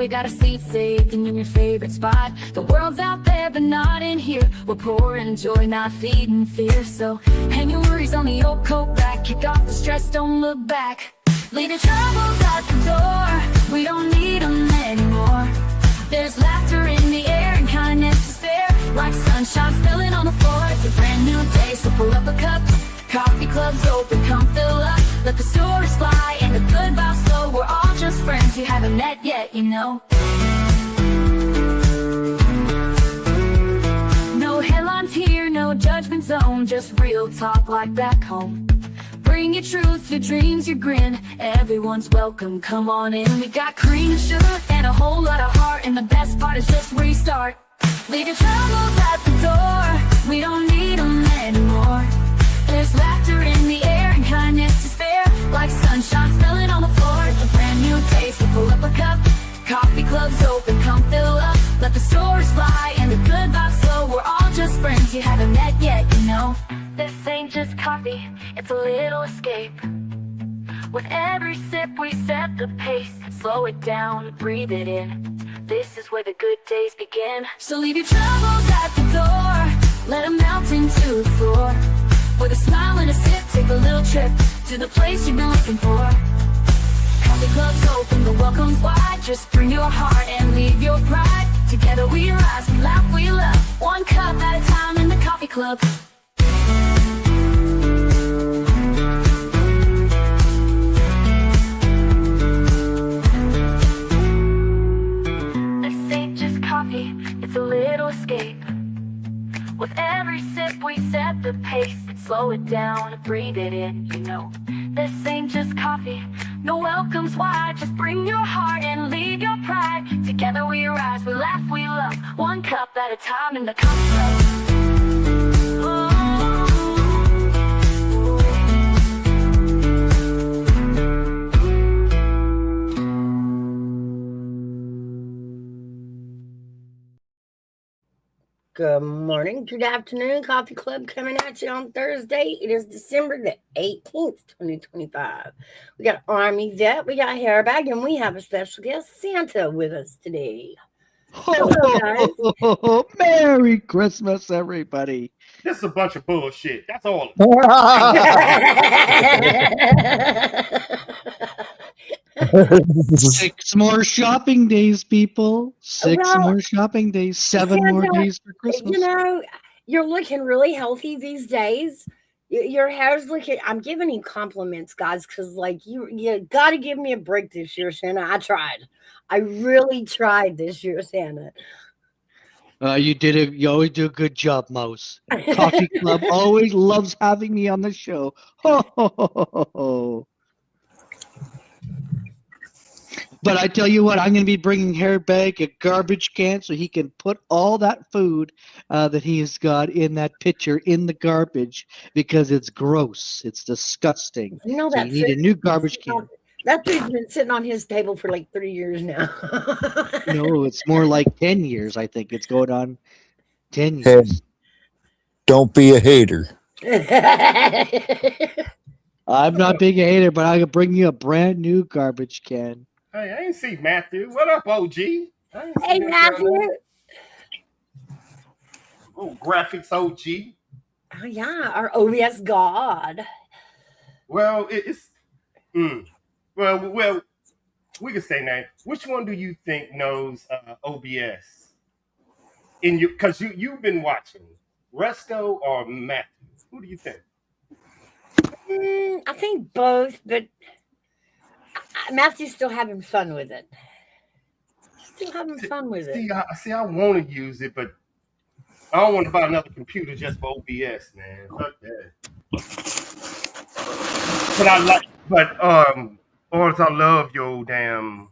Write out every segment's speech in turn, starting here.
we got a seat saved in your favorite spot. The world's out there, but not in here. We're pouring joy, not feeding fear. So hang your worries on the old coat rack. Kick off the stress, don't look back. Leave your troubles at the door. We don't need them anymore. There's laughter in the air and kindness to spare. Like sunshine spilling on the floor. It's a brand new day, so pull up a cup. Coffee club's open, come fill up. Let the stories fly and the good vibes flow. We're all just friends you haven't met yet, you know. No headlines here, no judgment zone. Just real talk like back home. Bring your truth, your dreams, your grin. Everyone's welcome, come on in. We got cream and sugar and a whole lot of heart. And the best part is just restart. Leave your troubles at the door. We don't need them anymore. There's laughter in the air and kindness to spare. Like sunshine spilling on the floor. It's a brand new day, so pull up a cup. Coffee club's open, come fill up. Let the stories fly and the good vibes flow. We're all just friends you haven't met yet, you know. This ain't just coffee, it's a little escape. With every sip we set the pace. Slow it down, breathe it in. This is where the good days begin. So leave your troubles at the door. Let them melt into the floor. With a smile and a sip, take a little trip to the place you've been looking for. Coffee club's open, the welcome's wide. Just bring your heart and leave your pride. Together we rise, we laugh, we love. One cup at a time in the coffee club. This ain't just coffee, it's a little escape. With every sip we set the pace. Slow it down, breathe it in, you know. This ain't just coffee, no welcome's wide. Just bring your heart and leave your pride. Together we rise, we laugh, we love. One cup at a time in the coffee club. Good morning, good afternoon, Coffee Club coming at you on Thursday. It is December the 18th, 2025. We got Army Vet, we got Hairbag, and we have a special guest, Santa, with us today. Oh, Merry Christmas, everybody. This is a bunch of bullshit. That's all. 6 more shopping days, people. 6 more shopping days. 7 more days for Christmas. You know, you're looking really healthy these days. Your hair's looking. I'm giving you compliments, guys, because like you got to give me a break this year, Santa. I tried. I really tried this year, Santa. You did it. You always do a good job, Mouse. Coffee Club always loves having me on the show. But I tell you what, I'm going to be bringing Hairbag a garbage can so he can put all that food that he has got in that pitcher in the garbage because it's gross. It's disgusting. You know so that you need a new garbage can. That food's been sitting on his table for like 3 years now. No, it's more like 10 years, I think. It's going on 10 years. Hey, don't be a hater. I'm not being a hater, but I can bring you a brand new garbage can. Hey, I ain't see Matthew. What up, OG? Hey, Matthew. Oh, graphics OG. Oh, yeah, our OBS god. Well, Well, we can say that. Which one do you think knows OBS? Because you've been watching Resto or Matthew? Who do you think? I think both, but Matthew's still having fun with it. See, I want to use it, but I don't want to buy another computer just for OBS, man. Fuck that. But I love your damn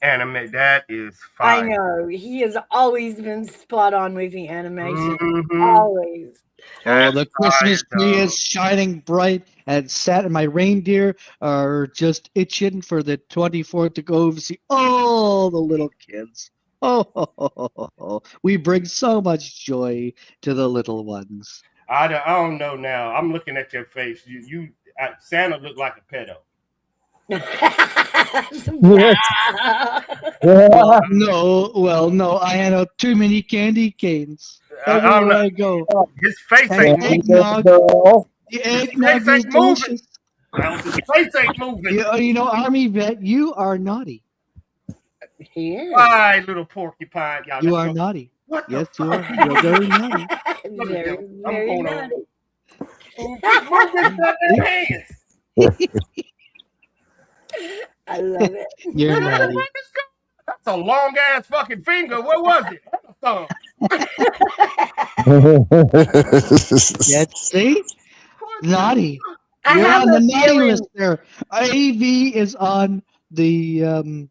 anime. That is fine. I know. He has always been spot on with the animation. Mm-hmm. Always. Oh, the Christmas tree is shining bright, and my reindeer are just itching for the 24th to go see all the little kids. Oh, we bring so much joy to the little ones. I don't know now. I'm looking at your face. Santa looked like a pedo. Well, no. I hand out too many candy canes I'm everywhere not. I go. His face And ain't Candy moving. eggnog, girl. the His eggnog face is ain't moving. delicious. Bounce. His face ain't moving. Army vet, you are naughty. He All is. right, little porcupine. Y'all, You let's are go. naughty. What the Yes, you fuck? are. You're very naughty. Look at Very, them. I'm very going on. naughty. Move this goddamn hands. I love it. You're naughty. That's a long ass fucking finger. What was it? Thumb. Yes, see? What the? Naughty. I You're have on a the naughty feeling. list there. AV is on the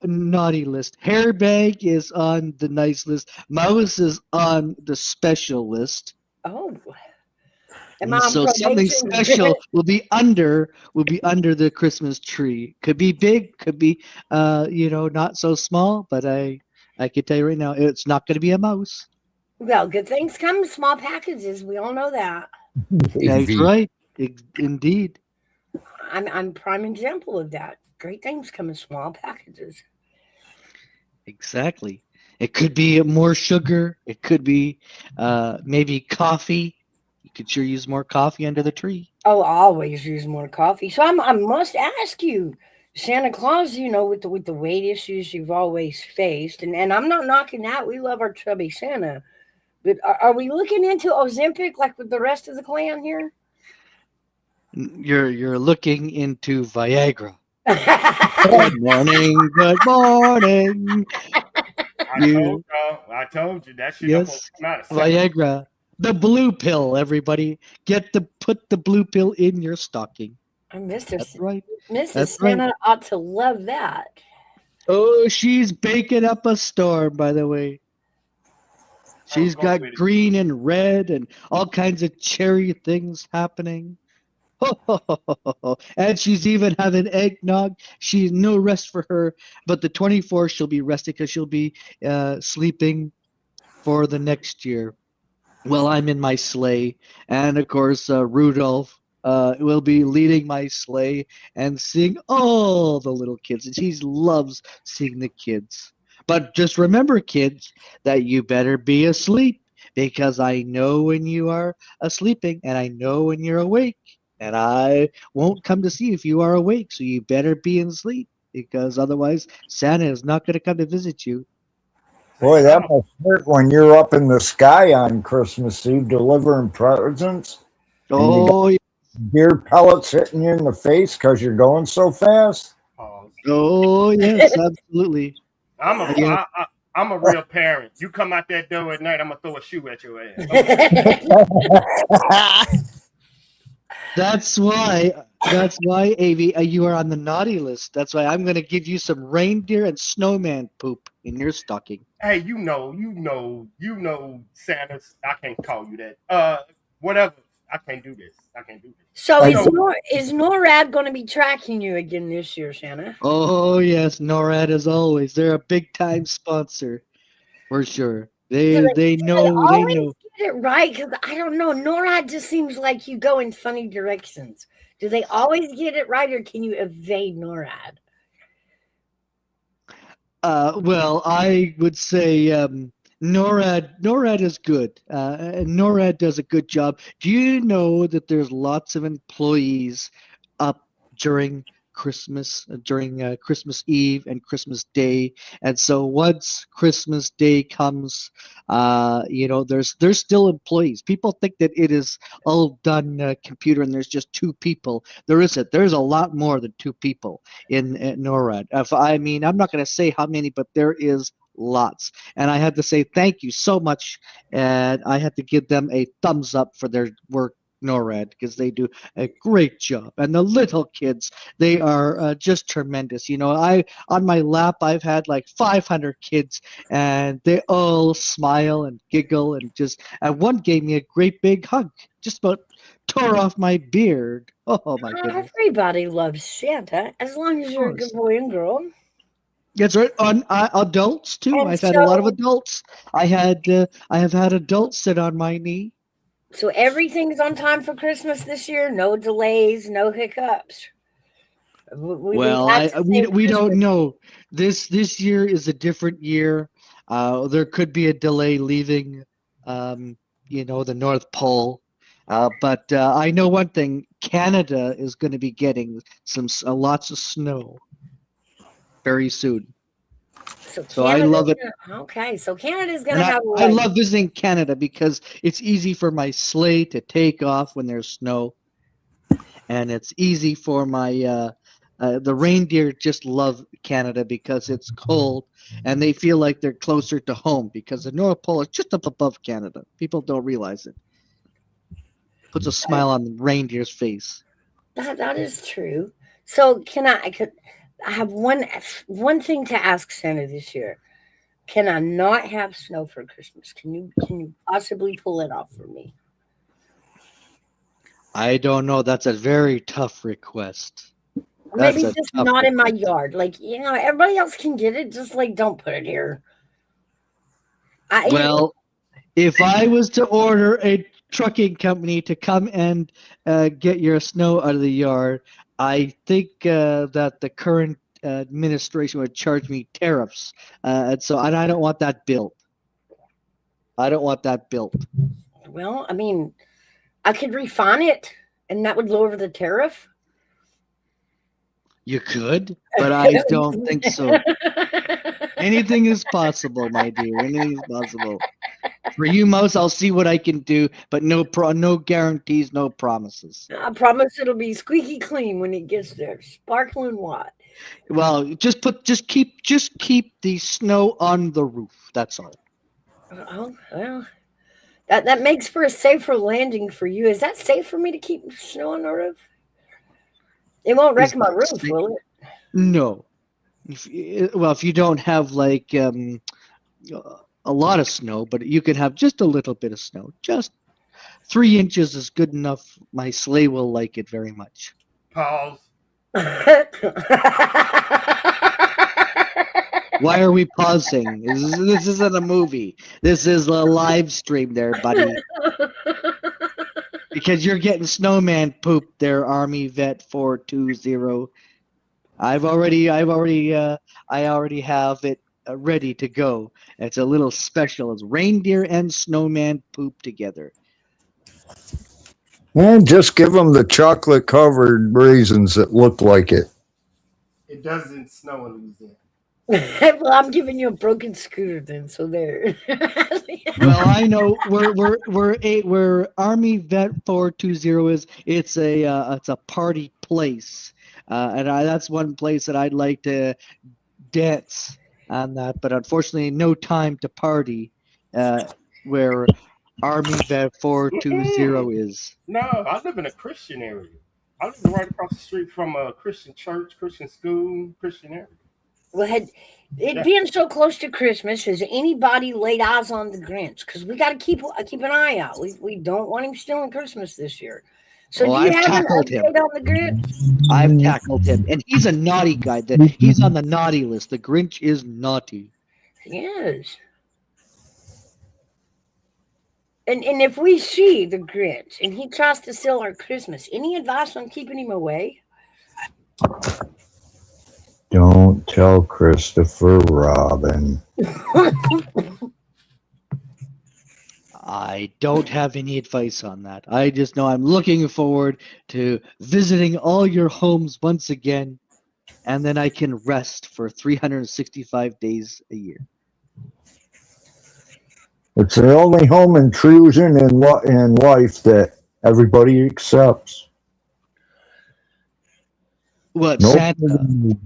naughty list. Hairbag is on the nice list. Mouse is on the special list. Oh, am I And on so something probation? special will be under the Christmas tree. Could be big, could be not so small, but I can tell you right now, it's not going to be a mouse. Well, good things come in small packages. We all know that. That's right. Indeed. I'm prime example of that. Great things come in small packages. Exactly. It could be more sugar. It could be maybe coffee. You could sure use more coffee under the tree. Oh, I always use more coffee. So I must ask you, Santa Claus, with the weight issues you've always faced, and I'm not knocking that. We love our chubby Santa. But are we looking into Ozempic like with the rest of the clan here? You're looking into Viagra. Good morning. Good morning. You I told you that shit don't yes, come out of second. Viagra. The blue pill, everybody. Put the blue pill in your stocking. Mr. That's right. Mrs. That's right. Santa ought to love that. Oh, she's baking up a storm, by the way. She's Go got with it. green and red and all kinds of cherry things happening. And she's even having eggnog. She's no rest for her, but the 24th she'll be resting because she'll be sleeping for the next year. Well, I'm in my sleigh, and of course, Rudolph will be leading my sleigh and seeing all the little kids, and she loves seeing the kids. But just remember, kids, that you better be asleep because I know when you are sleeping, and I know when you're awake, and I won't come to see if you are awake. So you better be in sleep because otherwise, Santa is not going to come to visit you. Boy, that must hurt when you're up in the sky on Christmas Eve delivering presents and you got Oh, beer pellets hitting you in the face because you're going so fast. Pause. oh yes, absolutely. I'm a Yeah, I, I, I'm a real parent. You come out that door at night, I'm gonna throw a shoe at your ass. Okay. that's why. That's why, Avi, you are on the naughty list. That's why I'm going to give you some reindeer and snowman poop in your stocking. Hey, Santa's. I can't call you that. Whatever. I can't do this. I can't do this. So I is NORAD going to be tracking you again this year, Santa? Oh yes, NORAD as always. They're a big time sponsor for sure. They Do they they know they always know. get it right? Because I don't know. NORAD just seems like you go in funny directions. Do they always get it right, or can you evade NORAD? Well, I would say NORAD is good. And NORAD does a good job. Do you know that there's lots of employees up during Christmas Eve and Christmas Day, and so once Christmas Day comes, there's still employees. People think that it is all done computer and there's just two people. There isn't. There's a lot more than two people in NORAD. I'm not going to say how many, but there is lots. And I had to say thank you so much, and I had to give them a thumbs up for their work, NORAD, because they do a great job. And the little kids, they are just tremendous. I on my lap, I've had like 500 kids, and they all smile and giggle and one gave me a great big hug, just about tore off my beard. Oh my goodness. Everybody loves Santa as long as you're a good boy and girl. That's right. On adults too. And I've had a lot of so, adults. I have had adults sit on my knee. so everything's on time for Christmas this year. No delays, no hiccups. Well, got to we save we don't Christmas. know. This year is a different year. There could be a delay leaving, the North Pole. But I know one thing: Canada is going to be getting lots of snow very soon. So So I love it, Okay, so Canada's gonna and I have I like love visiting Canada because it's easy for my sleigh to take off when there's snow, and it's easy for the reindeer just love Canada because it's cold and they feel like they're closer to home because the North Pole is just up above Canada. People don't realize it. Puts a smile on the reindeer's face. that is true. So I have one thing to ask Santa this year. Can I not have snow for Christmas? Can you possibly pull it off for me? I don't know. That's a very tough request. Or That's maybe a just tough not in my request. yard. Like, everybody else can get it. Just like don't put it here. I Well, if I was to order a trucking company to come and get your snow out of the yard, I think that the current administration would charge me tariffs, and I don't want that built. I don't want that built. well, I mean, I could refine it, and that would lower the tariff. You could, but I don't think so. Anything is possible, my dear. Anything is possible. For you, Mouse, I'll see what I can do, but no guarantees, no promises. I promise it'll be squeaky clean when it gets there, sparkling white. Well, just keep the snow on the roof. That's all. Oh well, that makes for a safer landing for you. Is that safe for me to keep snow on the roof? It won't Is wreck my that roof, will it? No. If you don't have like a lot of snow, but you can have just a little bit of snow. Just 3 inches is good enough. My sleigh will like it very much. Pause. Why are we pausing? This isn't a movie. This is a live stream there, buddy. Because you're getting snowman poop there, Army Vet 420. I already have it ready to go. It's a little special. It's reindeer and snowman poop together. Well, just give them the chocolate covered raisins that look like it. It doesn't snow in Louisiana. Well, I'm giving you a broken scooter then, so there. Well, I know where Army Vet 420 is. It's a party place, and that's one place that I'd like to dance on that. But unfortunately, no time to party where Army Vet 420 is. No, I live in a Christian area. I live right across the street from a Christian church, Christian school, Christian area. Well, had it Yeah. being so close to Christmas, has anybody laid eyes on the Grinch? Because we got to keep an eye out. We don't want him stealing Christmas this year. So, Well, do you I've have an tackled him. update on the Grinch? I've tackled him, and he's a naughty guy. He's on the naughty list. The Grinch is naughty. Yes. And if we see the Grinch and he tries to steal our Christmas, any advice on keeping him away? Don't tell Christopher Robin. I don't have any advice on that. I just know I'm looking forward to visiting all your homes once again, and then I can rest for 365 days a year. It's the only home intrusion in life that everybody accepts. What, Nope. Santa?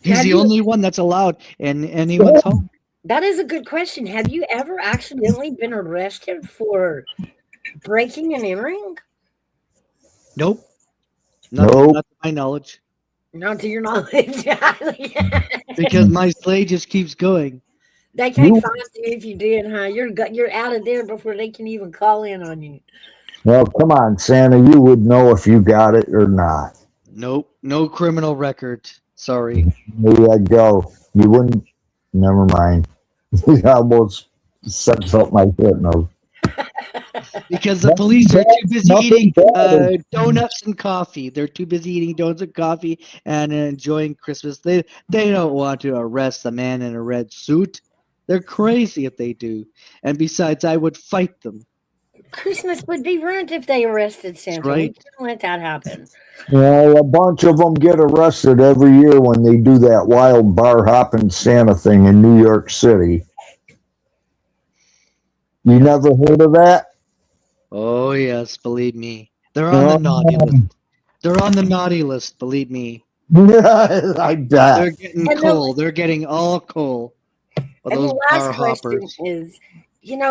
He's Have the you- only one that's allowed in anyone's home. That is a good question. Have you ever accidentally been arrested for breaking and entering? Nope. Not Nope. to my knowledge. Not to your knowledge. Because my sleigh just keeps going. They can't Nope. find you if you did, huh? You're out of there before they can even call in on you. Well, come on, Santa. You would know if you got it or not. Nope. No criminal record. Sorry. There you go. You wouldn't. Never mind. You almost said something I didn't know. Because the police are too busy Nothing eating bad. donuts and coffee. They're too busy eating donuts and coffee and enjoying Christmas. They don't want to arrest a man in a red suit. They're crazy if they do. And besides, I would fight them. Christmas would be ruined if they arrested That's Santa. We right. couldn't let that happen. Well, a bunch of them get arrested every year when they do that wild bar hopping Santa thing in New York City. You Yes. never heard of that? Oh yes, believe me. They're on the naughty Oh, list. They're on the naughty list, believe me. I bet. They're getting And coal. They're getting all coal. Of and those the bar last question hoppers. is,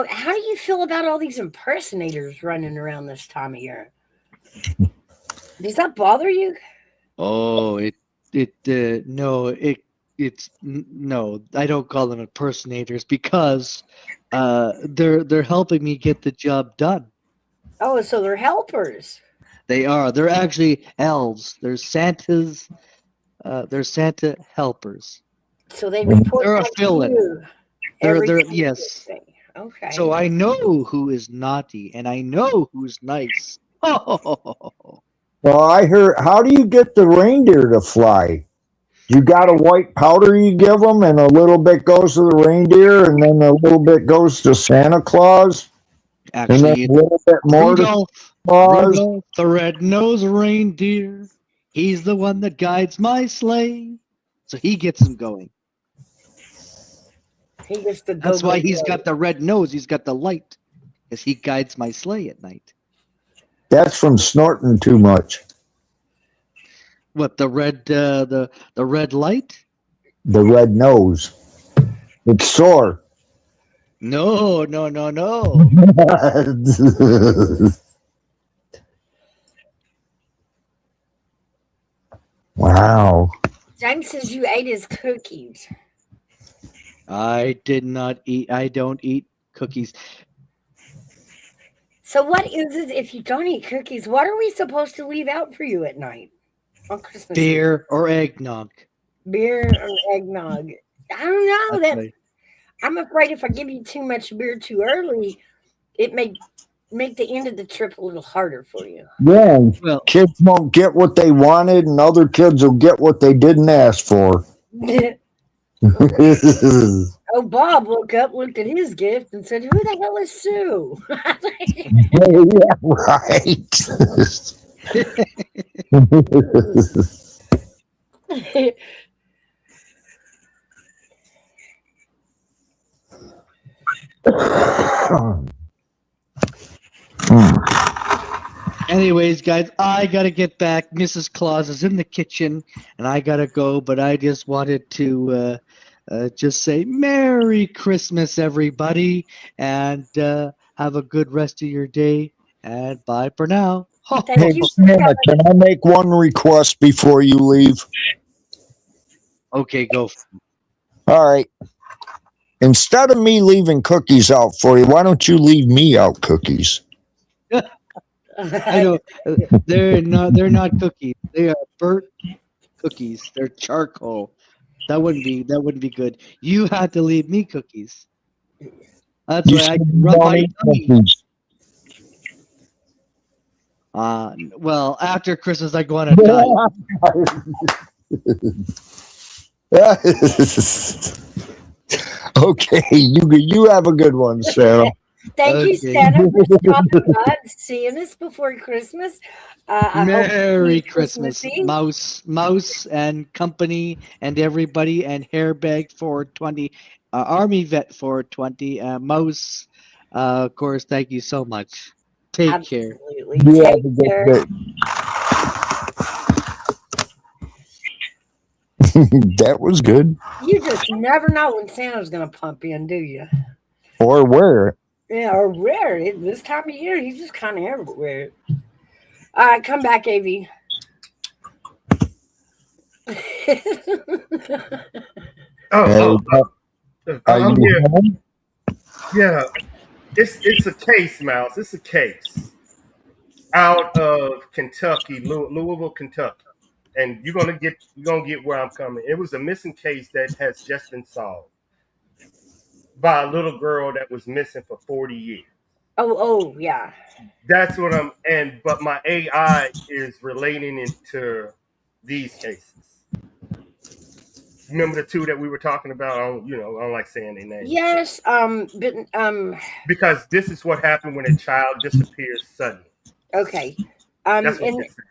how do you feel about all these impersonators running around this time of year? Does that bother you? Oh, no, no. I don't call them impersonators because they're helping me get the job done. Oh, so they're helpers. They are. They're actually elves. They're Santa's. They're Santa helpers. So they report They're a back to fill-in. you They're every they're time yes. they okay. So I know who is naughty and I know who's nice. Oh, Well, I heard. How do you get the reindeer to fly? You got a white powder you give them, and a little bit goes to the reindeer, and then a little bit goes to Santa Claus, and then actually, a little bit more to Rudolph, Claus. Rudolph the red-nosed reindeer. He's the one that guides my sleigh. So he gets him going. He gets to go That's why go he's go. got the red nose. He's got the light, as he guides my sleigh at night. That's from snorting too much. What the red light? The red nose. It's sore. No, no, no, no. Wow. James says you ate his cookies. I did not eat. I don't eat cookies. So what is it if you don't eat cookies? What are we supposed to leave out for you at night on Christmas Eve? Beer or eggnog. Beer or eggnog? I don't know. That's That right. I'm afraid if I give you too much beer too early, it may make the end of the trip a little harder for you. Yeah, Well, kids won't get what they wanted, and other kids will get what they didn't ask for. Oh, Bob woke up, looked at his gift, and said, "Who the hell is Sue?" Yeah, right. anyways, guys, I gotta get back. Mrs. Claus is in the kitchen, and I gotta go. But I just wanted to just say Merry Christmas, everybody, and have a good rest of your day. And bye for now. Thank Hey, you. Santa, can I make one request before you leave? Okay, go. All right. Instead of me leaving cookies out for you, why don't you leave me out cookies? I know they're not cookies. They are burnt cookies. They're charcoal. That wouldn't be good. You had to leave me cookies. That's You why I said can you rub don't my eat tummy. cookies. Well, after Christmas, I go on a diet. Okay, you have a good one, Santa. Thank you, Okay. Santa, for stopping by and seeing us before Christmas. I hope Merry you Christmas, Eve. Mouse and company, and everybody, and Hairbag 420, Army Vet 420, Mouse. Of course, thank you so much. Take care. Absolutely. You have Take a good care. day. That was good. You just never know when Santa's going to pump in, do you? Or where? Yeah, or where. This time of year, he's just kind of everywhere. All right, come back, AV. Oh, Are I'm you here. home? Yeah, it's a case, Mouse. It's a case out of Kentucky, Louisville, Kentucky, and you're gonna get where I'm coming. It was a missing case that has just been solved by a little girl that was missing for 40 years. Oh, yeah. That's what but my AI is relating it to these cases. Remember the two that we were talking about? I don't like saying their names. Yes. But Because this is what happened when a child disappears suddenly. okay. That's what And they're saying.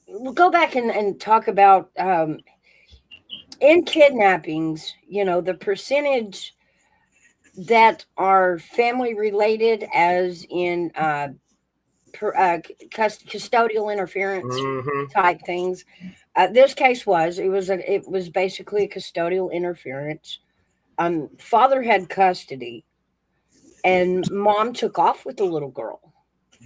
we'll go back and talk about in kidnappings. The percentage that are family related, as in custodial interference Mm-hmm. type things. This case it was basically a custodial interference. Father had custody, and mom took off with the little girl.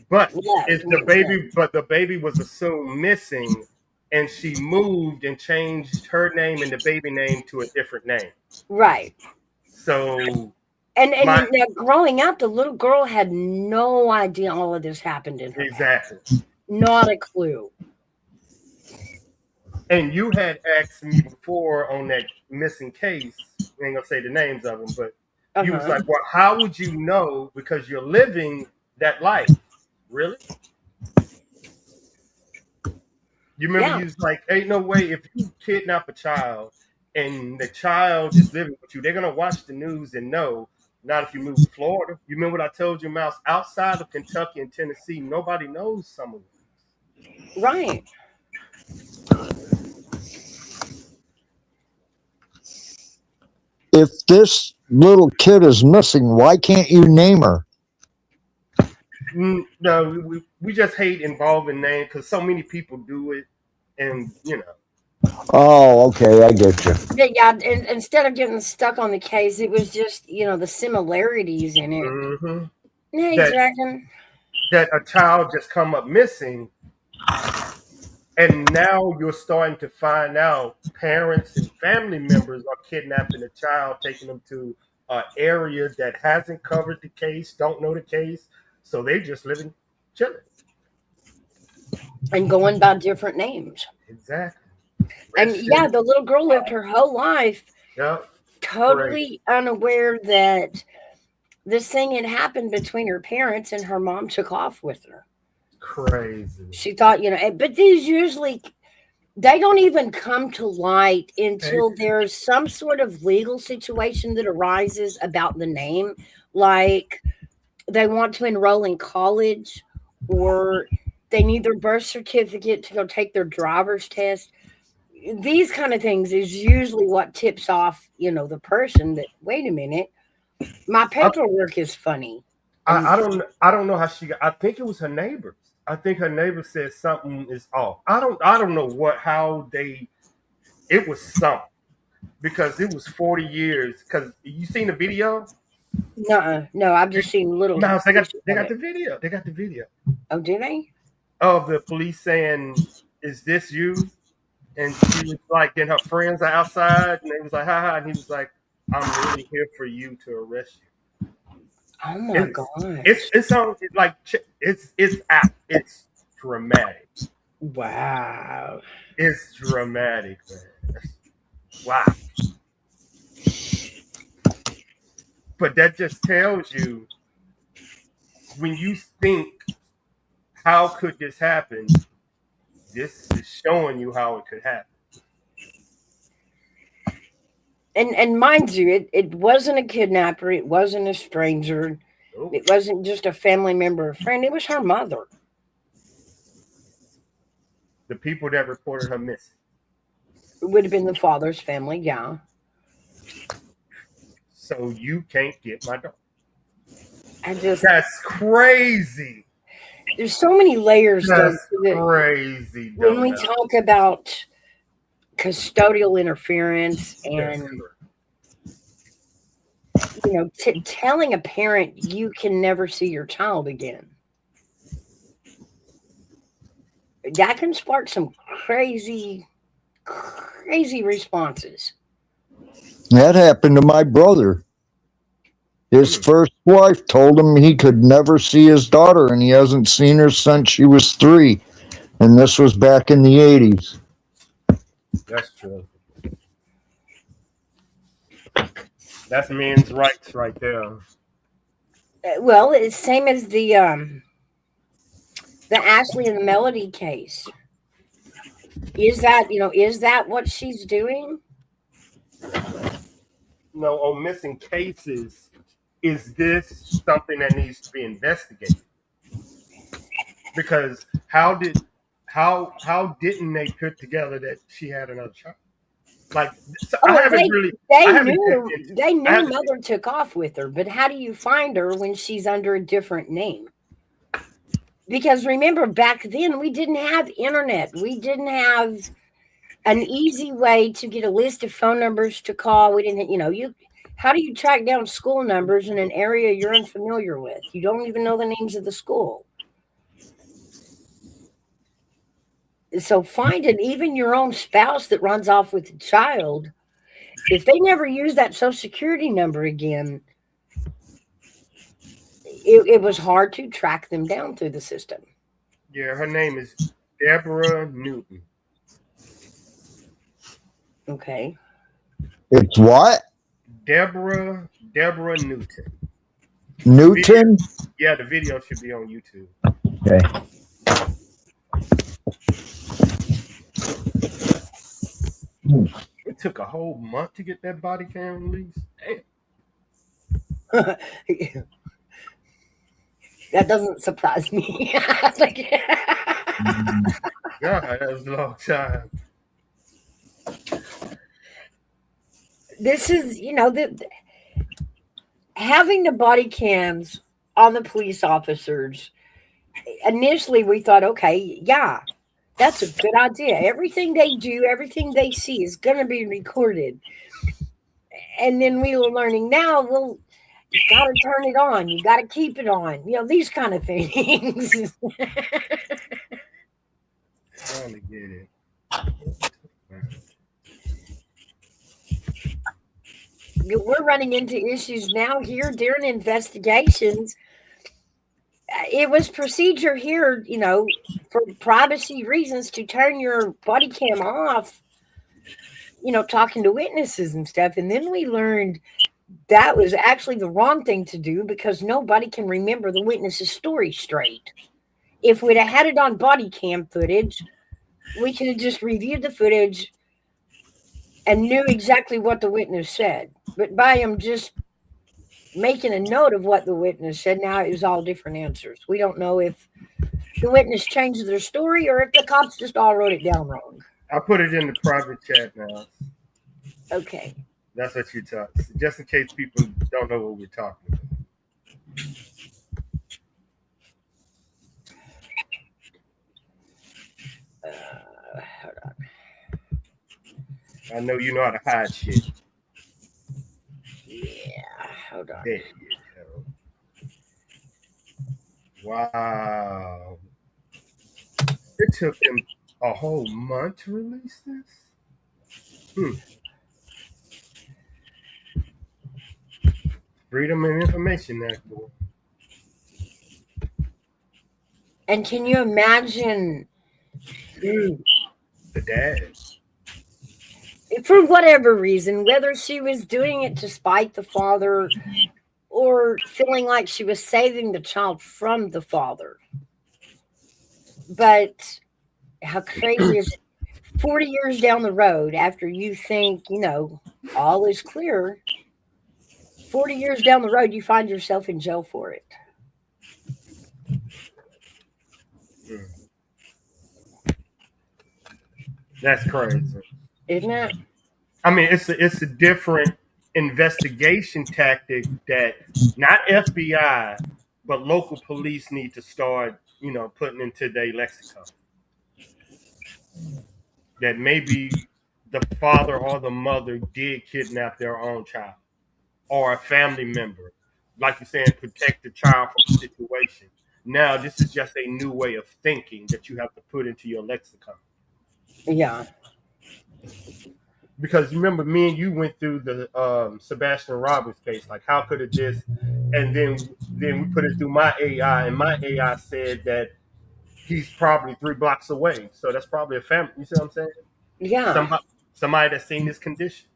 But Left it's and the went skiing. baby. But the baby was assumed missing, and she moved and changed her name and the baby name to a different name. Right. So And my now, growing up, the little girl had no idea all of this happened in her past. exactly. Not a clue. And you had asked me before on that missing case. I ain't gonna say the names of them, but Uh you was huh. like, "Well, how would you know? Because you're living that life, really." You remember Yeah. you was like, "Ain't no way if you kidnap a child and the child is living with you, they're gonna watch the news and know." Not if you move to Florida. You remember what I told you, Mouse? Outside of Kentucky and Tennessee, nobody knows some of them. Right. If this little kid is missing, why can't you name her? No, we just hate involving names because so many people do it, and Oh, okay, I get you. Yeah. And instead of getting stuck on the case, it was just the similarities in it. hmm Hey, that Dragon. that a child just come up missing, and now you're starting to find out parents and family members are kidnapping a child, taking them to an area that hasn't covered the case, don't know the case, so they just living chilling. And going by different names. Exactly. And yeah, Resting. the little girl lived her whole life Yep. Crazy. totally unaware that this thing had happened between her parents, and her mom took off with her. Crazy. She thought, but these usually they don't even come to light Hey, until there's some sort of legal situation that arises about the name, like they want to enroll in college, or they need their birth certificate to go take their driver's test. These kind of things is usually what tips off, the person that, wait a minute, my I, paperwork is funny. And I don't know how she got. I think it was her neighbors. I think her neighbor said something is off. I don't know how they. It was something because it was 40 years. Because you seen the video? no, I've just seen little Mouse, they got pieces they of got it. the video. They got the video Oh, do they? of the police saying, "Is this you?" And she was like, then her friends are outside, and they was like, "Ha ha," and he was like, "I'm really here for you to arrest Oh you." my It's gosh. on like it's out. It's dramatic. Wow. It's dramatic, man. Wow. But that just tells you when you think, how could this happen? This is showing you how it could happen. And mind you, it wasn't a kidnapper, it wasn't a stranger, Oh, it wasn't just a family member or friend, it was her mother. the people that reported her missing. It would have been the father's family, yeah. So you can't get my dog. I just That's crazy. There's so many layers though That's to it. crazy, When we dumbass. talk about custodial interference That's and correct. telling a parent you can never see your child again, that can spark some crazy responses. That happened to my brother. His Mm, first wife told him he could never see his daughter, and he hasn't seen her since she was 3. And this was back in the 80s. that's true. That's men's rights right there. Well, it's same as the Ashley and the Melody case. Is that what she's doing? No, on missing cases, is this something that needs to be investigated? Because how didn't they put together that she had another child? Like, so I Oh, haven't really, they I haven't, knew mother took off with her, but how do you find her when she's under a different name? Because remember, back then we didn't have internet. We didn't have an easy way to get a list of phone numbers to call. We didn't, how do you track down school numbers in an area you're unfamiliar with? You don't even know the names of the school. So finding even your own spouse that runs off with a child, if they never use that social security number again, it was hard to track them down through the system. yeah, her name is Deborah Newton. Okay. It's what? Deborah Newton. Newton? Yeah, the video should be on YouTube. Okay. It took a whole month to get that body cam released. Damn. That doesn't surprise me. God, that was a long time. This is, having the body cams on the police officers. Initially, we thought, okay, yeah, that's a good idea. Everything they do, everything they see is going to be recorded. And then we were learning now, well, you got to turn it on. You got to keep it on. These kind of things. Trying to get it. We're running into issues now here during investigations. It was procedure here, for privacy reasons to turn your body cam off, talking to witnesses and stuff. And then we learned that was actually the wrong thing to do because nobody can remember the witness's story straight. If we'd have had it on body cam footage, we could have just reviewed the footage and knew exactly what the witness said. But by him just making a note of what the witness said, now it was all different answers. We don't know if the witness changed their story or if the cops just all wrote it down wrong. I put it in the private chat now. Okay. That's what you taught. Just in case people don't know what we're talking about. Hold on. I know you know how to hide shit. Yeah, hold on. There you go. Wow. It took them a whole month to release this? Freedom of Information Act. And can you imagine The dad. for whatever reason, whether she was doing it to spite the father or feeling like she was saving the child from the father. But how crazy is it? 40 years down the road, after you think, all is clear, 40 years down the road, you find yourself in jail for it. That's crazy. Isn't it? I mean, it's a different investigation tactic that not FBI, but local police need to start, putting into their lexicon. That maybe the father or the mother did kidnap their own child or a family member. Like you're saying, protect the child from a situation. Now, this is just a new way of thinking that you have to put into your lexicon. Yeah. Because remember, me and you went through the Sebastian Robbins case. Like, how could it this? And then we put it through my AI, and my AI said that he's probably 3 blocks away. So that's probably a family. You see what I'm saying? Yeah. Somebody that's seen this condition.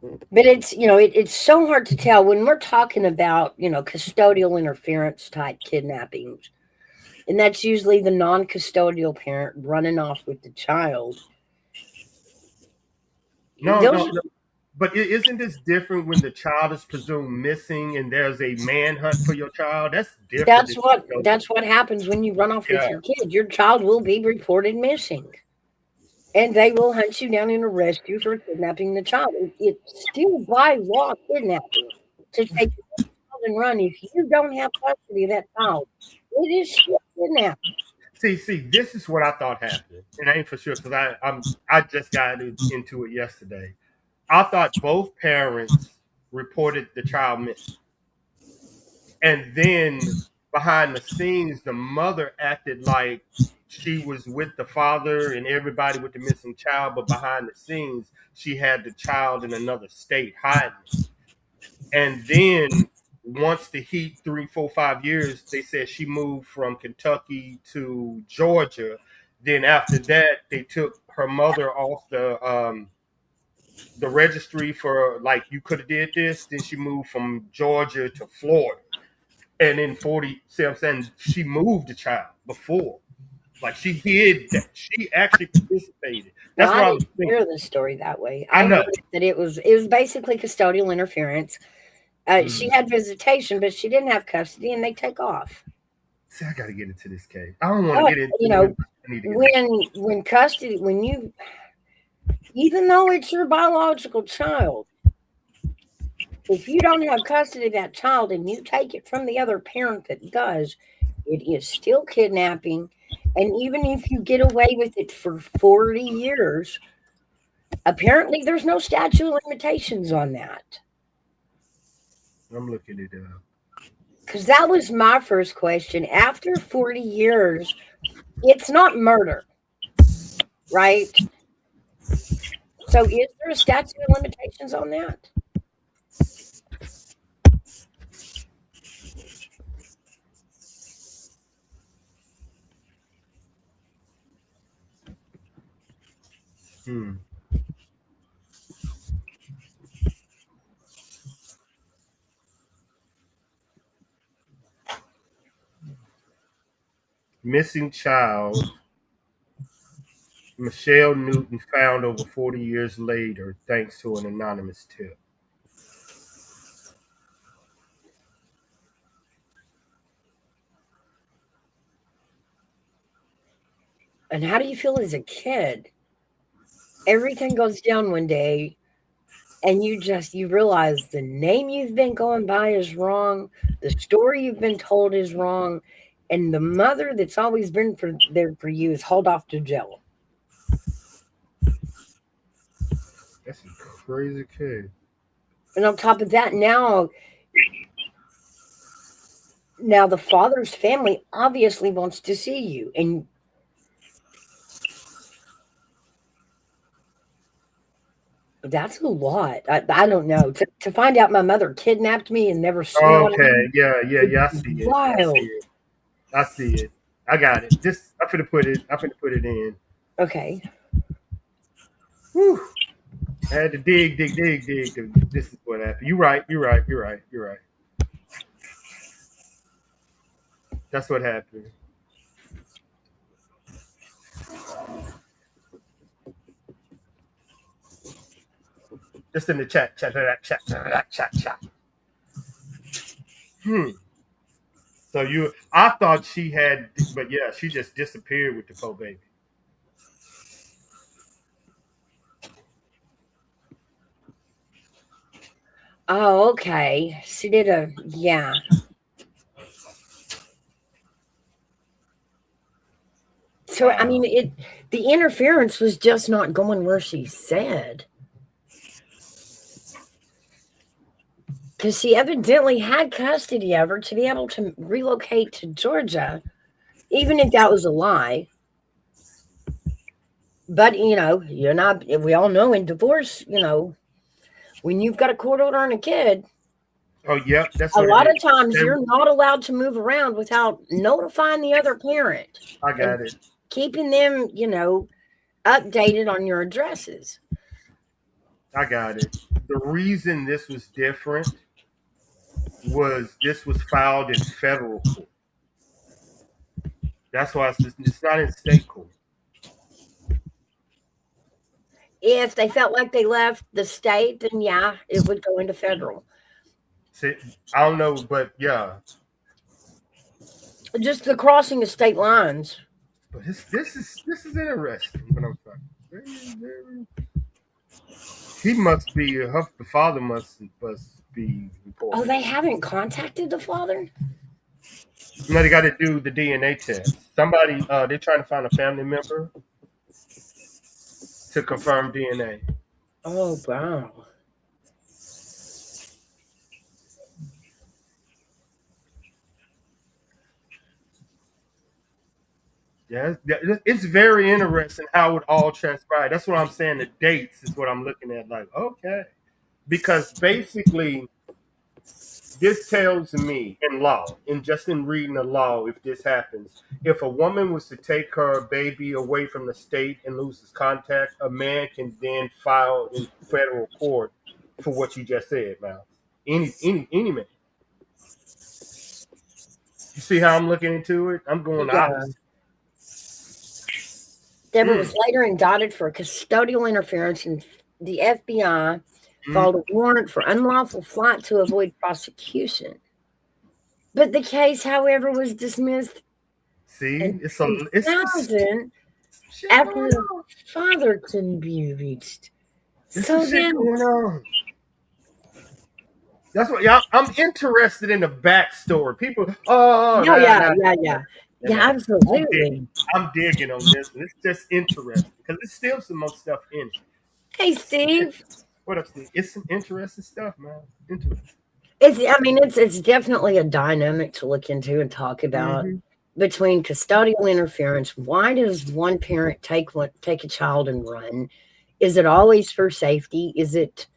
But it's, it's so hard to tell when we're talking about, custodial interference type kidnappings. And that's usually the non-custodial parent running off with the child. No, Those, no, no. But isn't this different when the child is presumed missing and there's a manhunt for your child? That's different. that's what happens when you run off with Yeah. your kid. Your child will be reported missing. And they will hunt you down and arrest you for kidnapping the child. It's still by law kidnapping to take your child and run. If you don't have custody of that child, it is still kidnapping. See, this is what I thought happened, and I ain't for sure because I just got into it yesterday. I thought both parents reported the child missing, and then behind the scenes, the mother acted like she was with the father and everybody with the missing child, but behind the scenes, she had the child in another state hiding. And then once the heat 3, 4, 5 years, they said she moved from Kentucky to Georgia. Then after that, they took her mother off the registry for like you could have did this. Then she moved from Georgia to Florida, and in 40, see what I'm saying? She moved the child before. Like she did that. She actually participated. That's Well, what I I was didn't thinking. hear the story that way. I I know. heard that it was basically custodial interference. She had visitation, but she didn't have custody, and they take off. See, I got to get into this case. I don't want to get into You it. know, I need to get into when custody, when you, even though it's your biological child, if you don't have custody of that child and you take it from the other parent that does, it is still kidnapping. And even if you get away with it for 40 years, apparently there's no statute of limitations on that. I'm looking it up. Because that was my first question. After 40 years, it's not murder, right? So is there a statute of limitations on that? Hmm. Missing child. Michelle Newton found over 40 years later thanks to an anonymous tip. And how do you feel as a kid? Everything goes down one day and you realize the name you've been going by is wrong, the story you've been told is wrong, and the mother that's always been there for you is hauled off to jail. That's a crazy kid. And on top of that, now the father's family obviously wants to see you, and that's a lot. I don't know. To find out my mother kidnapped me and never saw Okay, me, yeah. I see it. wild. I see it. I got it. Just I'm finna put it in. Okay. Whew. I had to dig. This is what happened. You're right. That's what happened. Just in the chat. Hmm. So I thought she had, but yeah, she just disappeared with the poor baby. Oh, okay. She did yeah. So I mean, the interference was just not going where she said. Because she evidently had custody of her to be able to relocate to Georgia, even if that was a lie. But you're not. We all know in divorce, when you've got a court order on a kid, Oh, yep, that's a what lot it of is. times you're not allowed to move around without notifying the other parent. I got it. Keeping them, updated on your addresses. I got it. The reason this was different was this was filed in federal court. That's why it's not in state court. If they felt like they left the state, then yeah, it would go into federal. See, I don't know, but yeah. Just the crossing of state lines. But this is interesting. What I'm talking. He must be the father must be reported. Oh, they haven't contacted the father? No, they got to do the DNA test. Somebody, they're trying to find a family member to confirm DNA. Oh, wow. Yeah, it's very interesting how it all transpired. That's what I'm saying. The dates is what I'm looking at. Like, okay, because basically, this tells me in law, and just in reading the law, if this happens, if a woman was to take her baby away from the state and loses contact, a man can then file in federal court for what you just said, Mal. Any man. You see how I'm looking into it? I'm going the opposite. Deborah was later indicted for custodial interference, and the FBI filed a warrant for unlawful flight to avoid prosecution. But the case, however, was dismissed. See, it's after the father couldn't be reached. So then, that's what I'm interested in the backstory. People, yeah, absolutely. I'm digging on this, and it's just interesting because there's still some more stuff in it. Hey, Steve. What up, Steve? It's some interesting stuff, man. Interesting. It's definitely a dynamic to look into and talk about between custodial interference. Why does one parent take a child and run? Is it always for safety? Is it,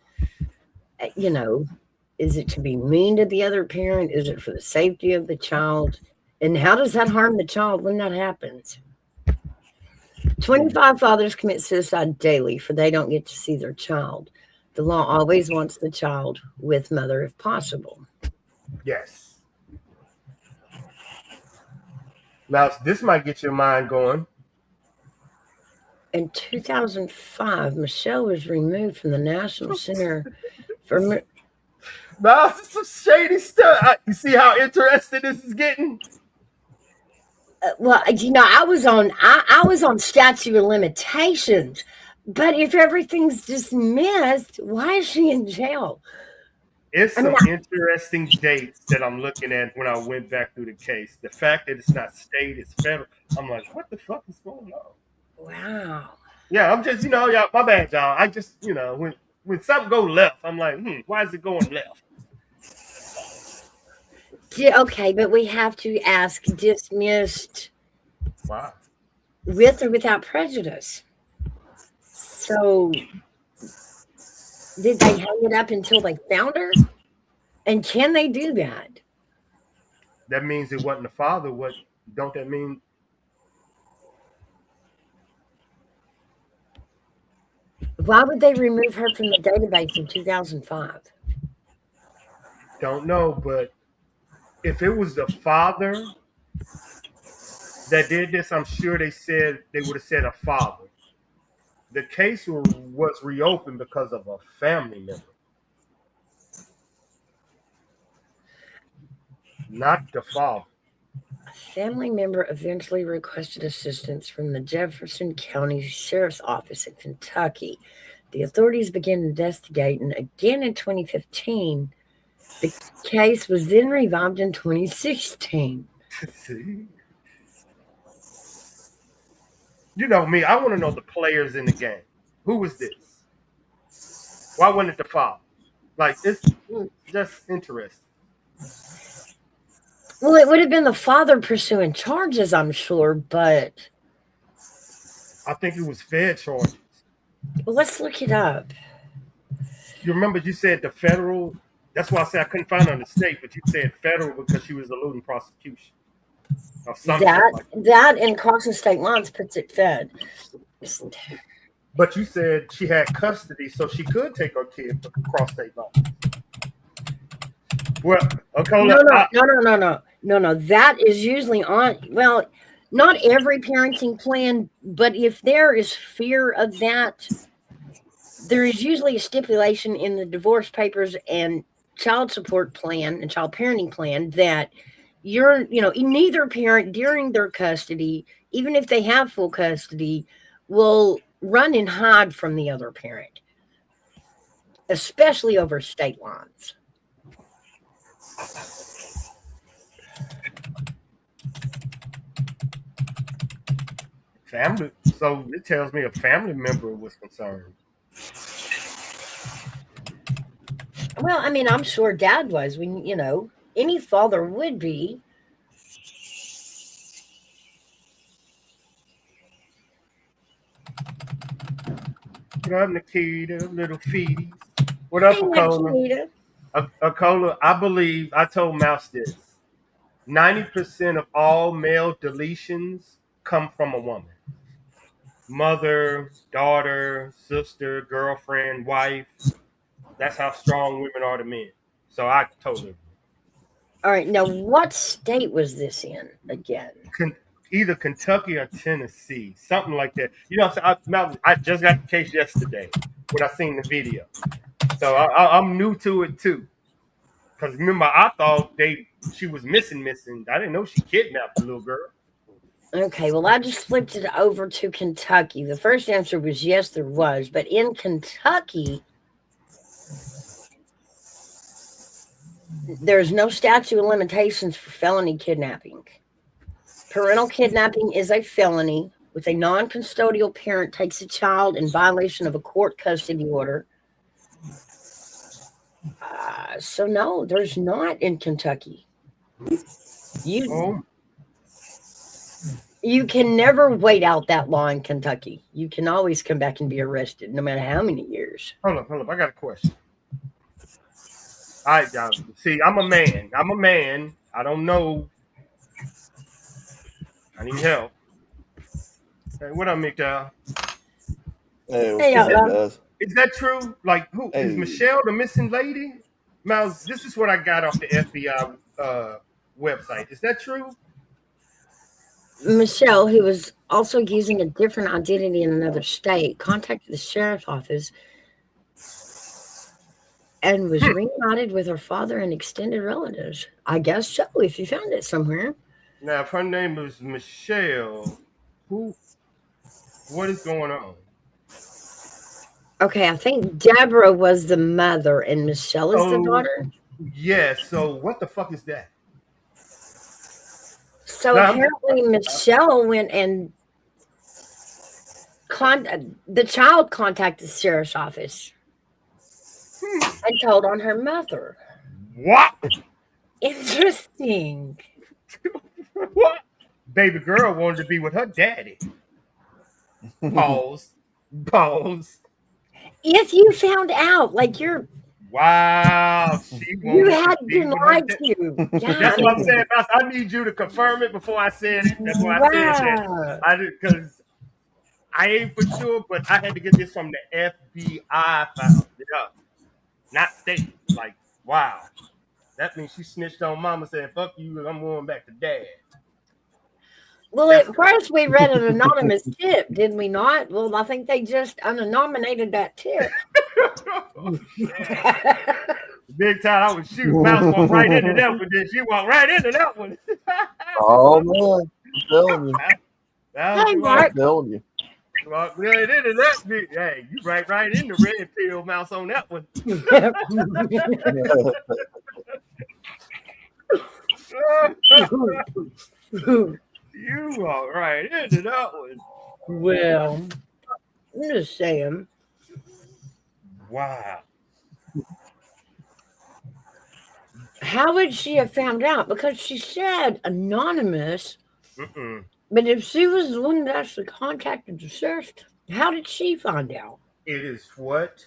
is it to be mean to the other parent? Is it for the safety of the child? And how does that harm the child when that happens? 25 fathers commit suicide daily for they don't get to see their child. The law always wants the child with mother if possible. Yes. Now, this might get your mind going. In 2005, Michelle was removed from the National Center for... Now, this is some shady stuff. You see how interesting this is getting? Well, I was on statute of limitations, but if everything's dismissed, why is she in jail? It's some interesting dates that I'm looking at when I went back through the case. The fact that it's not state, it's federal. I'm like, what the fuck is going on? Wow. Yeah, I'm just, y'all, my bad, y'all. I just, when something go left, I'm like, why is it going left? Yeah, okay, but we have to ask dismissed. Wow. With or without prejudice. So, did they hang it up until they found her? And can they do that? That means it wasn't the father. What don't that mean? Why would they remove her from the database in 2005? Don't know, but if it was the father that did this, I'm sure they would have said a father. The case was reopened because of a family member, not the father. A family member eventually requested assistance from the Jefferson County Sheriff's Office in Kentucky. The authorities began investigating again in 2015. The case was then revived in 2016. See? You know me, I want to know the players in the game. Who was this? Why wasn't it the father? Like, it's just interesting. Well, it would have been the father pursuing charges, I'm sure, but... I think it was fed charges. Well, let's look it up. You remember you said the federal... That's why I said I couldn't find it on the state, but you said federal because she was eluding prosecution. That and crossing state lines puts it fed. But you said she had custody, so she could take her kid across state lines. Well, okay, No. That is usually on. Well, not every parenting plan, but if there is fear of that, there is usually a stipulation in the divorce papers and child support plan and child parenting plan that neither parent during their custody, even if they have full custody, will run and hide from the other parent, especially over state lines. family. So it tells me a family member was concerned. Well, I mean, I'm sure dad was. Any father would be. What up, Nikita? Little feeties. What up, Hey, Akola? Nikita. Akola, I believe I told Mouse this. 90% of all male deletions come from a woman. Mother, daughter, sister, girlfriend, wife. That's how strong women are to men. So I totally agree. All right, now what state was this in again? Either Kentucky or Tennessee, something like that. You know what I'm saying? I just got the case yesterday when I seen the video. So I'm new to it too. Because remember, I thought she was missing. I didn't know she kidnapped the little girl. Okay, well, I just flipped it over to Kentucky. The first answer was yes, there was. But in Kentucky, there's no statute of limitations for felony kidnapping. Parental kidnapping is a felony with a non-custodial parent takes a child in violation of a court custody order. So no, there's not in Kentucky. You can never wait out that law in Kentucky. You can always come back and be arrested, no matter how many years. Hold up. I got a question. All right, see, I'm a man. I don't know. I need help. Hey, what up, McDowell? Hey, is that true? Like, who is Michelle the missing lady? Miles, this is what I got off the FBI website. Is that true? Michelle, who was also using a different identity in another state, contacted the sheriff's office and was reunited with her father and extended relatives. I guess so, if you found it somewhere. Now, if her name is Michelle, what is going on? Okay, I think Deborah was the mother and Michelle is the daughter. Yeah, so what the fuck is that? So apparently Michelle went and the child contacted the sheriff's office and told on her mother. What? Interesting. What? Baby girl wanted to be with her daddy. Pause. If you found out, like you're... Wow. You had been lied to. Yeah, that's what I'm saying. I need you to confirm it before I said it. That's why I said that. I did, because I ain't for sure, but I had to get this from the FBI found it up. Not state. Like, wow. That means she snitched on mama, saying, fuck you, I'm going back to dad. Well, at first we read an anonymous tip, did we not? Well, I think they just unnominated that tip. Big time, I was shooting. Mouse walked right into that one. Then she walked right into that one. Oh man, I'm telling you. Hey, Mark. I'm telling you. Walked right into that bitch. Hey, you right in the red pill, Mouse, on that one. You walked right into that one. Well, I'm just saying. Wow. How would she have found out? Because she said anonymous. But if she was the one that actually contacted the sheriff, how did she find out? It is what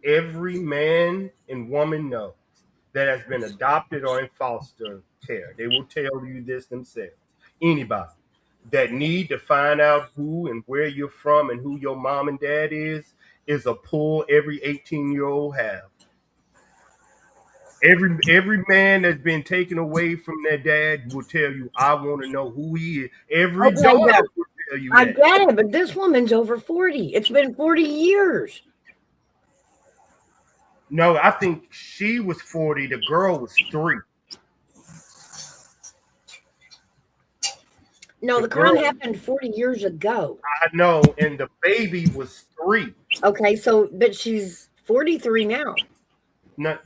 every man and woman knows that has been adopted or in foster care. They will tell you this themselves. Anybody. that need to find out who and where you're from and who your mom and dad is a pull every 18-year-old have. Every man that's been taken away from their dad will tell you, I want to know who he is. Every Okay, daughter but will tell you I that. get it, but this woman's over 40. It's been 40 years. No, I think she was 40. The girl was 3. No, the crime happened 40 years ago. I know, and the baby was 3. Okay, so but she's 43 now. No,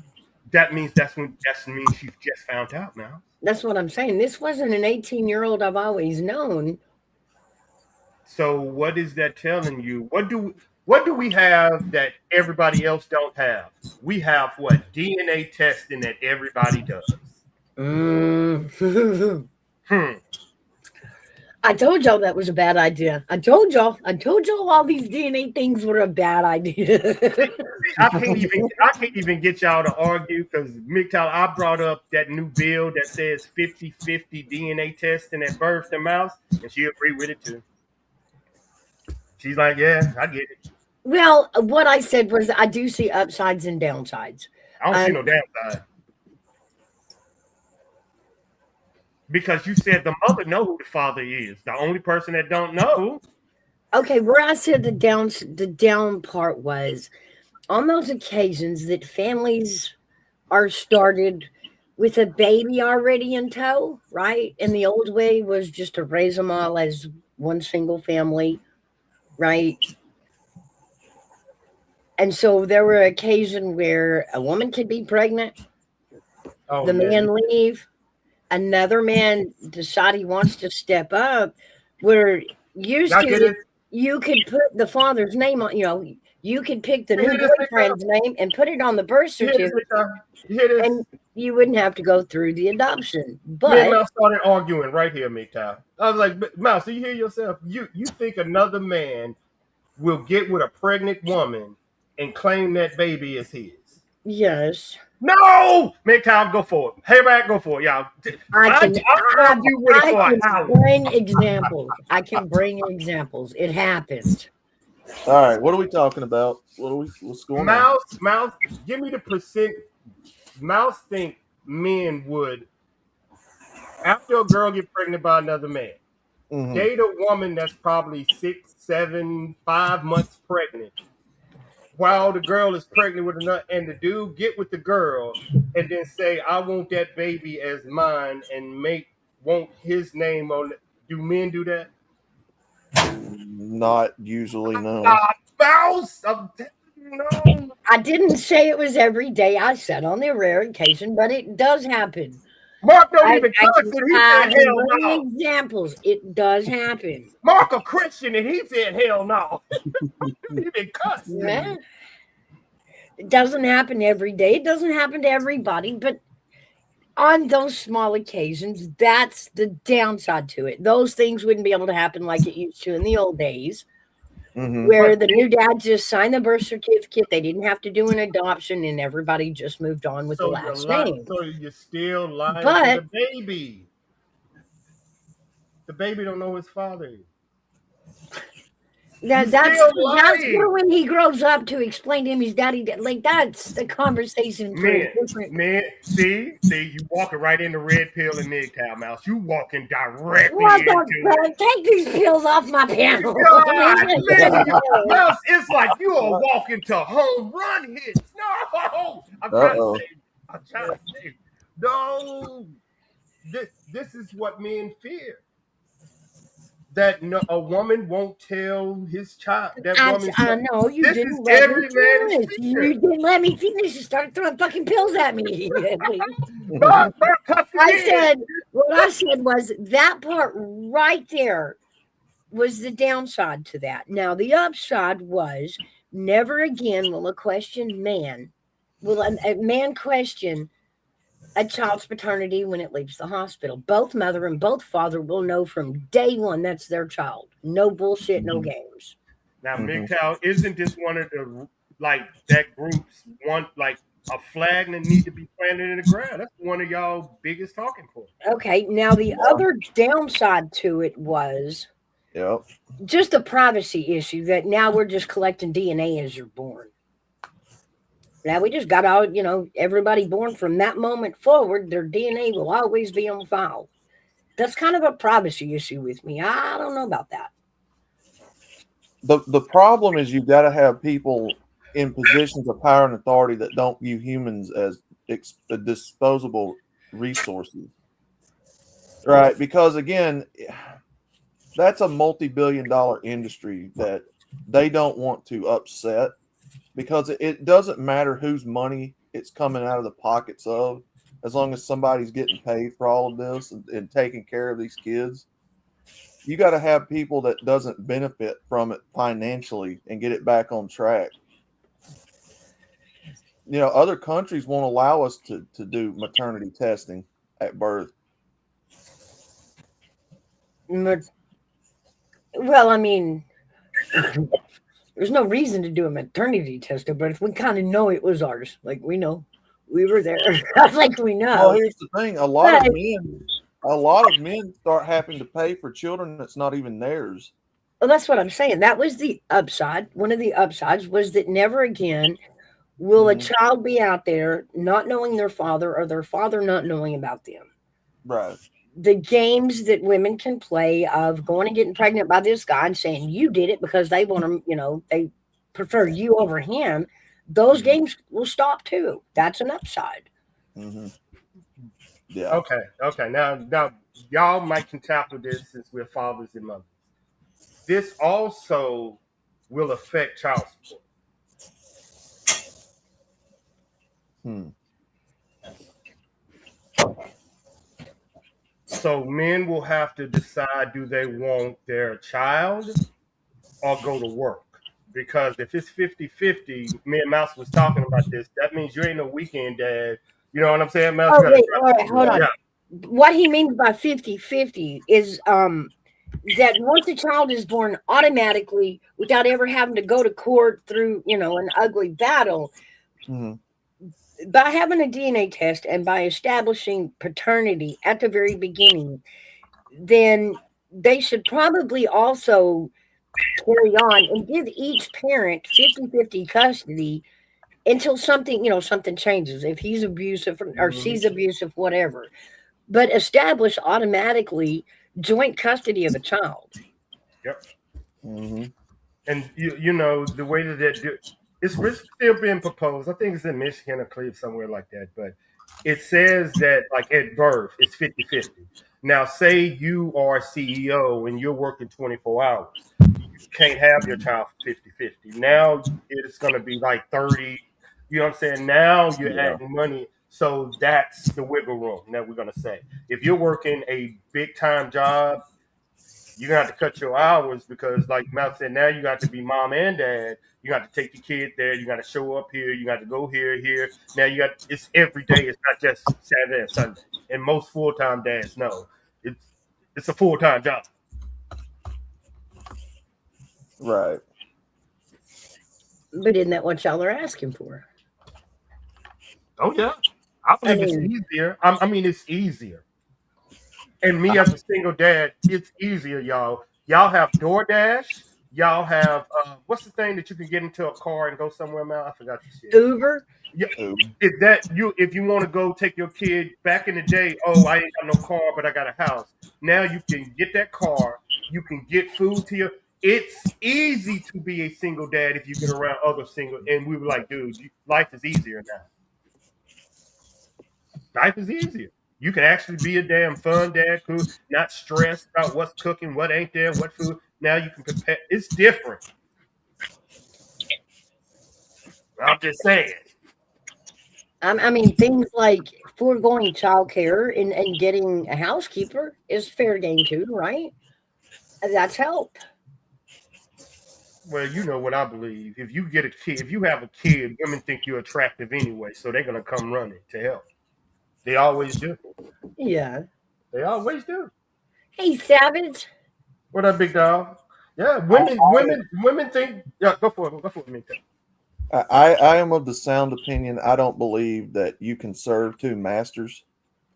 that means she just found out now. That's what I'm saying. This wasn't an 18-year-old I've always known. So what is that telling you? What do we have that everybody else don't have? We have what? DNA testing that everybody does. I told y'all that was a bad idea. I told y'all all these DNA things were a bad idea. I can't even get y'all to argue because MGTOW, I brought up that new bill that says 50-50 DNA testing at birth to mouse, and she agreed with it too. She's like, yeah, I get it. Well, what I said was I do see upsides and downsides. I don't see no downside. Because you said the mother know who the father is. The only person that don't know. Okay, where I said the down part was on those occasions that families are started with a baby already in tow, right? And the old way was just to raise them all as one single family, right? And so there were occasions where a woman could be pregnant, the man leave, another man decide he wants to step up. Where used to you could put the father's name on, you could pick the new boyfriend's name and put it on the birth certificate, and you wouldn't have to go through the adoption. But I started arguing right here, MGTOW. I was like, Mouse, do you hear yourself? You think another man will get with a pregnant woman and claim that baby is his? Yes. No, MGTOW, go for it. Hey, back, go for it, y'all. I can bring examples. I can bring examples. It happens. All right, what are we talking about? What's going on? Mouse, give me the percent. Mouse think men would, after a girl get pregnant by another man, date a woman that's probably 6, 7, 5 months pregnant, while the girl is pregnant with another, and the dude get with the girl and then say, I want that baby as mine, and want his name on it. Do men do that? Not usually, no. Mouse! No. I didn't say it was every day. I said on the rare occasion, but it does happen. Mark don't even cuss, and he said hell no. Examples, it does happen. Mark a Christian, and he said hell no. He been cussed. Yeah. It doesn't happen every day. It doesn't happen to everybody, but on those small occasions, that's the downside to it. Those things wouldn't be able to happen like it used to in the old days. Where the new dad just signed the birth certificate, they didn't have to do an adoption, and everybody just moved on with the last name. So you're still lying to the baby. The baby don't know his father is. That's for when he grows up to explain to him his daddy. Like, that's the conversation. Man, see, you walking right into red pill and MGTOW, Mouse. You walking directly into take these pills off my panel. Mouse, it's like you are walking to home run hits. No, I'm trying to say, no. This is what men fear. That a woman won't tell his child. I know you didn't let me finish. You didn't let me finish. You started throwing fucking pills at me. What I said was that part right there was the downside to that. Now the upside was never again will a man question a child's paternity when it leaves the hospital. Both mother and both father will know from day one that's their child. No bullshit, no games. Now, MGTOW, isn't this one of the that group's one a flag that need to be planted in the ground. That's one of y'all biggest talking points. Okay, now the other downside to it was Yep. just the privacy issue that now we're just collecting DNA as you're born. Now we just got all, everybody born from that moment forward, their DNA will always be on file. That's kind of a privacy issue with me. I don't know about that. The problem is you've got to have people in positions of power and authority that don't view humans as disposable resources, right? Because again, that's a multi-billion-dollar industry that they don't want to upset, because it doesn't matter whose money it's coming out of the pockets of, as long as somebody's getting paid for all of this and taking care of these kids. You got to have people that doesn't benefit from it financially and get it back on track. Other countries won't allow us to do maternity testing at birth. Well, I mean, there's no reason to do a maternity test, but if we kind of know it was ours, like we know we were there, like we know. Well, here's the thing: a lot of men start having to pay for children that's not even theirs. Well, that's what I'm saying. That was the upside. One of the upsides was that never again will a child be out there not knowing their father or their father not knowing about them. Right. The games that women can play of going and getting pregnant by this guy and saying you did it because they want to, they prefer you over him. Those games will stop too. That's an upside. Mm-hmm. Yeah. Okay. Now, y'all might can tackle this since we're fathers and mothers. This also will affect child support. So men will have to decide, do they want their child or go to work? Because if it's 50-50, me and Mouse was talking about this, that means you ain't no weekend dad. You know what I'm saying, Mouse? Oh, wait, all right, hold on. What he means by 50-50 is that once a child is born automatically, without ever having to go to court through, an ugly battle, by having a DNA test and by establishing paternity at the very beginning, then they should probably also carry on and give each parent 50-50 custody until something changes. If he's abusive or she's abusive, whatever. But establish automatically joint custody of a child. Yep. And the way that it's still being proposed. I think it's in Michigan or Cleveland, somewhere like that. But it says that like at birth, it's 50-50. Now, say you are a CEO and you're working 24 hours. You can't have your child for 50-50. Now it's going to be like 30. You know what I'm saying? Now you're adding money. So that's the wiggle room that we're going to say. If you're working a big time job, you're going to have to cut your hours because, like Matt said, now you got to be mom and dad. You got to take your kid there. You got to show up here. You got to go here. Now it's every day. It's not just Saturday and Sunday. And most full-time dads know it's a full-time job. Right. But isn't that what y'all are asking for? Oh, yeah. I believe it's easier. I mean, it's easier. And me as a single dad, it's easier, y'all. Y'all have DoorDash. Y'all have what's the thing that you can get into a car and go somewhere, man? I forgot the shit. Uber. Yeah. If you want to go take your kid back in the day, I ain't got no car, but I got a house. Now you can get that car. You can get food to you. It's easy to be a single dad if you get around other single. And we were like, dude, life is easier now. Life is easier. You can actually be a damn fun dad who not stressed about what's cooking, what ain't there, what food. Now you can prepare. It's different. I'm just saying. I mean, things like foregoing childcare and getting a housekeeper is fair game too, right? That's help. Well, you know what I believe. If you get a kid, if you have a kid, women think you're attractive anyway, so they're gonna come running to help. They always do. Yeah. They always do. Hey, Savage. What up, big dog? Yeah, women think. Yeah, go for it, me. I am of the sound opinion. I don't believe that you can serve two masters.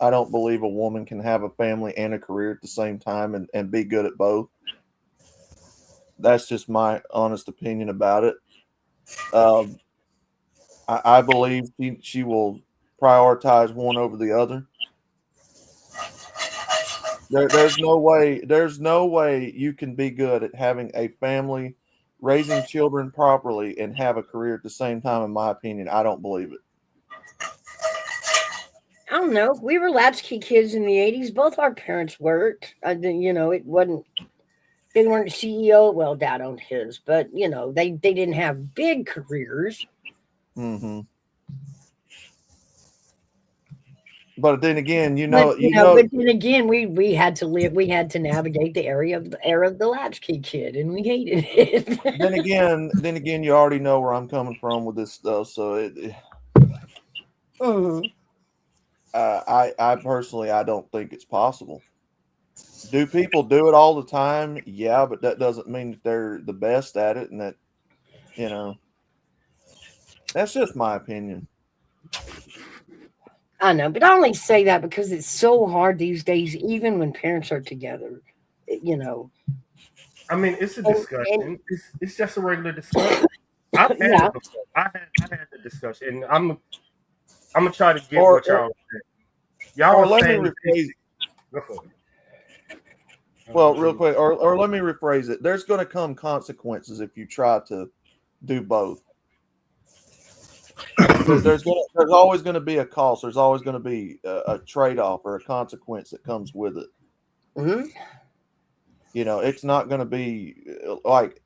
I don't believe a woman can have a family and a career at the same time and be good at both. That's just my honest opinion about it. Um, I believe she will prioritize one over the other. There's no way you can be good at having a family, raising children properly, and have a career at the same time. In my opinion, I don't believe it. I don't know. We were latchkey kids in the 80s. Both our parents worked. It wasn't, they weren't CEO. Well, dad owned his, but, they didn't have big careers. Mm-hmm. But then again, But then again, we had to live. We had to navigate the era of the latchkey kid, and we hated it. then again, you already know where I'm coming from with this stuff. So Mhm. I personally, I don't think it's possible. Do people do it all the time? Yeah, but that doesn't mean that they're the best at it, and that that's just my opinion. I know, but I only say that because it's so hard these days, even when parents are together. I mean, it's a And, discussion. It's just a regular discussion. I've had yeah. it before. I had the discussion, and I'm gonna try to get Or- what y'all saying. Y'all Or are let me saying rephrase. go for it. Well, real quick, or let me rephrase it. There's going to come consequences if you try to do both. There's always going to be a cost. There's always going to be a trade-off or a consequence that comes with it. Hmm. It's not going to be like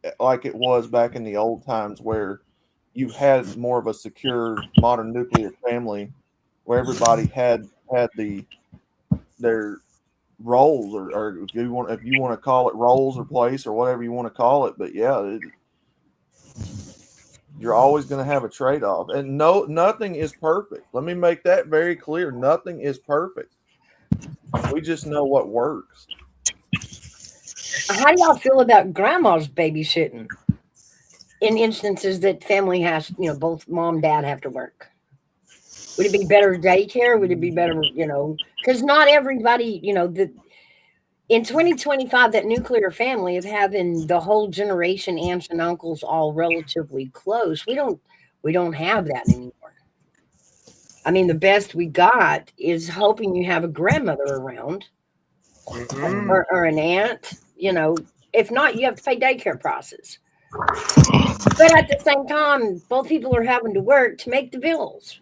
it was back in the old times where you had more of a secure modern nuclear family where everybody had their roles or if you want to call it roles or place or whatever you want to call it. But yeah, you're always going to have a trade-off, and nothing is perfect. Let me make that very clear. Nothing is perfect. We just know what works. How do y'all feel about grandma's babysitting in instances that family has, both mom, dad have to work? Would it be better daycare? Would it be better, because not everybody, in 2025, that nuclear family of having the whole generation, aunts and uncles all relatively close, we don't have that anymore. I mean, the best we got is hoping you have a grandmother around Mm-mm. or an aunt, if not, you have to pay daycare prices. But at the same time, both people are having to work to make the bills.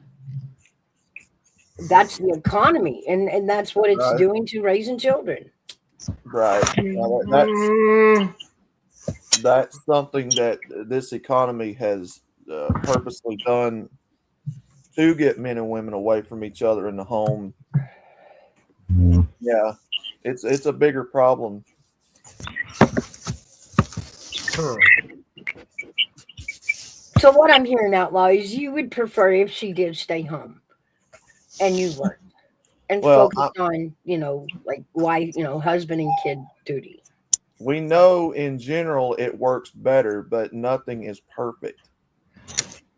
That's the economy, and that's what it's Right. doing to raising children. Right. Mm. That's something that this economy has purposely done to get men and women away from each other in the home. Yeah, it's a bigger problem. So what I'm hearing out loud is you would prefer if she did stay home and you worked and focused on, like wife, husband and kid duty. We know in general it works better, but nothing is perfect.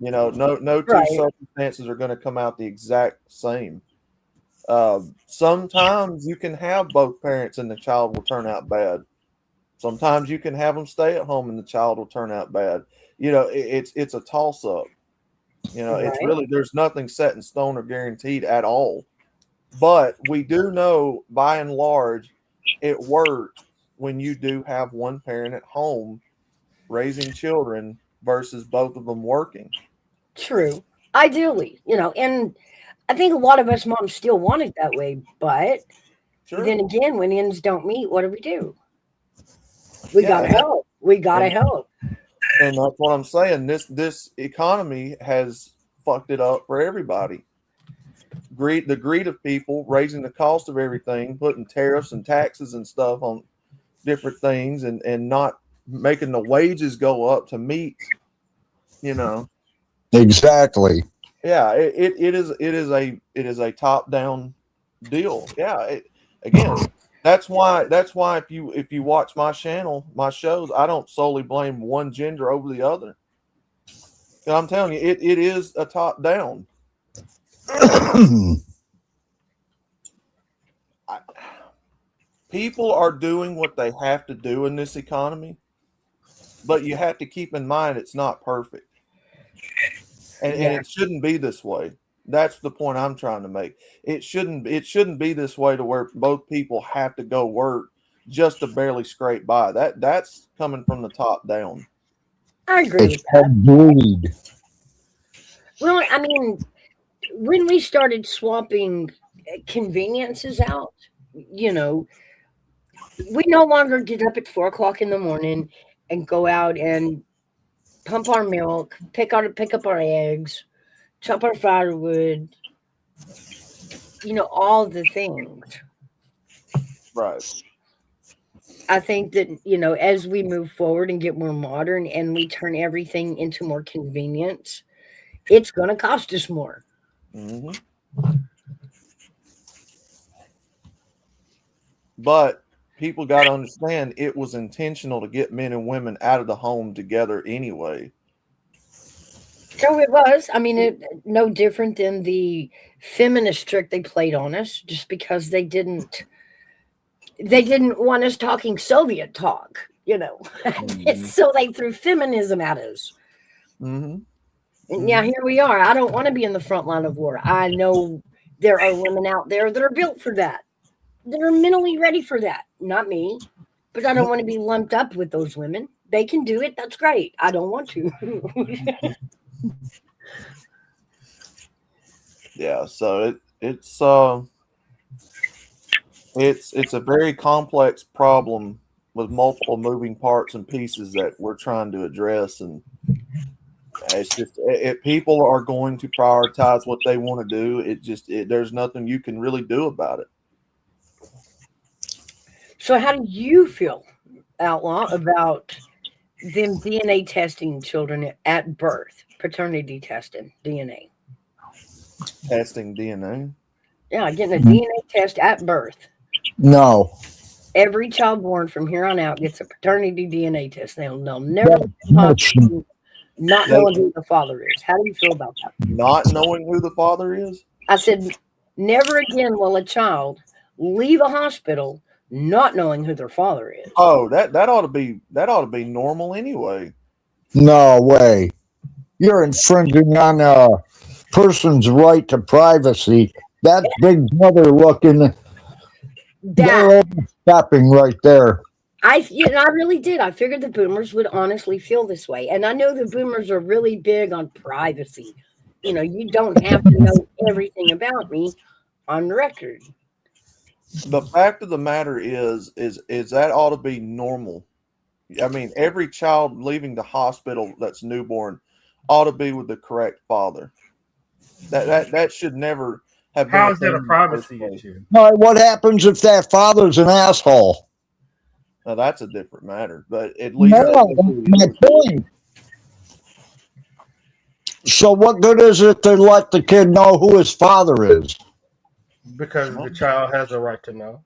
No two Right. circumstances are going to come out the exact same. Sometimes you can have both parents and the child will turn out bad. Sometimes you can have them stay at home and the child will turn out bad. It's a toss up. It's Right. really, there's nothing set in stone or guaranteed at all. But we do know by and large it works when you do have one parent at home raising children versus both of them working. True. Ideally, and I think a lot of us moms still want it that way, but Sure. then again, when ends don't meet, what do? We Yeah, gotta help. We gotta and- help. And that's what I'm saying. This economy has fucked it up for everybody. The greed of people, raising the cost of everything, putting tariffs and taxes and stuff on different things, and not making the wages go up to meet. Exactly. Yeah, it is a top down deal. Yeah, again, that's why if you watch my channel, my shows, I don't solely blame one gender over the other. And I'm telling you, it is a top down. People are doing what they have to do in this economy, but you have to keep in mind it's not perfect. And it shouldn't be this way. That's the point I'm trying to make. It shouldn't be this way to where both people have to go work just to barely scrape by. That's coming from the top down. I agree It's with that. called greed. Well, I mean, when we started swapping conveniences out, you know, we no longer get up at 4 o'clock in the morning and go out and pump our milk, pick up our eggs, chop our firewood, all the things. Right. I think that, as we move forward and get more modern and we turn everything into more convenience, it's going to cost us more. Mm-hmm. But people got to understand it was intentional to get men and women out of the home together anyway. So it was. I mean, no different than the feminist trick they played on us, just because they didn't want us talking Soviet talk, Mm-hmm. So they threw feminism at us. Mm-hmm. And yeah, here we are. I don't want to be in the front line of war. I know there are women out there that are built for that, that are mentally ready for that. Not me, but I don't want to be lumped up with those women. They can do it. That's great. I don't want to. Yeah, so it's a very complex problem with multiple moving parts and pieces that we're trying to address, and it's just if people are going to prioritize what they want to do, there's nothing you can really do about it. So how do you feel, Outlaw, about them DNA testing children at birth, paternity testing, DNA? Testing DNA. Yeah, getting a DNA test at birth. No. Every child born from here on out gets a paternity DNA test. They'll never not knowing who the father is. How do you feel about that? Not knowing who the father is? I said, never again will a child leave a hospital not knowing who their father is. Oh, that ought to be normal anyway. No way. You're infringing on a person's right to privacy. That's Big Brother looking. They're overstepping right there. I really did. I figured the boomers would honestly feel this way. And I know the boomers are really big on privacy. You don't have to know everything about me on record. The fact of the matter is that ought to be normal. I mean, every child leaving the hospital that's newborn ought to be with the correct father. That should never have been. How is that a privacy issue? All right, what happens if that father's an asshole? Now, that's a different matter, but at least that's my point. So what good is it to let the kid know who his father is? Because the child has a right to know.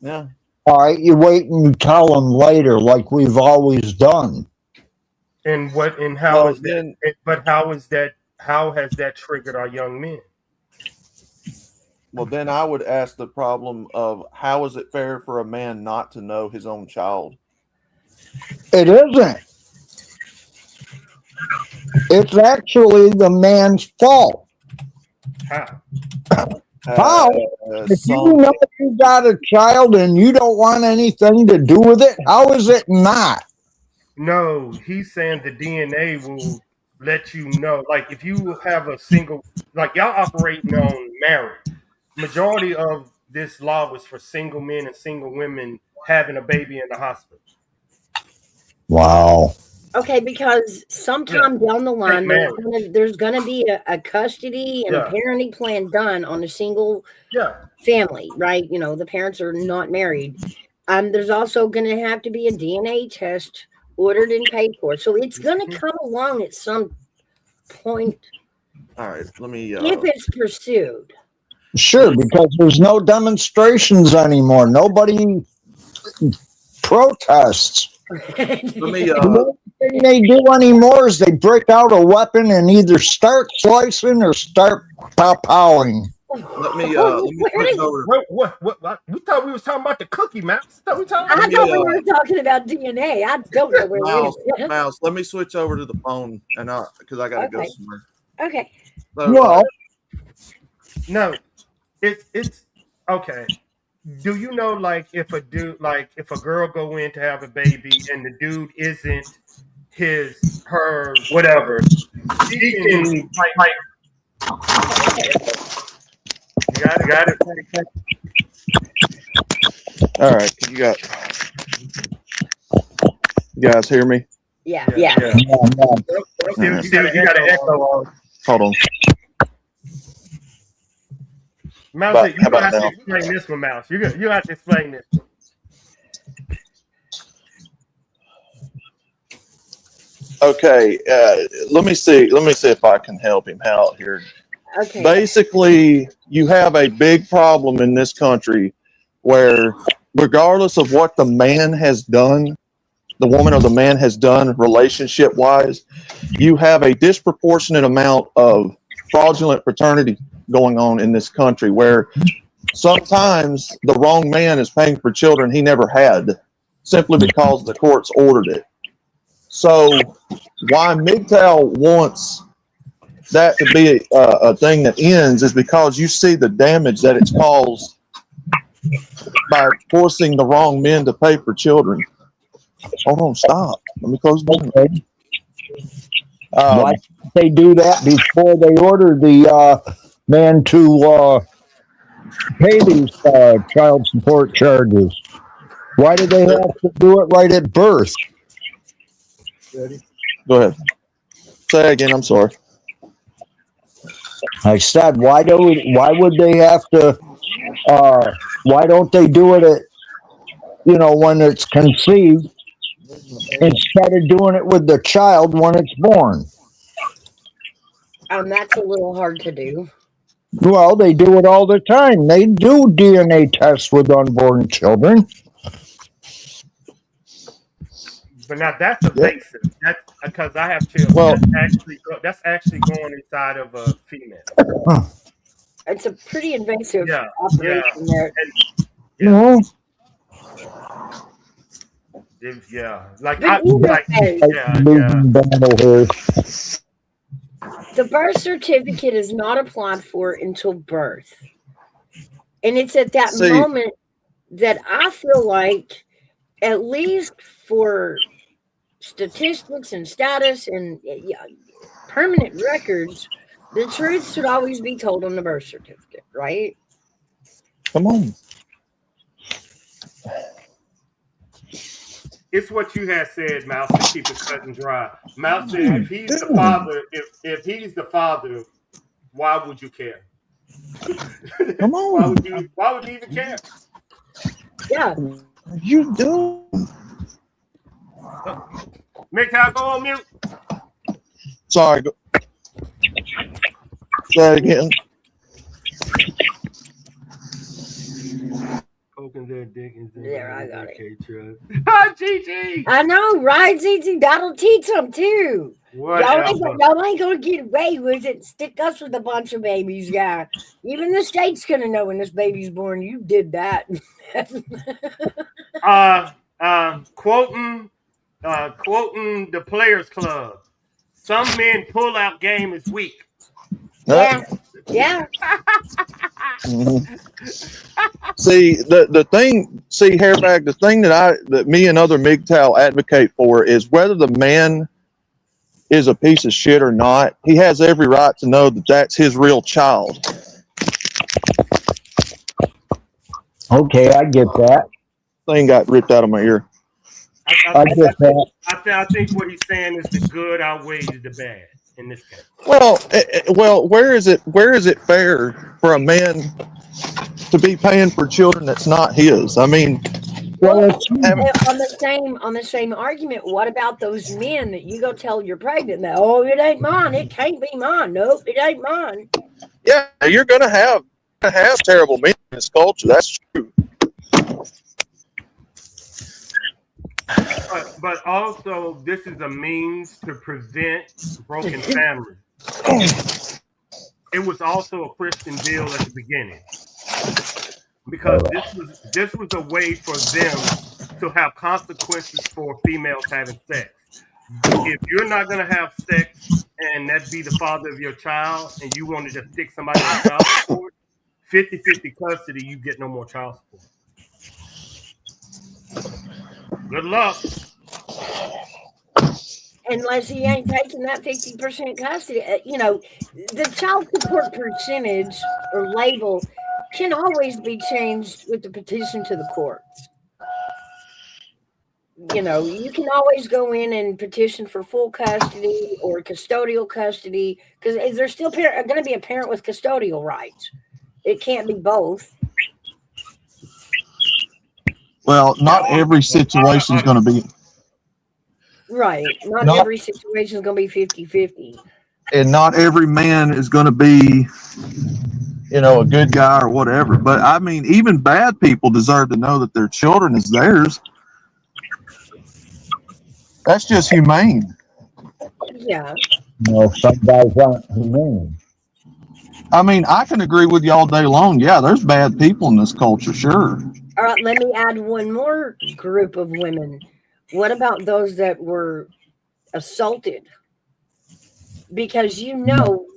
Yeah. All right, you wait and you tell him later, like we've always done. And how is that? But how has that triggered our young men? Well, then I would ask the problem of how is it fair for a man not to know his own child? It isn't. It's actually the man's fault. How? How? If you know you got a child and you don't want anything to do with it, how is it not? No, he's saying the DNA will let you know. Like if you have a single, like y'all operating on marriage. Majority of this law was for single men and single women having a baby in the hospital. Wow. Okay, because sometime down the line, there's going to be a custody and a parenting plan done on a single family, right? The parents are not married. There's also going to have to be a DNA test ordered and paid for. So it's going to come along at some point. All right, let me. If it's pursued. Sure, because there's no demonstrations anymore. Nobody protests. Let me The only thing they do anymore is they break out a weapon and either start slicing or start pow-powing. let me Where switch did- over. What? We thought we was talking about the cookie mouse. Thought we talking I about thought we were talking about DNA. I don't know where Mouse, it is. Mouse, let me switch over to the phone and because I gotta go Okay. somewhere. Okay. So, Well, No, it's okay. Do you know, like, if a girl go in to have a baby and the dude isn't her whatever, she can like you got it. all right, you guys hear me? Yeah. Yeah. no. You got an echo on. Hold on. Mouse, How you about have to now? explain this one, Mouse. You have to explain this one. Okay, let me see if I can help him out here. Okay. Basically, you have a big problem in this country where, regardless of what the man has done, the woman or the man has done relationship wise, you have a disproportionate amount of fraudulent paternity going on in this country where sometimes the wrong man is paying for children he never had simply because the courts ordered it. So why MGTOW wants that to be a thing that ends is because you see the damage that it's caused by forcing the wrong men to pay for children. Hold on, stop. Let me close the door. Okay. Why didn't they do that before they ordered the man to pay these child support charges? Why did they have to do it right at birth? Go ahead. Say it again. I'm sorry. I said, why would they have to? Why don't they do it at when it's conceived instead of doing it with the child when it's born? That's a little hard to do. Well, they do it all the time. They do DNA tests with unborn children. But now that's evasive. That's because I have children. Well, that's actually going inside of a female. It's a pretty invasive Yeah, operation there. No. Yeah, like But either way, Battle here. the birth certificate is not applied for until birth. And it's at that moment that I feel like, at least for statistics and status and permanent records, the truth should always be told on the birth certificate, right? Come on. It's what you had said, Mouse, to keep it cut and dry. Mouse said, if he's the father, if he's the father, why would you care? Come on. Why would you even care? Yeah. You do. MGTOW, go on mute. Sorry. Say it again. There, I got it. Hi, Gigi. I know, right, Zizi? That'll teach them too. Y'all ain't gonna get away with it. Stick us with a bunch of babies, guy. Even the state's gonna know when this baby's born. You did that. Quoting the Players Club. Some men pull out game is weak. Yeah. Mm-hmm. See, Hairbag, the thing that me and other MGTOW advocate for is whether the man is a piece of shit or not, he has every right to know that that's his real child. Okay, I get that. Thing got ripped out of my ear. I get that. I think what he's saying is the good outweighs the bad in this case. Well, where is it fair for a man to be paying for children that's not his? I mean, well, on the same argument, what about those men that you go tell you're pregnant? That, it ain't mine. It can't be mine. Nope, it ain't mine. Yeah, you're gonna have terrible men in this culture. That's true. But also, this is a means to prevent broken families. It was also a Christian bill at the beginning because this was a way for them to have consequences for females having sex. If you're not going to have sex and that be the father of your child and you wanted to stick somebody on child support, 50-50 custody, you get no more child support. Good luck. Unless he ain't taking that 50% custody. The child support percentage or label can always be changed with the petition to the courts. You can always go in and petition for full custody or custodial custody because there's still going to be a parent with custodial rights. It can't be both. Well, not every situation is going to be. Right. Not every situation is going to be 50-50. And not every man is going to be, a good guy or whatever. But I mean, even bad people deserve to know that their children is theirs. That's just humane. Yeah. No, some guys aren't humane. I mean, I can agree with you all day long. Yeah, there's bad people in this culture, sure. All right, let me add one more group of women. What about those that were assaulted? Because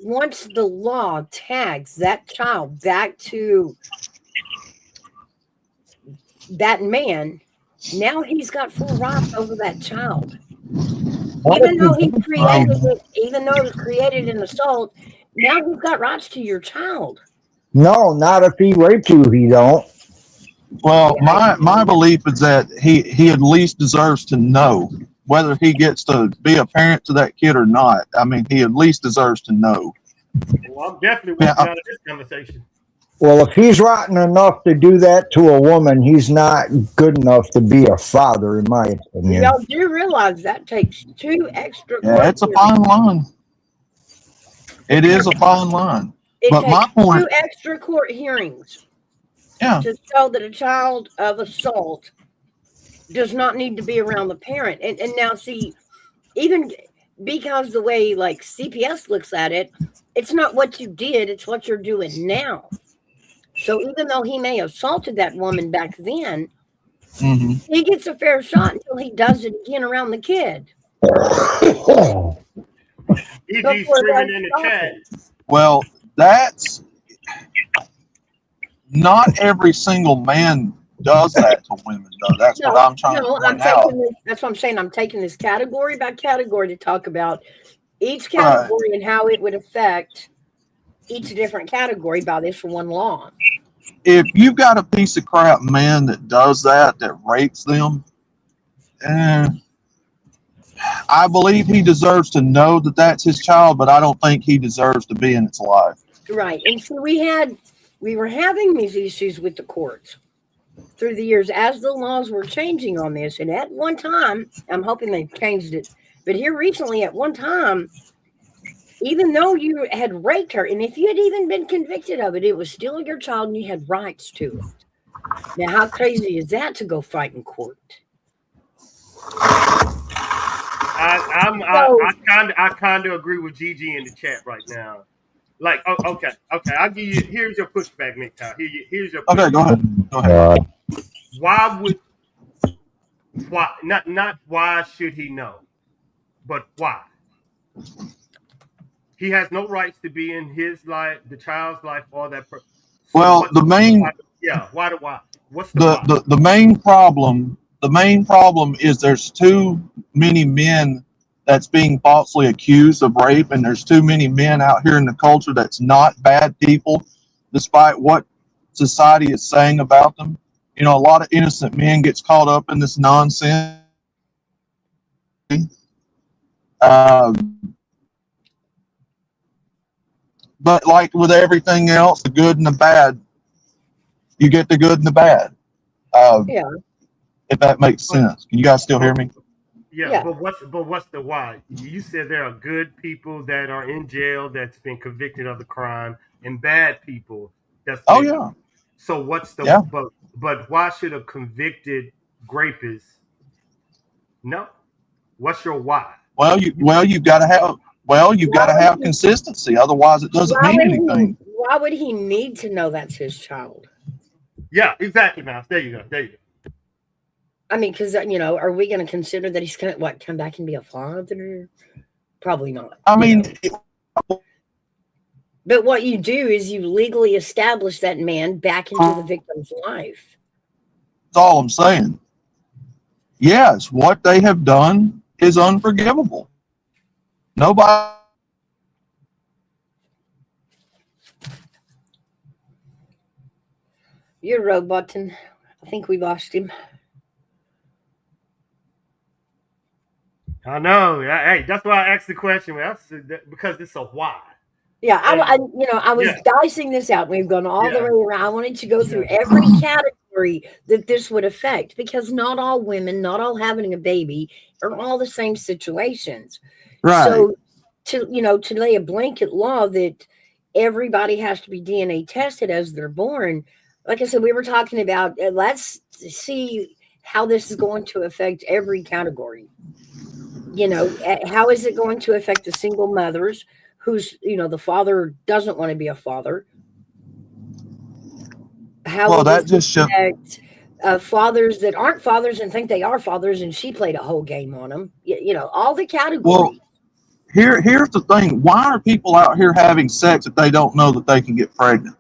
once the law tags that child back to that man, now he's got full rights over that child. Even though he created an assault, now he's got rights to your child. No, not if he raped you, he don't. Well, my belief is that he at least deserves to know whether he gets to be a parent to that kid or not. I mean, he at least deserves to know. Well, I'm definitely with you out of this conversation. Well, if he's rotten enough to do that to a woman, he's not good enough to be a father, in my opinion. Y'all do realize that takes 2 extra. Yeah, it's a fine line. It is a fine line. But my point, 2 extra court hearings. Yeah. To show that a child of assault does not need to be around the parent. And now see, even because the way like CPS looks at it, it's not what you did, it's what you're doing now. So even though he may have assaulted that woman back then, he gets a fair shot until he does it again around the kid. EG screaming in the chat. Well, that's not every single man does that to women, though. That's what I'm trying to point out. That's what I'm saying. I'm taking this category by category to talk about each category and how it would affect each different category by this one law. If you've got a piece of crap man that does that rapes them, I believe he deserves to know that that's his child, but I don't think he deserves to be in its life. Right. And so we were having these issues with the courts through the years as the laws were changing on this. And at one time, I'm hoping they've changed it, but here recently at one time, even though you had raped her, and if you had even been convicted of it, it was still your child and you had rights to it. Now, how crazy is that to go fight in court? I kind of agree with Gigi in the chat right now. Like, okay, I'll give you. Here's your pushback, Nick. Here's your. Okay, go ahead. Why? Not why should he know, but why? He has no rights to be in his life, the child's life, or that person. Well, the main. Why? What's the the main problem? The main problem is there's too many men that's being falsely accused of rape, and there's too many men out here in the culture that's not bad people, despite what society is saying about them. A lot of innocent men gets caught up in this nonsense. But like with everything else, the good and the bad, you get the good and the bad. If that makes sense. Can you guys still hear me? Yeah. But what's the why? You said there are good people that are in jail that's been convicted of the crime, and bad people that's been, So what's the but why should a convicted rapist No. What's your why? You've got to have consistency. Otherwise, it doesn't mean anything. Why would he need to know that's his child? Yeah, exactly, Mouse. There you go. I mean, because are we going to consider that he's going to come back and be a father? Probably not. I mean, but what you do is you legally establish that man back into the victim's life. That's all I'm saying. Yes, what they have done is unforgivable. Nobody. You're roboting. I think we lost him. I know. Hey, that's why I asked the question. Because it's a why. Yeah, I was dicing this out. We've gone all the way around. I wanted to go through every category that this would affect, because not all women, not all having a baby, are all the same situations. Right. So to lay a blanket law that everybody has to be DNA tested as they're born, like I said, we were talking about, let's see how this is going to affect every category. How is it going to affect the single mothers who's, the father doesn't want to be a father? How will that just affect fathers that aren't fathers and think they are fathers, and she played a whole game on them? All the categories. Well, here's the thing. Why are people out here having sex if they don't know that they can get pregnant?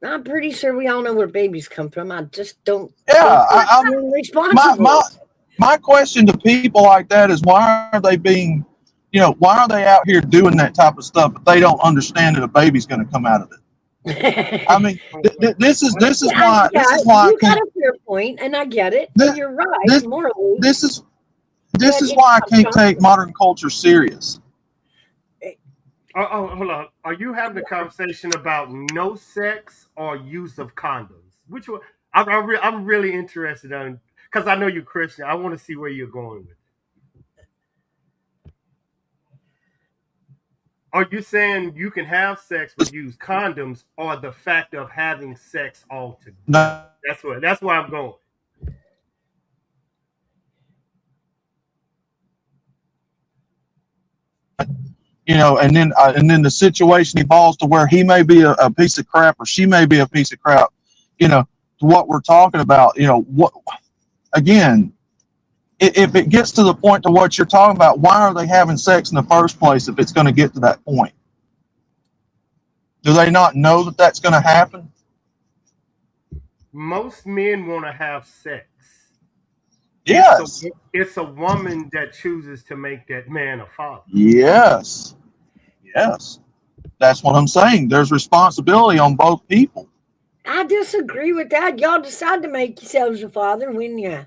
I'm pretty sure we all know where babies come from. I just don't. Yeah, I'm responsible. My question to people like that is, why are they being, why are they out here doing that type of stuff if they don't understand that a baby's going to come out of it? I mean, this is why. You got a fair point, and I get it. You're right. Morally, this is why I can't take modern culture serious. Oh, hold on. Are you having a conversation about no sex or use of condoms? Which one? I'm really interested in, because I know you're Christian. I want to see where you're going with it. Are you saying you can have sex but use condoms, or the fact of having sex altogether? No. That's where I'm going. And then the situation evolves to where he may be a piece of crap, or she may be a piece of crap. To what we're talking about. What again? If it gets to the point to what you're talking about, why are they having sex in the first place if it's going to get to that point? Do they not know that that's going to happen? Most men want to have sex. Yes. It's a woman that chooses to make that man a father. Yes. That's what I'm saying. There's responsibility on both people. I disagree with that. Y'all decide to make yourselves a father when you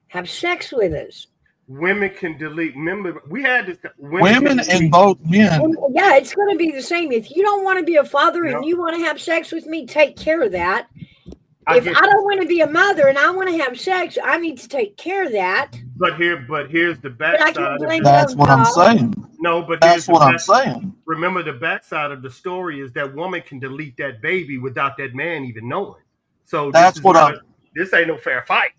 have sex with us. Women can delete. Remember, we had this. Women and both men. Yeah, it's going to be the same. If you don't want to be a father and you want to have sex with me, take care of that. If I don't want to be a mother and I want to have sex, I need to take care of that. But here's the backside. That's what I'm saying. No, but that's what I'm saying. Remember, the backside of the story is that woman can delete that baby without that man even knowing. So this ain't no fair fight.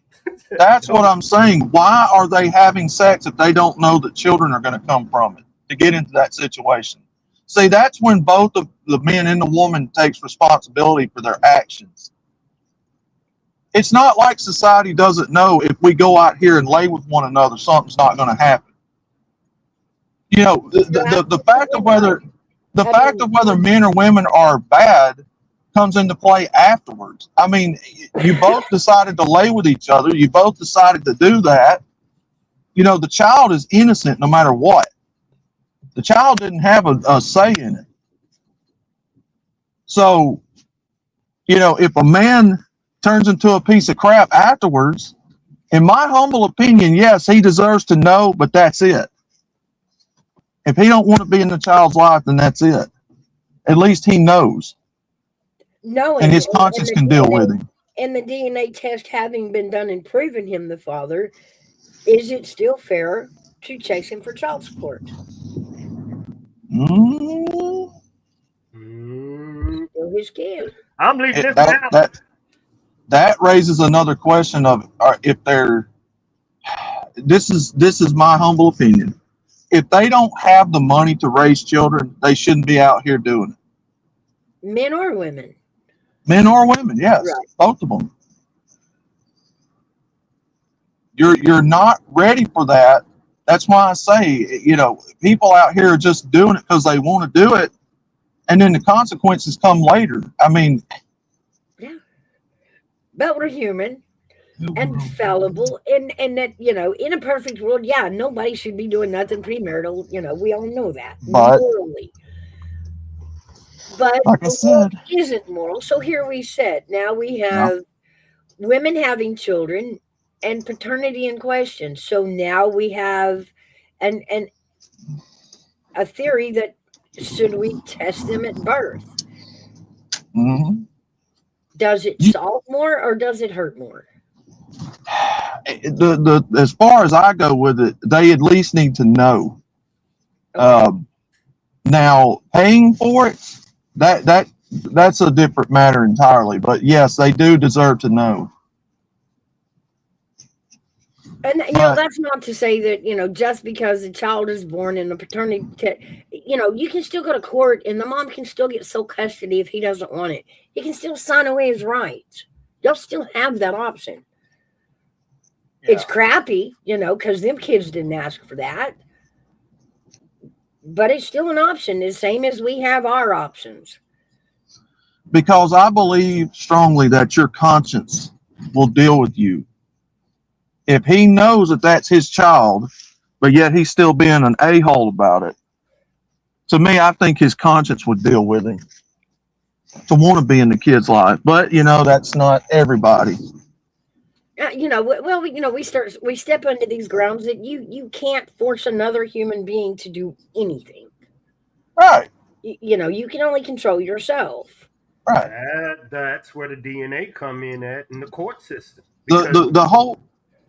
That's what I'm saying. Why are they having sex if they don't know that children are going to come from it to get into that situation? See, that's when both the men and the woman takes responsibility for their actions. It's not like society doesn't know if we go out here and lay with one another, something's not going to happen. The fact of whether men or women are bad comes into play afterwards. I mean, you both decided to lay with each other. You both decided to do that. The child is innocent no matter what. The child didn't have a say in it. So, if a man turns into a piece of crap afterwards, in my humble opinion, yes, he deserves to know, but that's it. If he don't want to be in the child's life, then that's it. At least he knows. And his conscience can deal with him. And the DNA test having been done and proven him the father, is it still fair to chase him for child support? Still his kid. I'm leaving this out. That raises another question of if they're this is my humble opinion. If they don't have the money to raise children, they shouldn't be out here doing it. Men or women. Men or women, yes, Right. both of them. You're not ready for that. That's why I say, people out here are just doing it because they want to do it, and then the consequences come later. I mean, Yeah. But we're human and fallible, and that, in a perfect world, yeah, nobody should be doing nothing premarital. We all know that but morally. But like I the world said, isn't moral. So here we said, now we have women having children and paternity in question. So now we have an a theory that should we test them at birth? mhm. Does it solve more or does it hurt more? the as far as I go with it, they at least need to know. Okay. Now, paying for it, that's a different matter entirely. But yes, they do deserve to know. And But that's not to say that just because a child is born in a paternity, you can still go to court and the mom can still get sole custody if he doesn't want it. He can still sign away his rights. You'll still have that option. Yeah. It's crappy, because them kids didn't ask for that. But it's still an option, the same as we have our options. because I believe strongly that your conscience will deal with you. If he knows that that's his child, but yet he's still being an a-hole about it, to me, I think his conscience would deal with him to want to be in the kid's life. But, that's not everybody. Well, we step into these grounds that you can't force another human being to do anything. Right. You can only control yourself. Right. That's where the DNA come in at in the court system. The whole.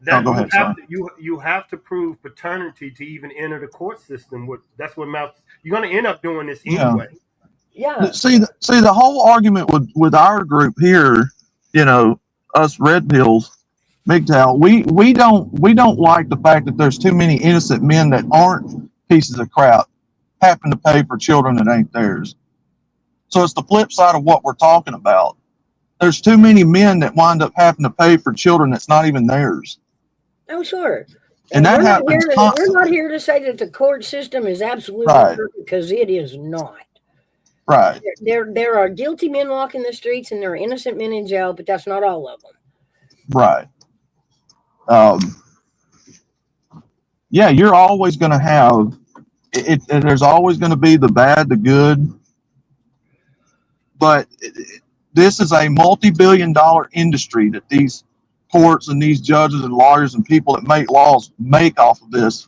That go ahead, you have to prove paternity to even enter the court system. That's what you're going to end up doing this anyway. Yeah. See the whole argument with our group here, us red pills, MGTOW, we don't like the fact that there's too many innocent men that aren't pieces of crap having to pay for children that ain't theirs. So it's the flip side of what we're talking about. There's too many men that wind up having to pay for children that's not even theirs. Oh, sure. And that happens constantly. We're not here to say that the court system is absolutely Right. perfect, because it is not. Right. There are guilty men walking the streets and there are innocent men in jail, but that's not all of them. Right. Yeah, you're always going to have it. There's always going to be the bad, the good. But this is a multi-billion-dollar industry that these courts and these judges and lawyers and people that make laws make off of this,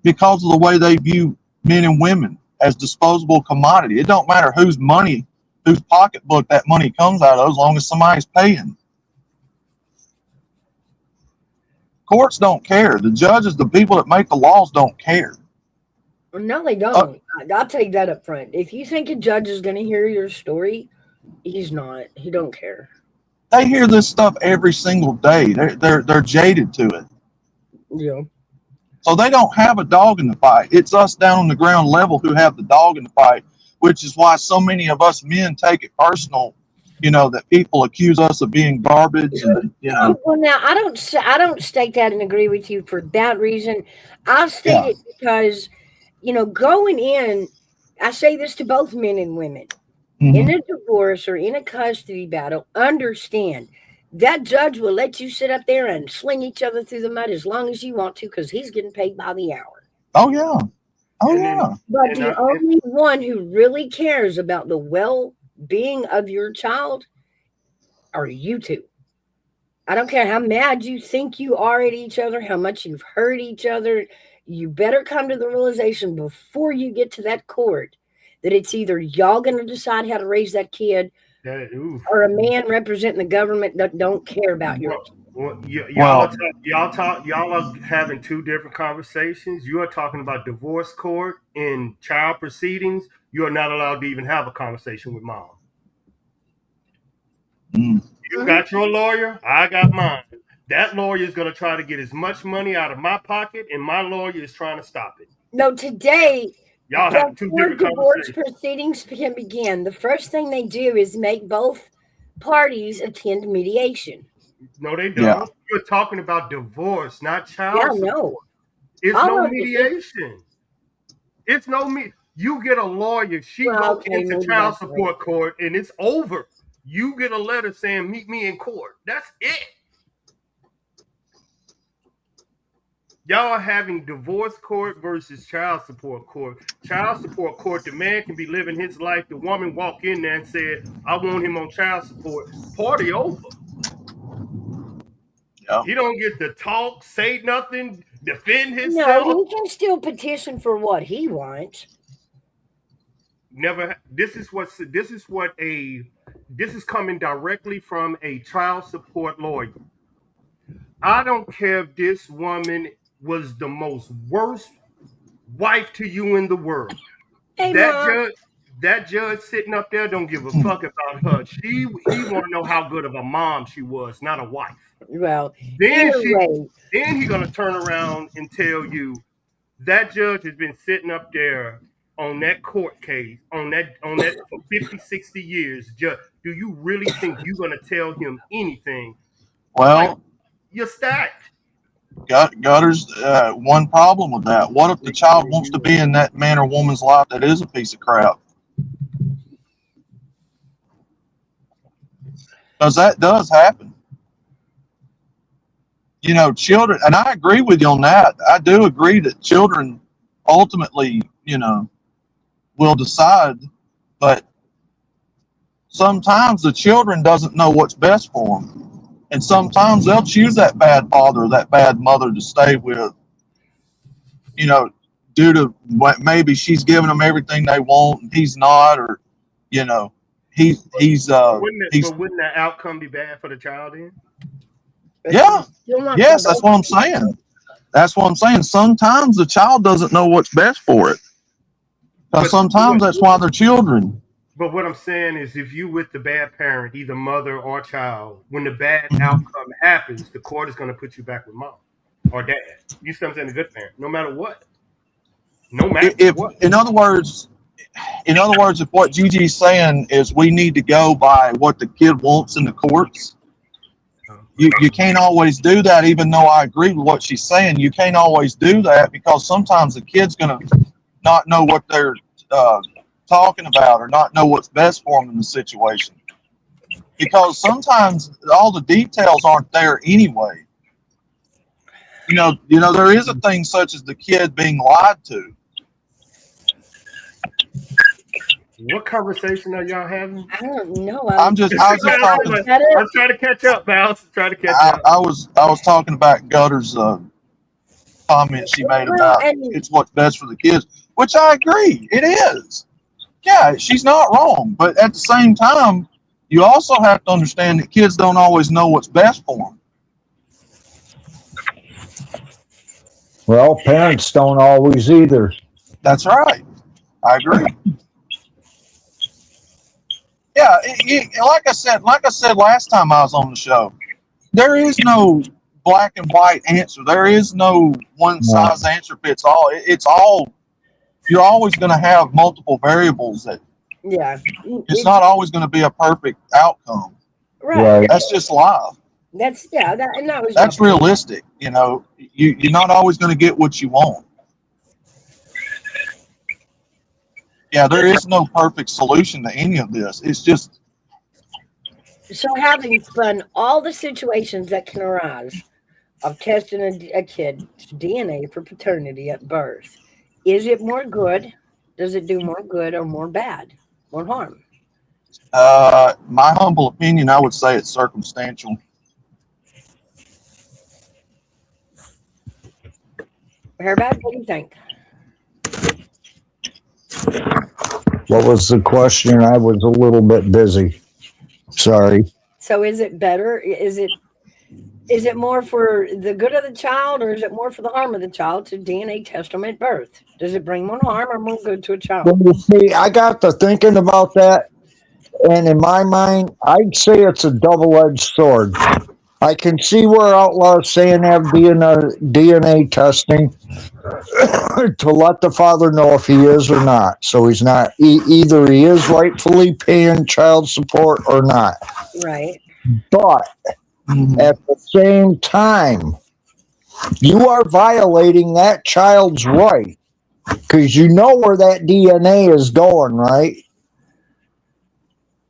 because of the way they view men and women as disposable commodity. It don't matter whose pocketbook that money comes out of, as long as somebody's paying. Courts don't care. The judges, the people that make the laws, don't care. No, they don't. I'll take that up front. If you think a judge is going to hear your story, he's not. He don't care. They hear this stuff every single day. They're jaded to it. Yeah. So they don't have a dog in the fight. It's us down on the ground level who have the dog in the fight, which is why so many of us men take it personal, that people accuse us of being garbage. And, Well, now I don't state that and agree with you for that reason. I state it because, going in, I say this to both men and women, in a divorce or in a custody battle, understand that judge will let you sit up there and sling each other through the mud as long as you want to, because he's getting paid by the hour. Oh, yeah. Oh, yeah. But the only one who really cares about the well-being of your child are you two. I don't care how mad you think you are at each other, how much you've hurt each other. You better come to the realization before you get to that court that it's either y'all going to decide how to raise that kid, or a man representing the government that don't care about your kid. Y'all are having two different conversations. You are talking about divorce court and child proceedings. You are not allowed to even have a conversation with mom. You got your lawyer. I got mine. That lawyer is going to try to get as much money out of my pocket, and my lawyer is trying to stop it. No, today, Y'all have two before different divorce conversations. proceedings can begin, the first thing they do is make both parties attend mediation. No, they don't. Yeah. You're talking about divorce, not child Yeah, support. no. It's All no of it. mediation. It's no me. You get a lawyer. She Well, goes okay, into maybe child that's right. support court, and it's over. You get a letter saying, "Meet me in court." That's it. Y'all are having divorce court versus child support court. Child support court, the man can be living his life. The woman walk in there and said, "I want him on child support." Party over. Yeah. He don't get to talk, say nothing, defend No, himself. he can still petition for what he wants. Never. This is coming directly from a child support lawyer. I don't care if this woman was the most worst wife to you in the world. Hey, That judge sitting up there don't give a fuck about her. He want to know how good of a mom she was, not a wife. Well, Then way. then he gonna turn around and tell you that judge has been sitting up there on that court case on that for 50, 60 years. Judge, do you really think you're gonna tell him anything? Well, Like, you're stacked. Gutter's one problem with that. What if the child wants to be in that man or woman's life that is a piece of crap? Because that does happen. You know, children, and I agree with you on that. I do agree that children ultimately, you know, will decide, but sometimes the children doesn't know what's best for them. And sometimes they'll choose that bad father or that bad mother to stay with, you know, due to what maybe she's giving them everything they want and he's not, or, you know, wouldn't the outcome be bad for the child then? Yeah. Yes, that's what I'm saying. That's what I'm saying. Sometimes the child doesn't know what's best for it. Because sometimes that's why they're children. But what I'm saying is, if you with the bad parent, either mother or child, when the bad outcome happens, the court is going to put you back with mom or dad. You see what I'm saying? A good parent, no matter what. No matter what. In other words, if what Gigi's saying is we need to go by what the kid wants in the courts, you can't always do that. Even though I agree with what she's saying, you can't always do that because sometimes the kid's going to not know what they're talking about or not know what's best for them in the situation, because sometimes all the details aren't there anyway. You know there is a thing such as the kid being lied to. What conversation are y'all having? I don't know. I was just talking. I'm trying to catch up, Mouse. Trying to catch up. I was talking about Gutter's comment she made about it's what's best for the kids, which I agree, it is. Yeah, she's not wrong, but at the same time, you also have to understand that kids don't always know what's best for them. Well, parents don't always either. That's right. I agree. Yeah, like I said last time I was on the show, there is no black and white answer. There is no one size answer fits all. It's all, you're always going to have multiple variables that it's not always going to be a perfect outcome. Right. That's just life. That's realistic. You know, you're not always going to get what you want. Yeah, there is no perfect solution to any of this. It's just. So having spun all the situations that can arise of testing a kid's DNA for paternity at birth, is it more good? Does it do more good or more bad? More harm? My humble opinion, I would say it's circumstantial. Hairbag, what do you think? What was the question? I was a little bit busy. Sorry. So is it better? Is it more for the good of the child, or is it more for the harm of the child to DNA test them at birth? Does it bring more harm or more good to a child? Well, you see, I got to thinking about that, and in my mind, I'd say it's a double-edged sword. I can see where outlaws saying have DNA testing to let the father know if he is or not. So he's not, either he is rightfully paying child support or not. Right. But at the same time, you are violating that child's right because you know where that DNA is going, right?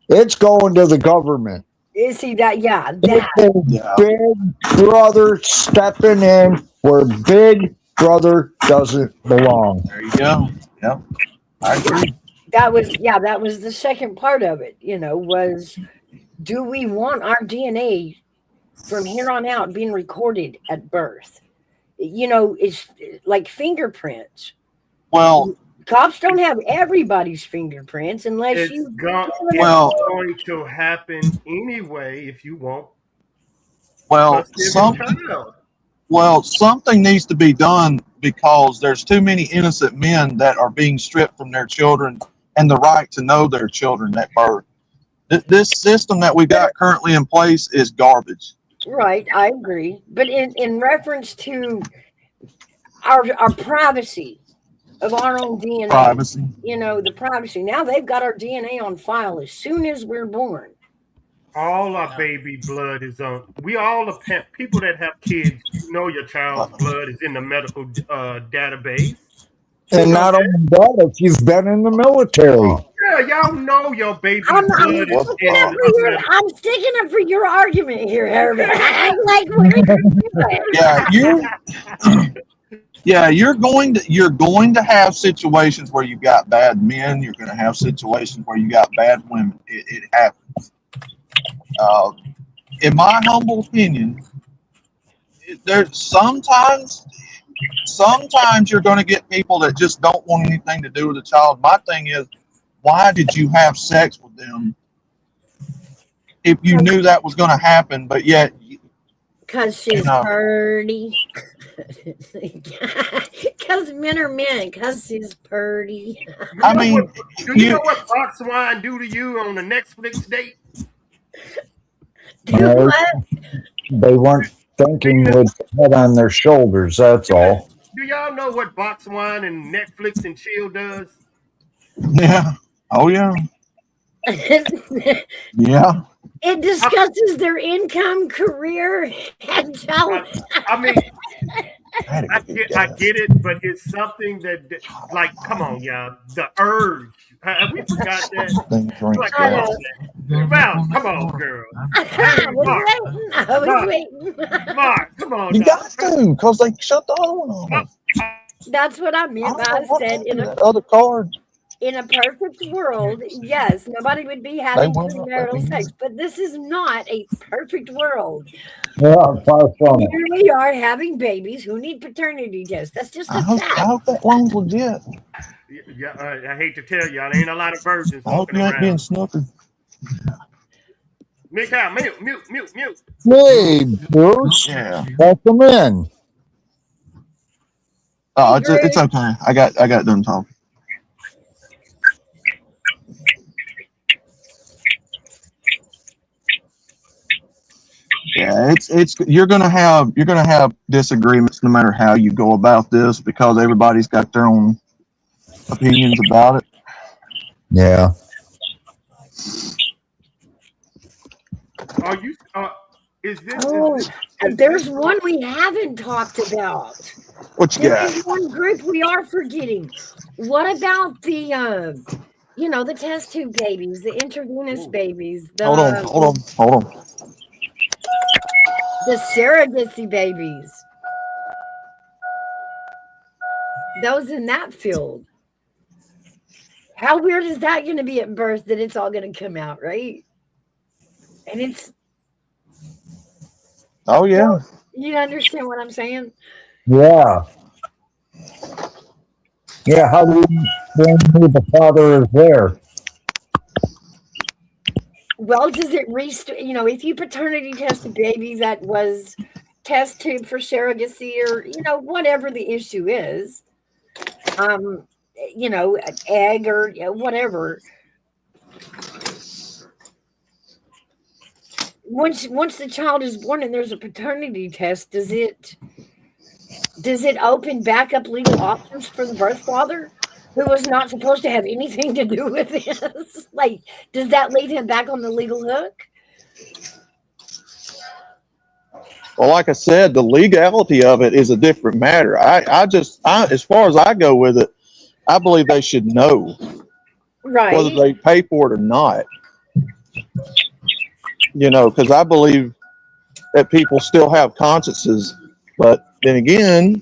It's going to the government. You see that? Yeah, It's that. a big brother stepping in where big brother doesn't belong. There you go. Yeah, I agree. That was the second part of it, was, do we want our DNA from here on out being recorded at birth? It's like fingerprints. Well, Cops don't have everybody's fingerprints unless It's you. going to happen anyway if you want well, custody of the child. something needs to be done because there's too many innocent men that are being stripped from their children and the right to know their children at birth. This system that we've got currently in place is garbage. Right, I agree. But in reference to our privacy of our own DNA, Privacy. the privacy. Now they've got our DNA on file as soon as we're born. All our baby blood is on. We all the people that have kids. You know your child's blood is in the medical database. And not only that, if you've been in the military. Yeah, y'all know your baby's I'm blood is in the I'm sticking up for your argument here, Herbert. I'm like, what are you doing? You're going to have situations where you've got bad men. You're going to have situations where you got bad women. It happens. In my humble opinion, there's sometimes you're going to get people that just don't want anything to do with the child. My thing is, why did you have sex with them if you knew that was going to happen, but yet? Because she's purty. Because men are men. Because she's purty. I mean, do you know what box wine do to you on the Netflix date? They weren't thinking with the head on their shoulders. That's all. Do y'all know what box wine and Netflix and chill does? Yeah. Oh yeah. Yeah. It discusses their income, career, and talent. I mean, I get it, but it's something that, like, come on, y'all. The urge. Have we forgot that? Like, Val, come on, girl. I was waiting. Mark, come on. You got to, because they shut the other one off. That's what I meant. I said in a other card. In a perfect world, yes, nobody would be having premarital sex, but this is not a perfect world. Yeah, far from it. Here we are having babies who need paternity tests. That's just a fact. I hope that loan's legit. Yeah, I hate to tell y'all, there ain't a lot of virgins. I hope you ain't being snookered. Mick out, mute. Hey, Bruce. Yeah. Welcome in. Oh, it's okay. I got it done talking. Yeah, it's you're gonna have disagreements no matter how you go about this because everybody's got their own opinions about it. Yeah. Are you? Is this? There's one we haven't talked about. What you got? There's one group we are forgetting. What about the the test tube babies, the intravenous babies? Hold on. The surrogacy babies. Those in that field. How weird is that going to be at birth that it's all going to come out, right? And it's... Oh, yeah. You understand what I'm saying? Yeah. Yeah, how do you know the father is there? Well, does it if you paternity test a baby that was test tube for surrogacy or, whatever the issue is, an egg or whatever, once the child is born and there's a paternity test, does it open back up legal options for the birth father, who was not supposed to have anything to do with this? Like, does that leave him back on the legal hook? Well, like I said, the legality of it is a different matter. As far as I go with it, I believe they should know Right. whether they pay for it or not. Because I believe that people still have consciences, but then again,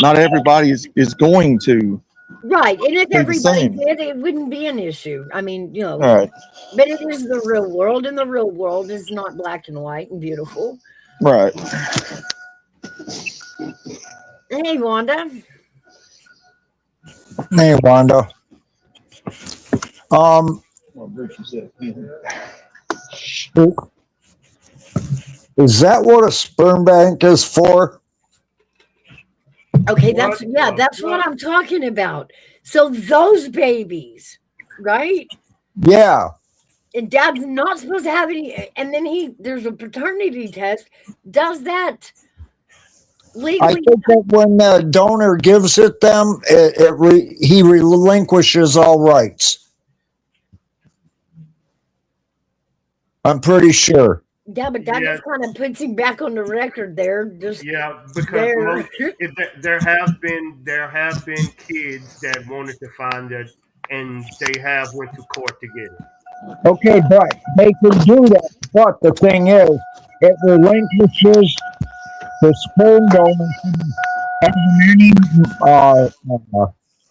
not everybody is going to. Right. And if the everybody same. did, it wouldn't be an issue. I mean, All right, but it is the real world, and the real world is not black and white and beautiful. right. Hey, Wanda. Hey, Wanda. Is that what a sperm bank is for? Okay, that's what I'm talking about. So those babies, right? Yeah. And dad's not supposed to have any, and then there's a paternity test. Does that I legally? think that when the donor gives it them, he relinquishes all rights. I'm pretty sure. Yeah, but that just kind of puts him back on the record there. Just because there. there have been kids that wanted to find it, and they have went to court to get it. Okay, but they can do that. But the thing is, it relinquishes the sperm donor from any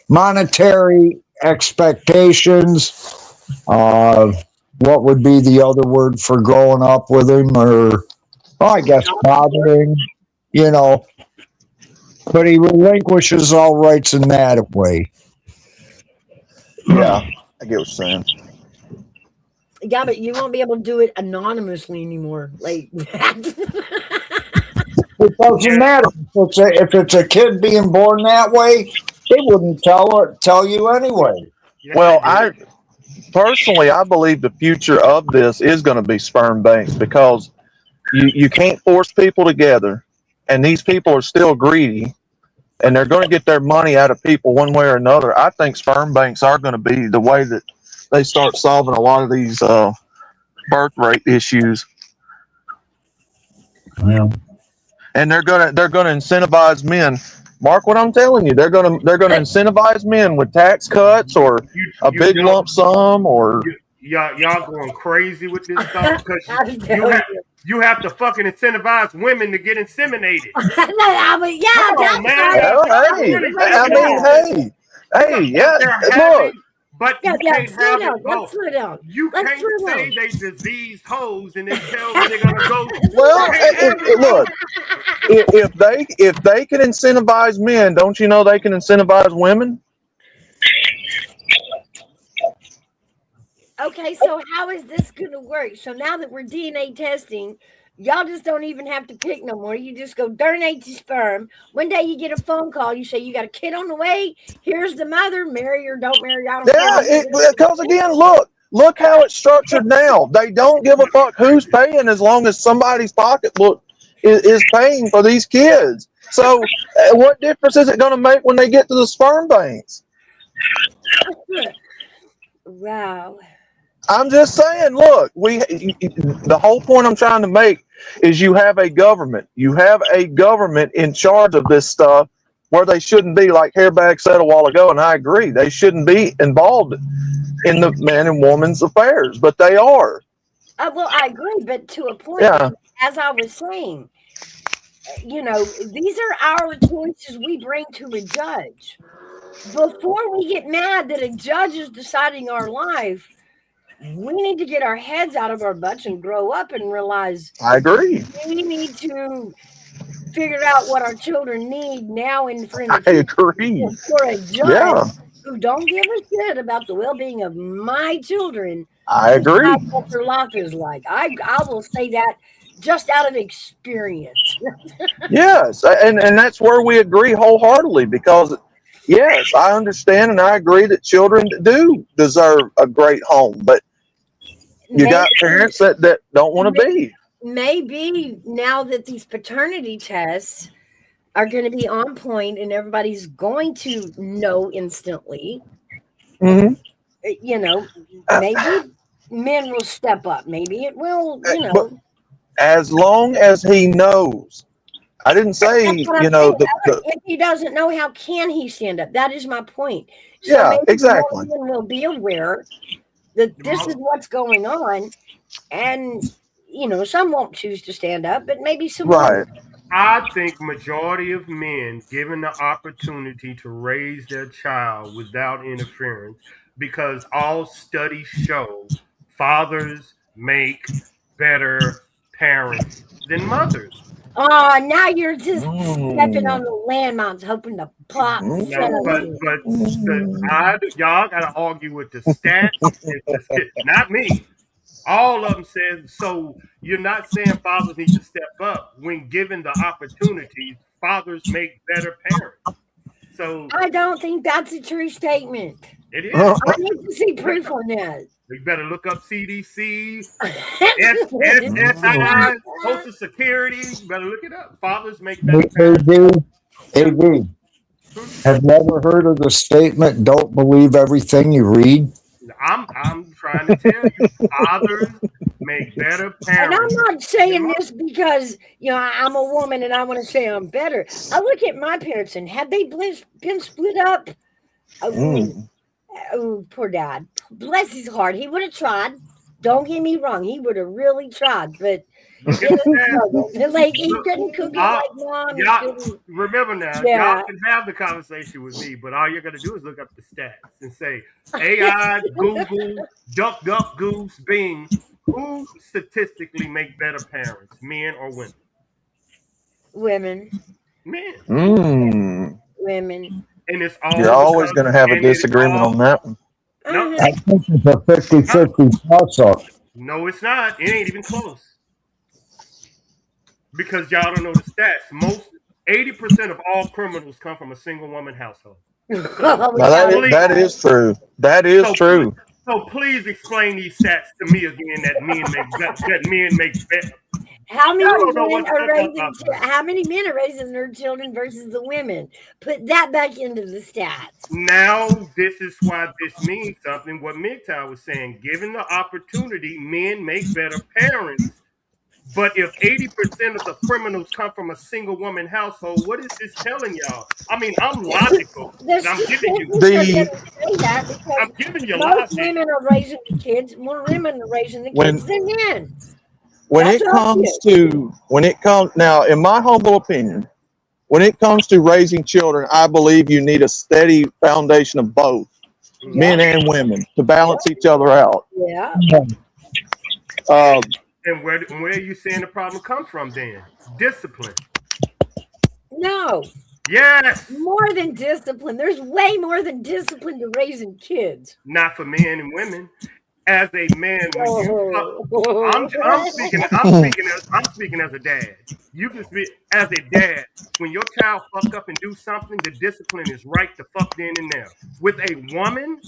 monetary expectations. What would be the other word for growing up with him, or I guess fathering, but he relinquishes all rights in that way. Yeah, I get what you're saying. Yeah, but you won't be able to do it anonymously anymore. Like It doesn't matter if it's a kid being born that way. They wouldn't tell you anyway. Well, I believe the future of this is going to be sperm banks, because you can't force people together, and these people are still greedy, and they're going to get their money out of people one way or another. I think sperm banks are going to be the way that they start solving a lot of these birth rate issues. Yeah. And they're gonna incentivize men. Mark, what I'm telling you, they're gonna incentivize men with tax cuts or a big lump sum, or y'all going crazy with this stuff, because you have to fucking incentivize women to get inseminated. I mean, yeah, Come on, man. Look. But you can't have it both. Slow down. You can't say they diseased hoes and then tell them they're gonna go. Well, look, if they can incentivize men, don't you know they can incentivize women? Okay, so how is this going to work? So now that we're DNA testing, y'all just don't even have to pick no more. You just go donate your sperm. One day you get a phone call. You say you got a kid on the way. Here's the mother. Marry or don't marry. I don't care. Because again, look how it's structured now. They don't give a fuck who's paying, as long as somebody's pocketbook is paying for these kids. So what difference is it going to make when they get to the sperm banks? Wow. I'm just saying, look, the whole point I'm trying to make is you have a government. You have a government in charge of this stuff, where they shouldn't be, like Hairbag said a while ago, and I agree. They shouldn't be involved in the man and woman's affairs, but they are. Well, I agree, but to a point, as I was saying, these are our choices we bring to a judge. Before we get mad that a judge is deciding our life, we need to get our heads out of our butts and grow up and realize. I agree. We need to figure out what our children need now and for the future. I agree. For a judge who don't give a shit about the well-being of my children. I agree. What their life is like. I will say that just out of experience. Yes, and that's where we agree wholeheartedly, because yes, I understand and I agree that children do deserve a great home, but You got parents that don't want to be. Maybe now that these paternity tests are going to be on point and everybody's going to know instantly, Mm-hmm. you know, maybe men will step up. Maybe it will, you know. But as long as he knows, I didn't say, That's what you I'm know, saying. If he doesn't know, how can he stand up? That is my point. So yeah, maybe exactly. more men will be aware that this is what's going on, and you know, some won't choose to stand up, but maybe some will. Right. I think majority of men given the opportunity to raise their child without interference, because all studies show fathers make better parents than mothers. Oh, now you're just stepping on Mm. the landmines, hoping to pop No, something. y'all gotta argue with the stats. Not me. All of them says so. You're not saying fathers need to step up when given the opportunities. Fathers make better parents. So I don't think that's a true statement. it is. Uh, I need to see proof on that. You better look up CDC, mm. SSI, Social Security. You better look it up. Fathers make better Hey, parents. AV, have you ever heard of the statement, don't believe everything you read? I'm trying to tell you, fathers make better And I'm parents. not saying this because, you know, I'm a woman and I want to say I'm better. I look at my parents and had they been split up, Mm. oh, poor dad. Bless his heart. He would have tried. Don't get me wrong. He would have really tried, but Look he at the struggled. Like he Look, couldn't cook it uh, like mom. He y'all couldn't. remember now, Yeah. y'all can have the conversation with me, but all you're gonna do is look up the stats and say AI, Google, Duck Duck Goose, Bing, who statistically make better parents, men or women? Women. Men. Mm. Women. And it's You're all always because going to have a and it disagreement all on that one. no, Uh-huh. I think it's a 50-50 toss up. no, it's not. It ain't even close. Because y'all don't know the stats. Most 80% of all criminals come from a single woman household. So We Now got it. that is true. That is so true. so please explain these stats to me again that men make better. How many Y'all don't know men what the are fuck I'm raising? talking about. How many men are raising their children versus the women? Put that back into the stats. Now, this is why this means something. What MGTOW was saying, given the opportunity, men make better parents. But if 80% of the criminals come from a single woman household, what is this telling y'all? I mean, I'm logical, The and I'm giving you statistics are going The to say that because I'm giving you most logic. women are raising the kids, more women are raising the when kids than men. when That's it comes obvious. to when it comes now, in my humble opinion, when it comes to raising children, I believe you need a steady foundation of both Yeah, men and women to yeah, balance each other out. yeah. Um, And where are you saying the problem comes from then? Discipline. No, Yes. more than discipline. There's way more than discipline to raising kids. Not for men and women. As a man, when you fuck, Oh. I'm speaking as a dad. You can speak as a dad. When your child fuck up and do something, the discipline is right the fuck then and there. With a woman,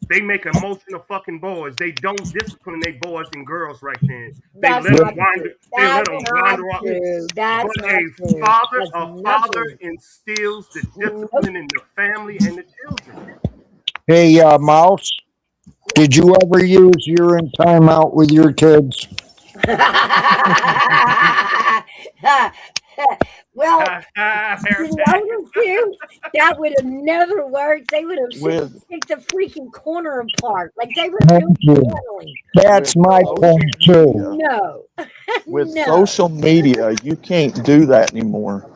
they make emotional fucking boys. They don't discipline their boys and girls right then. They That's let them not wander. true. They let That's them not wander off. true. But That's not true. That's a not father true. instills the Nope. discipline in the family and the children. Hey, Mouse, did you ever use urine timeout with your kids? Well, Hair you tag. notice too, that would have never worked. They would have with picked the freaking corner apart. Like they would have Thank built you. a family. That's with my social point, too. media, No. with No. social media, you can't do that anymore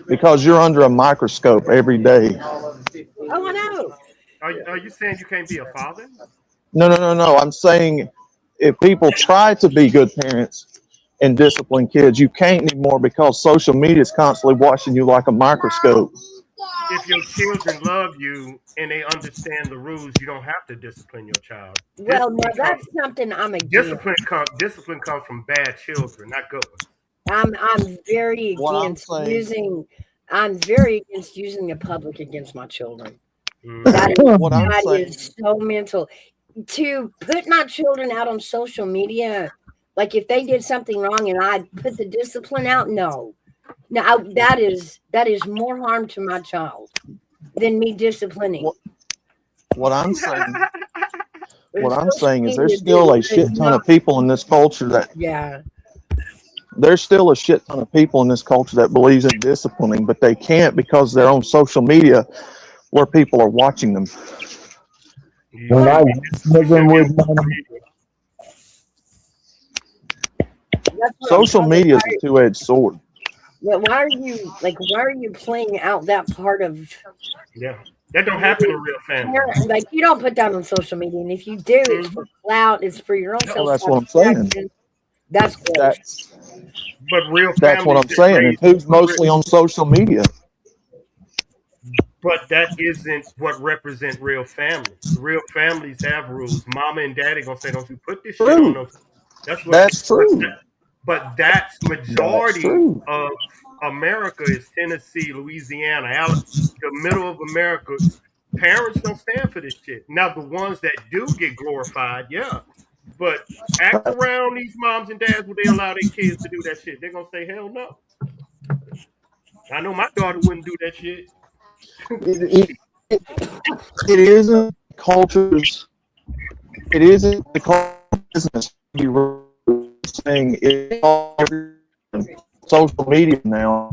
because you're under a microscope every day. Oh, I know. Are you saying you can't be a father? No. I'm saying if people try to be good parents and discipline kids, you can't anymore because social media is constantly watching you like a microscope. If your children love you and they understand the rules, you don't have to discipline your child. Well, no, that's something I'm against. Discipline comes from bad children, not good ones. I'm very What I'm against saying, using. I'm very against using the public against my children. Mm. That what I'm that saying, is so mental. to put my children out on social media, like if they did something wrong and I put the discipline out, no. Now that is more harm to my child than me disciplining. What I'm saying, But what I'm social saying is media, there's still a dude, shit is ton not, of people in this culture that yeah. there's still a shit ton of people in this culture that believes in disciplining, but they can't because they're on social media where people are watching them. When I was living with my That's what I'm Social talking media is about. a two-edged sword. Why are you playing out that part of Yeah, that don't happen in real family. like you don't put that on social media, and if you do, it's for Mhm. clout, it's for your own Well, that's what I'm saying. self-satisfaction. That's gross. But real That's what families I'm that saying. And raise, who's mostly on social media? but that isn't what represent real families. Real families have rules. Mama and daddy gonna say, "Don't you put this shit on True. those." That's what. That's true. But that's That's majority true. of America is Tennessee, Louisiana, the middle of America. Parents don't stand for this shit. Now the ones that do get glorified, yeah. But act around these moms and dads, would they allow their kids to do that shit? They're gonna say, hell no. I know my daughter wouldn't do that shit. It, it, it isn't cultures. It isn't the culture business. You were saying it's all social media now.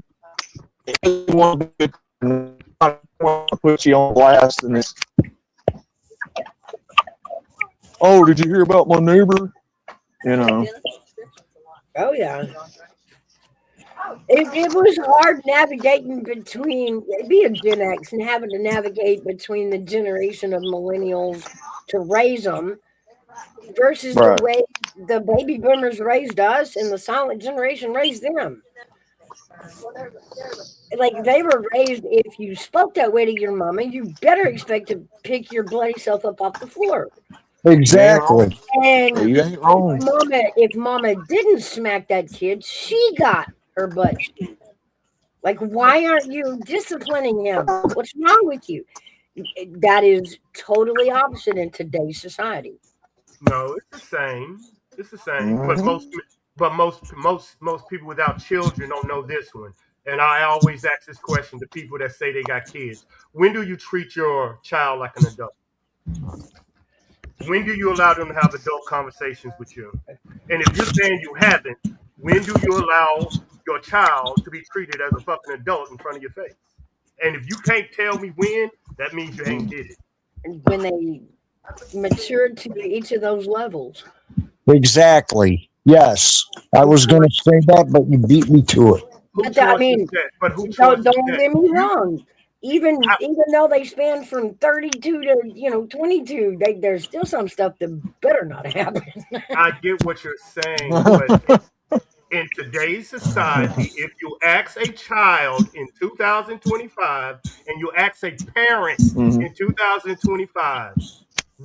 You want to put you on blast and this. Oh, did you hear about my neighbor? You know. Oh yeah. It was hard navigating between being Gen X and having to navigate between the generation of millennials to raise them versus the Right. way the baby boomers raised us and the silent generation raised them. Like they were raised, if you spoke that way to your mama, you better expect to pick your bloody self up off the floor. You ain't wrong. exactly. And You ain't wrong. if mama didn't smack that kid, she got her butt chewed. Like, why aren't you disciplining him? What's wrong with you? That is totally opposite in today's society. No, it's the same. It's the same. Mm-hmm. But most people without children don't know this one. And I always ask this question to people that say they got kids. When do you treat your child like an adult? When do you allow them to have adult conversations with you? And if you're saying you haven't, when do you allow your child to be treated as a fucking adult in front of your face? And if you can't tell me when, that means you ain't did it. When they matured to each of those levels. Exactly. Yes. I Who was going to choice? say that, but you beat me to it. Who But I choice is mean, that? But who choice is don't that? get me You, wrong. Even I, though they span from 32 to 22, there's still some stuff that better not happen. I get what you're saying, but in today's society, if you ask a child in 2025 and you ask a parent Mm-hmm. in 2025,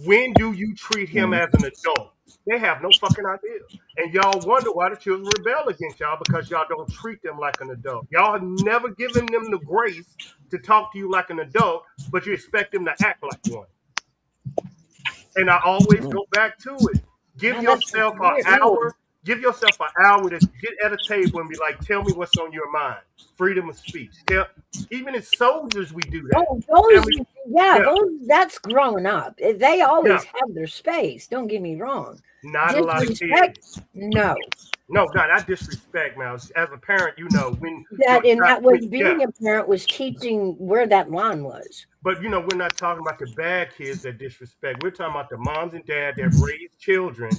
when do you treat him as an adult? They have no fucking idea. And y'all wonder why the children rebel against y'all because y'all don't treat them like an adult. Y'all have never given them the grace to talk to you like an adult, but you expect them to act like one. And I always go back to it. Give Man, that's yourself an weird. hour. Give yourself an hour to get at a table and be like, "Tell me what's on your mind." Freedom of speech. Even as soldiers, we do that. Oh, Tell those, me, yeah, yeah, that's growing up. They yeah. always have their space. Don't get me wrong. Not a lot of Disrespect, kids. no. No, God, I disrespect now. As a parent, when your That and child, that was yeah. being a parent was teaching where that line was. But we're not talking about the bad kids that disrespect. We're talking about the moms and dad that raise children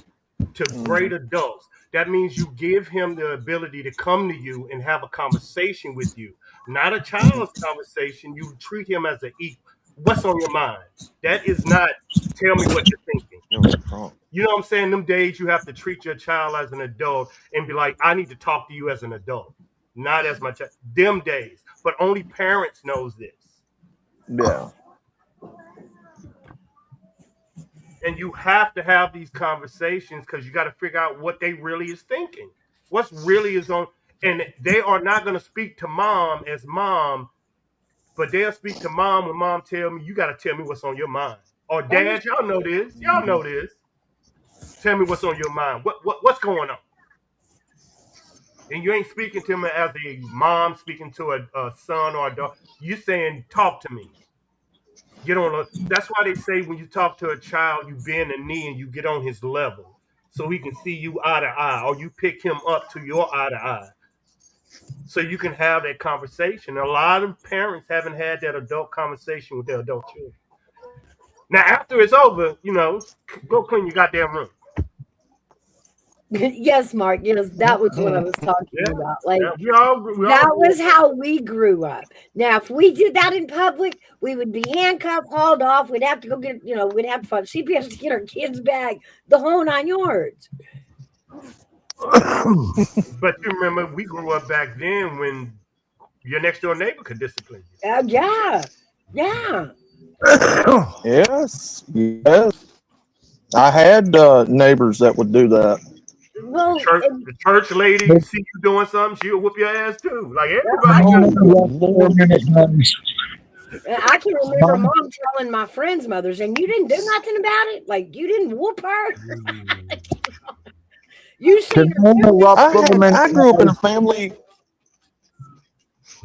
to great adults. That means you give him the ability to come to you and have a conversation with you, not a child's conversation. You treat him as an equal. What's on your mind? That is not tell me what you're thinking. You know what I'm saying? Them days you have to treat your child as an adult and be like, I need to talk to you as an adult, not as my child. Them days. But only parents knows this. Yeah. And you have to have these conversations because you got to figure out what they really is thinking. What's really is on, and they are not going to speak to mom as mom, but they'll speak to mom when mom tell me, you got to tell me what's on your mind. Or dad, y'all know this. Y'all know this. Tell me what's on your mind. What's going on? And you ain't speaking to me as a mom speaking to a son or a daughter. You saying, talk to me. Get on a. That's why they say when you talk to a child, you bend a knee and you get on his level, so he can see you eye to eye, or you pick him up to your eye to eye, so you can have that conversation. A lot of parents haven't had that adult conversation with their adult children. Now, after it's over, go clean your goddamn room. Yes, Mark. Yes, that was what I was talking Yeah, about. Like yeah. We all that was how we grew up. Now, if we did that in public, we would be handcuffed, hauled off. We'd have to go get, we'd have to find CPS to get our kids back, the whole 9 yards. But you remember, we grew up back then when your next door neighbor could discipline you. Yeah, yeah. Yes, yes. I had neighbors that would do that. Well, The church lady see you doing something, she'll whoop your ass too. Like I everybody. can remember mom telling my friends' mothers, and you didn't do nothing about it. Like you didn't whoop her. You seen her. I grew up in a family.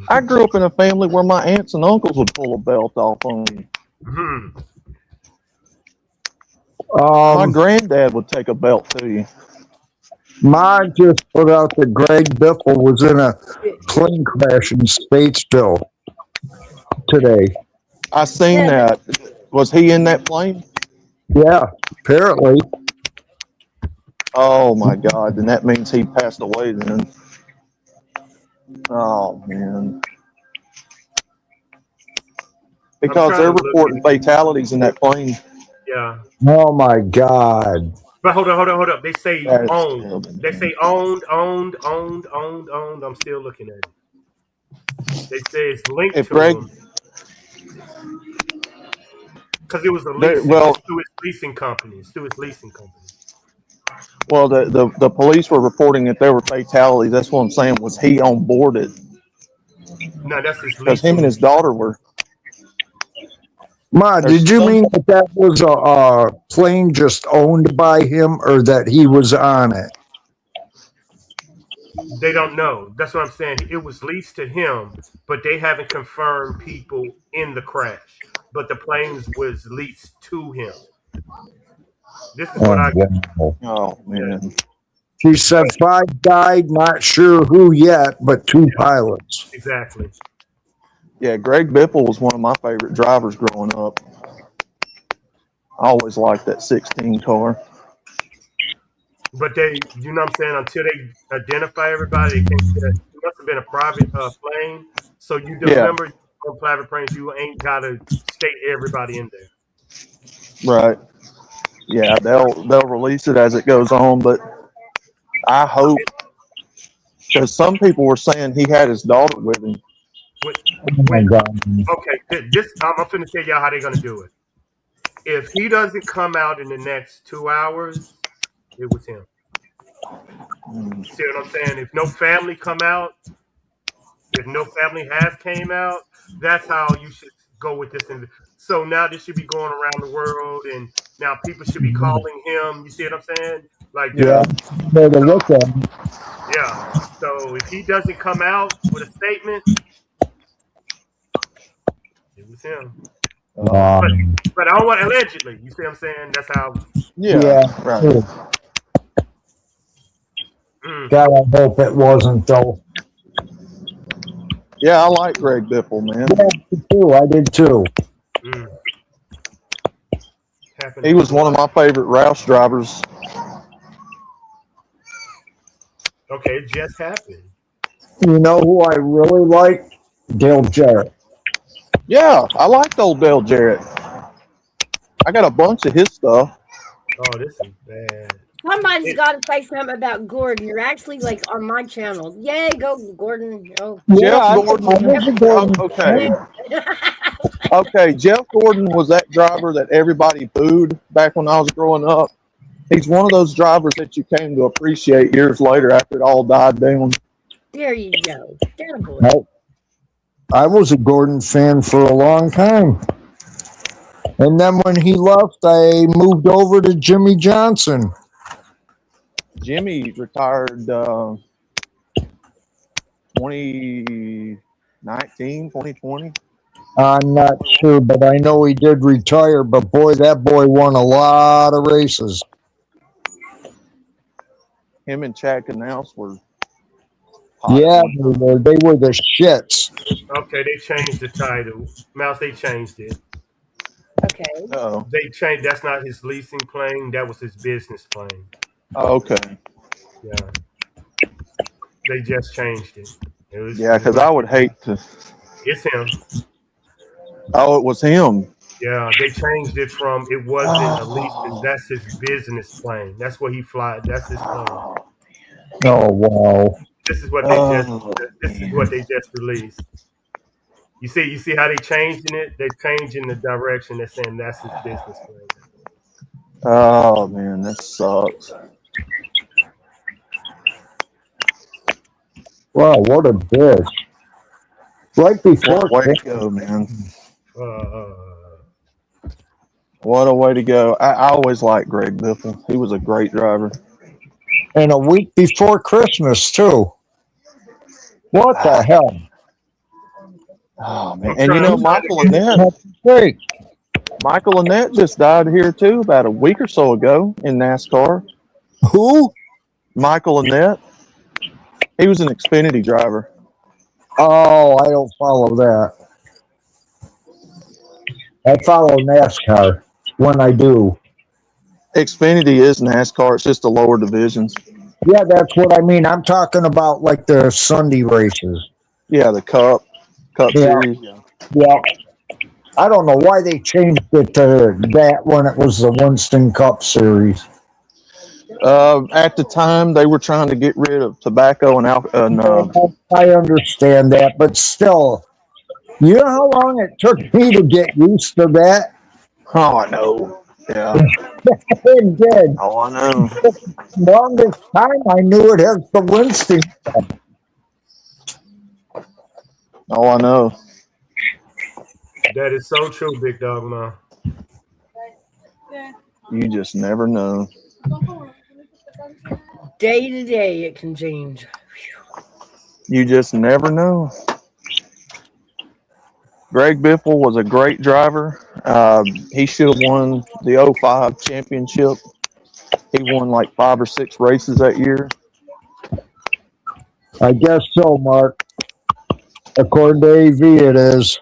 I grew up in a family where my aunts and uncles would pull a belt off on me. Mm-hmm. My granddad would take a belt to you. Mine just put out that Greg Biffle was in a plane crash in Statesville today. I seen that. Was he in that plane? Yeah, apparently. Oh my God! Then that means he passed away. Then. Oh man. Because they're reporting fatalities in that plane. Yeah. Oh my God. But hold up. They say owned. They say owned. I'm still looking at it. They say it's linked to him. Because it was a leasing. To its leasing company. Well, the police were reporting that there were fatalities. That's what I'm saying. Was he on board it? No, that's his leasing. Because him and his daughter were. Ma, did you mean that was a plane just owned by him, or that he was on it? They don't know. That's what I'm saying. It was leased to him, but they haven't confirmed people in the crash. But the planes was leased to him. This is what I got. Oh man. She said 5 died, not sure who yet, but 2 pilots. Exactly. Yeah, Greg Biffle was one of my favorite drivers growing up. I always liked that 16 car. But they, you know what I'm saying, until they identify everybody, they can't say that. It must have been a private plane. So you remember on private planes, you ain't got to state everybody in there. Right. Yeah, they'll release it as it goes on, but I hope, because some people were saying he had his daughter with him. Okay, this I'm finna tell y'all how they're gonna do it. If he doesn't come out in the next 2 hours, it was him. See what I'm saying? If no family come out, if no family has came out, that's how you should go with this. So now this should be going around the world, and now people should be calling him. You see what I'm saying? Like look at him. Yeah. So if he doesn't come out with a statement, it was him. But I don't want allegedly. You see what I'm saying? That's how. Yeah. Right. God, I hope it wasn't though. Yeah, I like Greg Biffle, man. Yeah, I did too. He was one of my favorite Roush drivers. Okay, it just happened. You know who I really like? Dale Jarrett. Yeah, I liked old Dale Jarrett. I got a bunch of his stuff. Oh, this is bad. Somebody's got to say something about Gordon. You're actually like on my channel. Yay, go Gordon. Oh. Jeff Gordon. Okay. Okay, Jeff Gordon was that driver that everybody booed back when I was growing up. He's one of those drivers that you came to appreciate years later after it all died down. There you go. That boy. I was a Gordon fan for a long time. And then when he left, I moved over to Jimmy Johnson. Jimmy retired 2019, 2020. I'm not sure, but I know he did retire. But boy, that boy won a lot of races. Him and Chad Canals were hot. Yeah, they were the shits. Okay, they changed the title. Mouse, they changed it. Okay. Uh-oh. They changed. That's not his leasing plane. That was his business plane. Oh, okay. Yeah, they just changed it. It was. Yeah, because I would hate to. It's him. Oh, it was him. Yeah, they changed it from it wasn't a leasing. That's his business plane. That's what he fly. That's his plane. Oh wow! This is what they just. This is what they just released. You see how they changing it? They're changing the direction. They're saying that's his business plane. Oh man, that sucks. Wow, what a bitch! Right before What a way to go, man. Uh, What a way to go. I always liked Greg Biffle. He was a great driver. and a week before Christmas too. What the hell? Oh man. And you know, Michael Annette just died here too about a week or so ago in NASCAR. Who? Michael Annette. He was an Xfinity driver. Oh, I don't follow that. I follow NASCAR when I do. Xfinity is NASCAR. It's just the lower divisions. Yeah, that's what I mean. I'm talking about like the Sunday races. Yeah, the Cup Series. Yeah. I don't know why they changed it to that when it was the Winston Cup Series. At the time, they were trying to get rid of tobacco and alcohol. I understand that, but still, you know how long it took me to get used to that? Oh, I know. Yeah. It did. Oh, I know. Longest time I knew it as the Winston Cup. Oh, I know. that is so true, Big Dog. Man. You just never know. Day to day, it can change. You just never know. Greg Biffle was a great driver. He should have won the 05 championship. He won like 5 or 6 races that year. I guess so, Mark. According to AV, it is.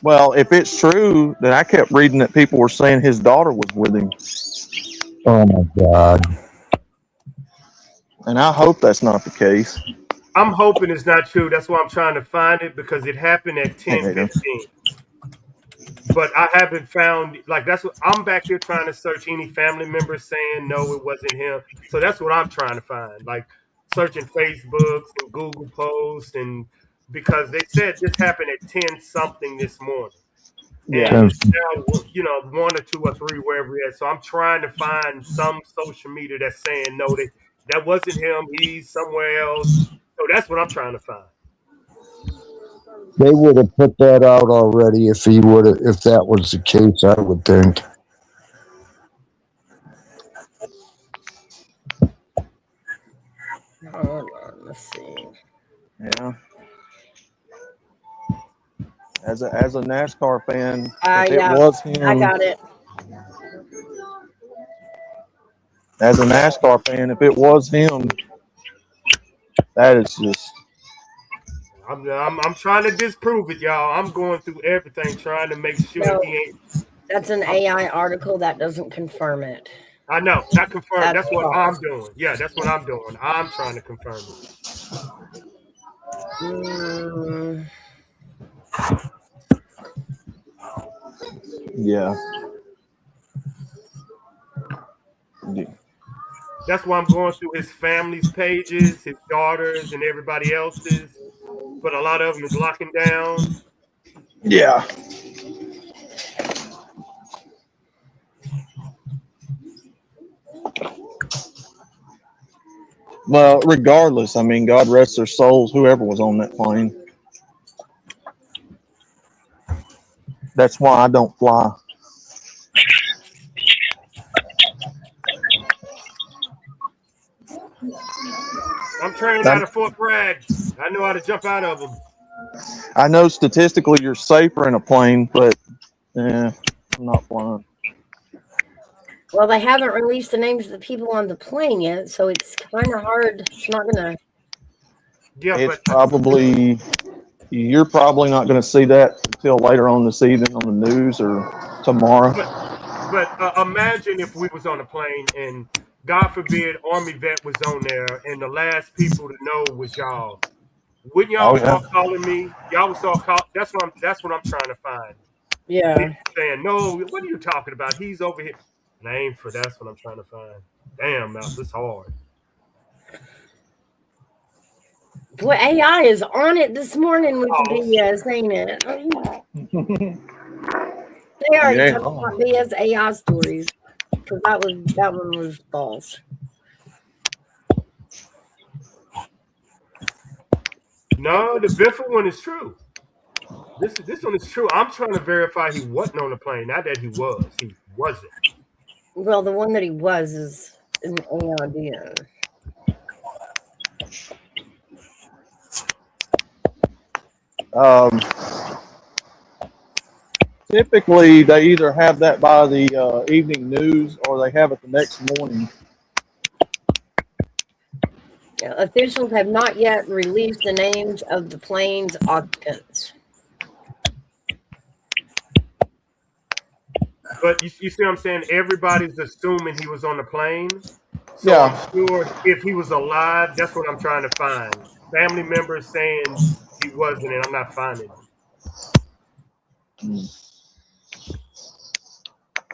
Well, if it's true, then I kept reading that people were saying his daughter was with him. Oh, my God. And I hope that's not the case. I'm hoping it's not true. That's why I'm trying to find it because it happened at 10:15. But I haven't found like that's what I'm back here trying to search any family members saying no, it wasn't him. So that's what I'm trying to find. Like searching Facebooks and Google posts and because they said this happened at 10 something this morning. Yeah. And it's now, 1 or 2 or 3 wherever it is. So I'm trying to find some social media that's saying no, that wasn't him. He's somewhere else. So that's what I'm trying to find. They would have put that out already if that was the case, I would think. Hold on, let's see. Yeah. As a NASCAR fan, if it Yeah, was him, I got it. as a NASCAR fan, if it was him, that is just. I'm trying to disprove it, y'all. I'm going through everything trying to make sure No, he ain't. that's an AI article that doesn't confirm it. I know, not confirmed. That's what I'm false. doing. Yeah, that's what I'm doing. I'm trying to confirm it. Yeah. That's why I'm going through his family's pages, his daughters, and everybody else's. But a lot of them is locking down. Yeah. Well, regardless, I mean, God rest their souls, whoever was on that plane. That's why I don't fly. I'm trained out of Fort Bragg. I know how to jump out of them. I know statistically you're safer in a plane, but I'm not flying. Well, they haven't released the names of the people on the plane yet, so it's kind of hard. It's not gonna. Yeah, It's but probably you're probably not going to see that until later on this evening on the news or tomorrow. but imagine if we was on a plane and God forbid Army vet was on there and the last people to know was y'all. Wouldn't y'all Oh yeah. start calling me? Y'all would start call. That's what I'm trying to find. Yeah. People saying, no, what are you talking about? He's over here. Name for that's what I'm trying to find. Damn, Mouse, it's hard. Boy, AI is on it this morning with the Oh, BS, ain't it? They already talked about BS AI stories because that one was false. no, the Biffle one is true. This one is true. I'm trying to verify he wasn't on the plane. Not that he was. He wasn't. Well, the one that he was is an AI. Typically, they either have that by the evening news or they have it the next morning. Officials have not yet released the names of the plane's occupants. But you see what I'm saying? Everybody's assuming he was on the plane. So Yeah. I'm sure if he was alive, that's what I'm trying to find. Family members saying he wasn't, and I'm not finding him.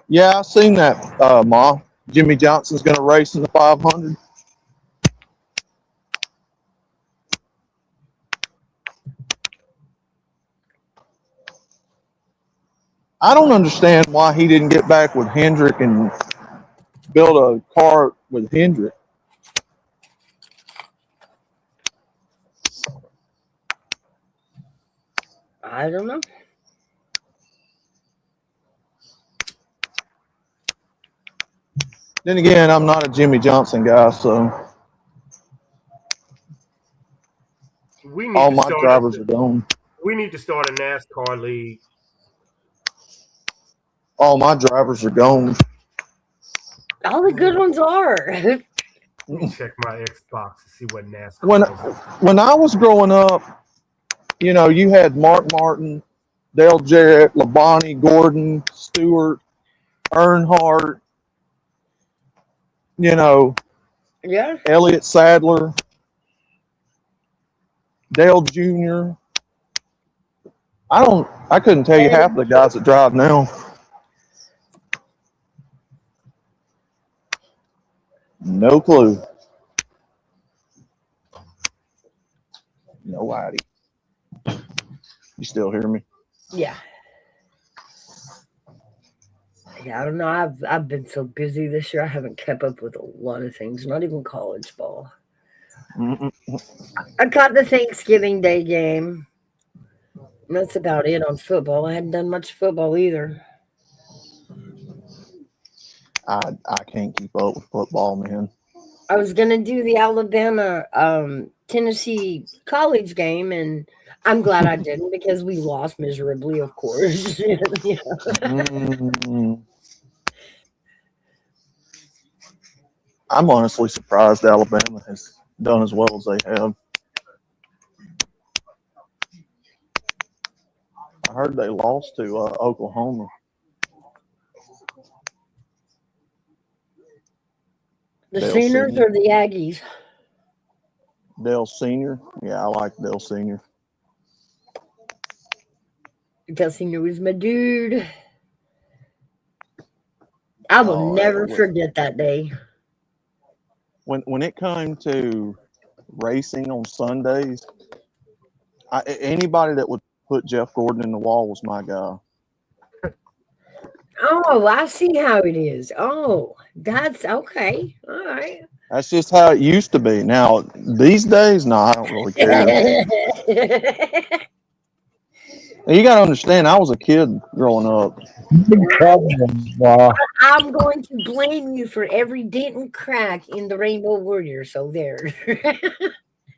Yeah, I seen that, Ma. Jimmy Johnson's going to race in the 500. I don't understand why he didn't get back with Hendrick and build a car with Hendrick. I don't know. Then again, I'm not a Jimmy Johnson guy, so all my drivers are gone. We need to start a NASCAR league. All my drivers are gone. All the good ones are. Let me check my Xbox to see what NASCAR When I was growing up, you know, you had Mark Martin, Dale Jarrett, Labonte, Gordon, Stewart, Earnhardt, you know, Yeah. Elliott Sadler, Dale Jr. I couldn't tell you half the guys that drive now. No clue. No idea. You still hear me? Yeah. Yeah, I don't know. I've been so busy this year. I haven't kept up with a lot of things, not even college ball. I caught the Thanksgiving Day game. And that's about it on football. I hadn't done much football either. I can't keep up with football, man. I was gonna do the Alabama Tennessee college game, and I'm glad I didn't because we lost miserably, of course. I'm honestly surprised Alabama has done as well as they have. I heard they lost to Oklahoma. The Sooners or the Aggies? Dale Sr. Yeah, I like Dale Sr. Dale Sr. was my dude. I will never forget that day. When it came to racing on Sundays, anybody that would put Jeff Gordon in the wall was my guy. Oh, I see how it is. Oh, that's okay. All right. That's just how it used to be. Now, these days, no, I don't really care. And you got to understand, I was a kid growing up. I'm going to blame you for every dent and crack in the Rainbow Warrior. So there.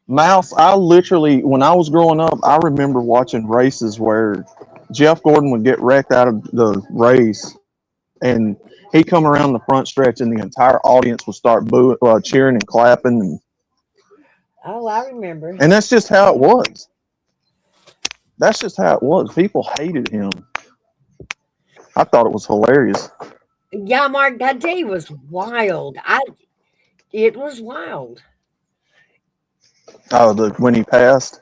Mouse, I literally, when I was growing up, I remember watching races where Jeff Gordon would get wrecked out of the race, and he'd come around the front stretch, and the entire audience would start booing, cheering and clapping, Oh, I remember. and that's just how it was. That's just how it was. People hated him. I thought it was hilarious. Yeah, Mark, that day was wild. It was wild. Oh, when he passed.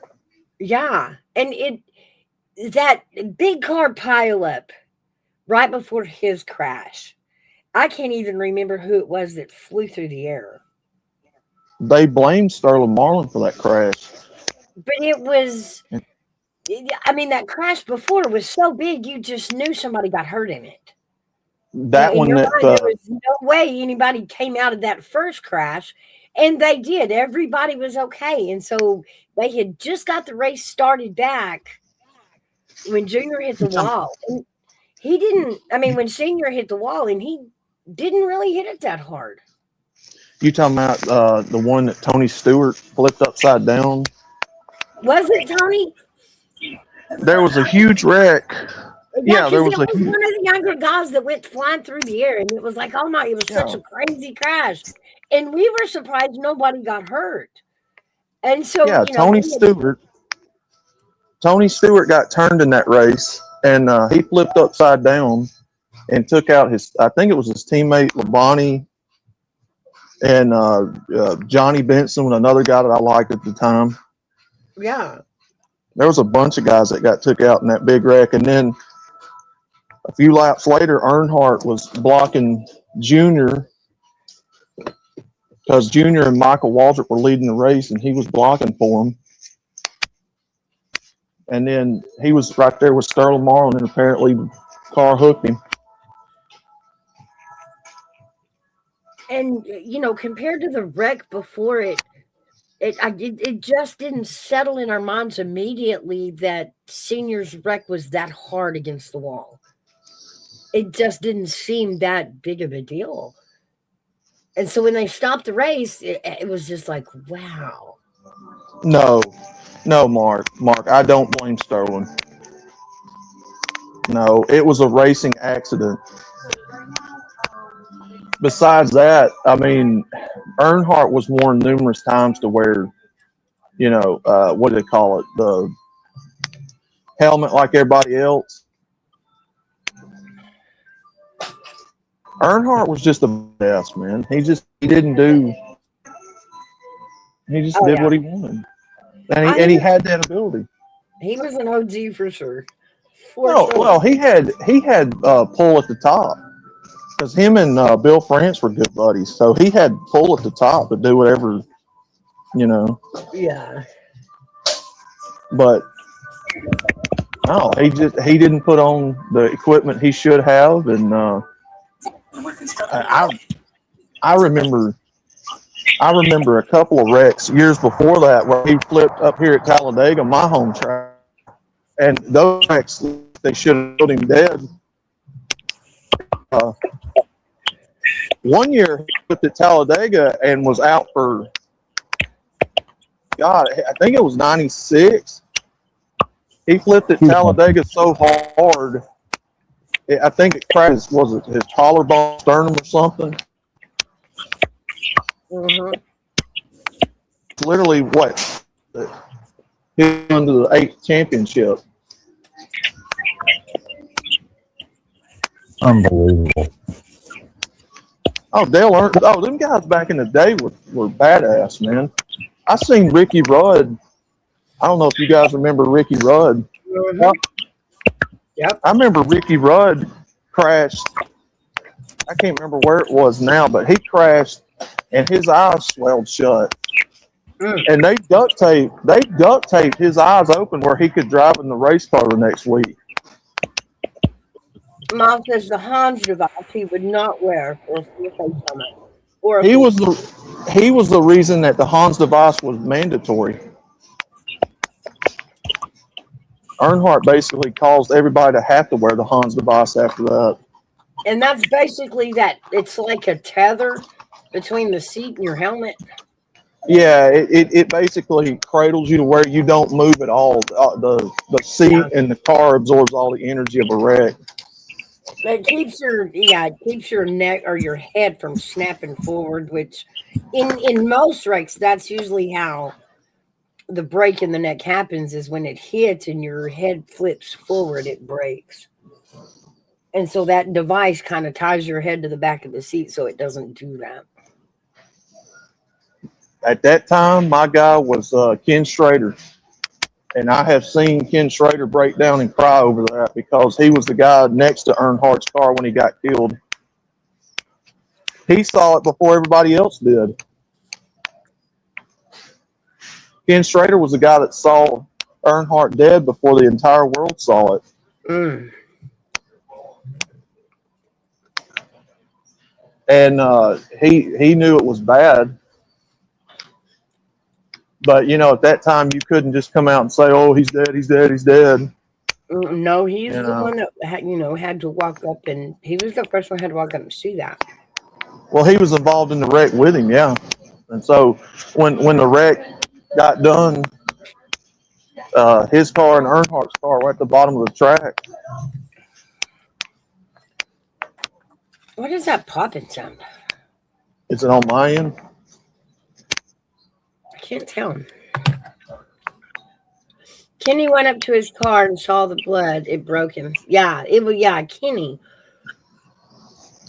Yeah, and that big car pileup right before his crash. I can't even remember who it was that flew through the air. They blamed Sterling Marlin for that crash. But it was, I mean, that crash before was so big, you just knew somebody got hurt in it. That in one your that mind, there was no way anybody came out of that first crash, and they did. Everybody was okay, and so they had just got the race started back when Junior hit the wall. And he didn't. I mean, when Senior hit the wall, and he didn't really hit it that hard. you talking about the one that Tony Stewart flipped upside down? Was it Tony? There was a huge wreck. Yeah, there was one of the younger guys that went flying through the air, and it was like, oh my, it was such a crazy crash. And we were surprised nobody got hurt. And so, yeah, Tony Stewart got turned in that race, and he flipped upside down and took out I think it was his teammate Labonte and Johnny Benson, another guy that I liked at the time. Yeah. There was a bunch of guys that got took out in that big wreck, and then a few laps later, Earnhardt was blocking Junior because Junior and Michael Waltrip were leading the race, and he was blocking for him. And then he was right there with Sterling Marlin, and apparently the car hooked him. And compared to the wreck before it just didn't settle in our minds immediately that Senior's wreck was that hard against the wall. It just didn't seem that big of a deal. And so when they stopped the race, it was just like, wow. No, Mark, I don't blame Sterling. No, it was a racing accident. Besides that, I mean, Earnhardt was warned numerous times to wear, what do they call it? The helmet like everybody else. Earnhardt was just the best, man. He did what he wanted. And he had that ability. He was an OG for sure. Well, he had pull at the top. Because him and Bill France were good buddies, so he had pull at the top to do whatever, Yeah. But no, he didn't put on the equipment he should have, and I remember a couple of wrecks years before that where he flipped up here at Talladega, my home track, and those wrecks they should have killed him dead. One year he flipped at Talladega and was out for, God, I think it was 96. He flipped at Talladega so hard, I think it crashed, was it his collarbone, sternum or something? Mm-hmm. Literally what? Hit under the 8th championship. Unbelievable. Oh, Dale Earnhardt. Oh, them guys back in the day were badass, man. I seen Ricky Rudd. I don't know if you guys remember Ricky Rudd. Mm-hmm. Yep. I remember Ricky Rudd crashed. I can't remember where it was now, but he crashed and his eyes swelled shut. And they duct taped his eyes open where he could drive in the race car the next week. Mom says the Hans device he would not wear for a full face helmet. He was the reason that the Hans device was mandatory. Earnhardt basically caused everybody to have to wear the Hans device after that. And that's basically that. It's like a tether between the seat and your helmet. Yeah, it basically cradles you to where you don't move at all. The seat Yeah. and the car absorbs all the energy of a wreck. It keeps your neck or your head from snapping forward, which in most wrecks, that's usually how the break in the neck happens is when it hits and your head flips forward, it breaks. And so that device kind of ties your head to the back of the seat so it doesn't do that. At that time, my guy was Ken Schrader. And I have seen Ken Schrader break down and cry over that because he was the guy next to Earnhardt's car when he got killed. He saw it before everybody else did. Ken Schrader was the guy that saw Earnhardt dead before the entire world saw it. Mm. And he knew it was bad. But, you know, at that time, you couldn't just come out and say, oh, he's dead, he's dead, he's dead. No, he's the one that had to walk up, and he was the first one who had to walk up and see that. Well, he was involved in the wreck with him, yeah. And so when the wreck got done, his car and Earnhardt's car were at the bottom of the track. What is that popping sound? Is it on my end? I can't tell. Kenny went up to his car and saw the blood. It broke him. Yeah, it was. Yeah, Kenny.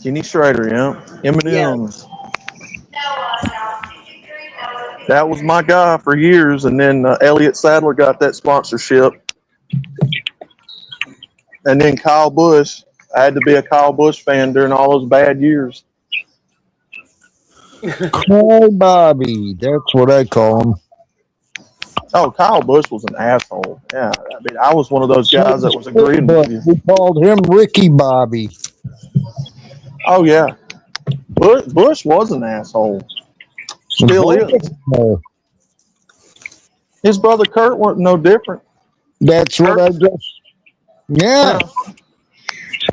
Kenny Schrader, yeah. M&M's. That was my guy for years, and then Elliott Sadler got that sponsorship. And then Kyle Busch. I had to be a Kyle Busch fan during all those bad years. Cry Bobby. That's what I call him. Oh, Kyle Busch was an asshole. Yeah, I mean, I was one of those guys that was agreeing with you. We called him Ricky Bobby. Oh, yeah. Bush was an asshole. Still is. His brother Kurt wasn't no different. That's what I just. Yeah.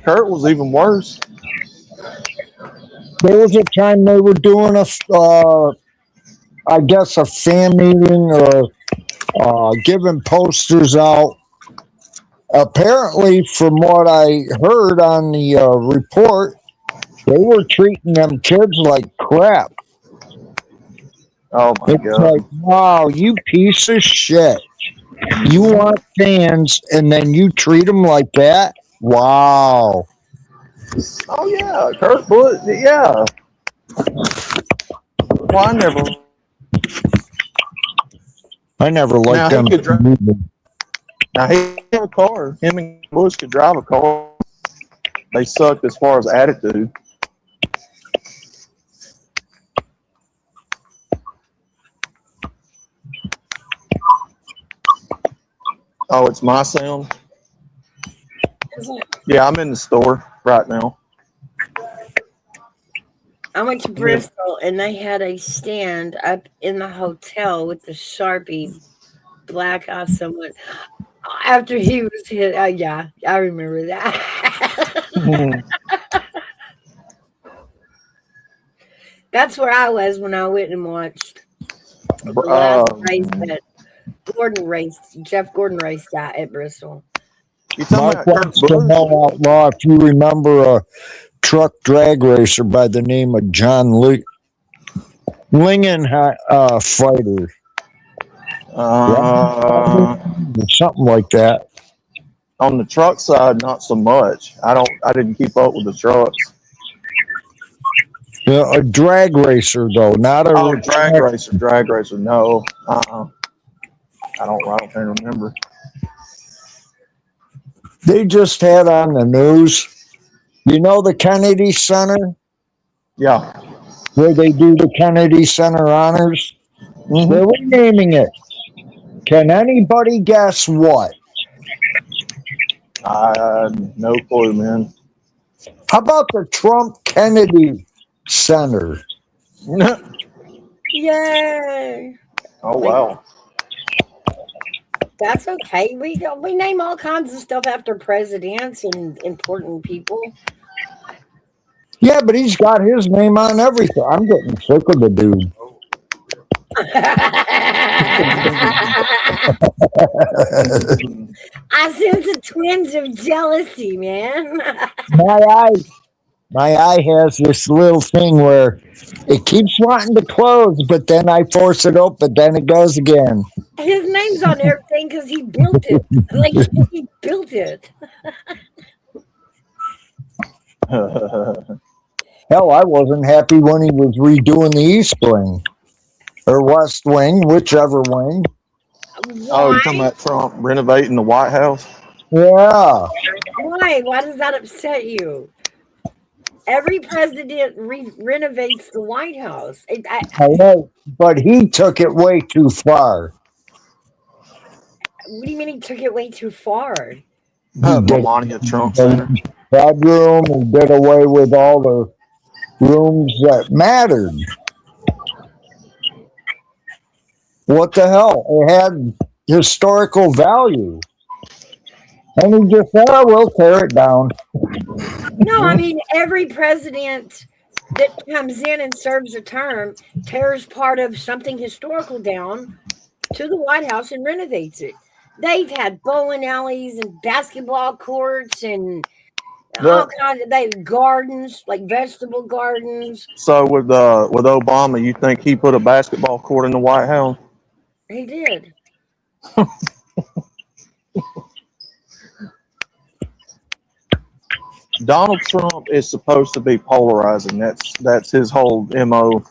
Kurt was even worse. There was a time they were doing a fan meeting or giving posters out. Apparently, from what I heard on the report, they were treating them kids like crap. Oh my It's God. like, wow, you piece of shit. You want fans and then you treat them like that? Wow. Oh yeah, Kurt Busch. Yeah. Well, I never liked them. Now he had a car. Him and Bush could drive a car. They sucked as far as attitude. Oh, it's my sound? Yeah, I'm in the store right now. I went to Bristol and they had a stand up in the hotel with the Sharpie black eye someone after he was hit. Yeah, I remember that. That's where I was when I went and watched the last race that Jeff Gordon raced at Bristol. Mike wants to know, Outlaw, if you remember a truck drag racer by the name of John Lingen fighter. Something like that. On the truck side, not so much. I didn't keep up with the trucks. Yeah, a drag racer though, not a drag racer. No, I don't remember. They just had on the news. You know the Kennedy Center? Yeah. Where they do the Kennedy Center honors? Mm-hmm. They're renaming it. Can anybody guess what? No clue, man. How about the Trump Kennedy Center? Yay! Oh, wow. That's okay. We name all kinds of stuff after presidents and important people. Yeah, but he's got his name on everything. I'm getting sick of the dude. I sense a twinge of jealousy, man. my eye, my eye has this little thing where it keeps wanting to close, but then I force it open, then it goes again. His name's on everything because he built it. Like he built it. Hell, I wasn't happy when he was redoing the East Wing or West Wing, whichever wing. Oh, you're Why? talking about Trump renovating the White House? Yeah. Why? Why does that upset you? Every president renovates the White House. I know, but he took it way too far. What do you mean he took it way too far? He did Melania Trump Center. bedroom. He did away with all the rooms that mattered. What the hell? It had historical value. And he just said, oh, we'll tear it down. No, I mean every president that comes in and serves a term tears part of something historical down to the White House and renovates it. They've had bowling alleys and basketball courts and all kinds of gardens, like vegetable gardens. So with Obama, you think he put a basketball court in the White House? He did. Donald Trump is supposed to be polarizing. That's his whole MO.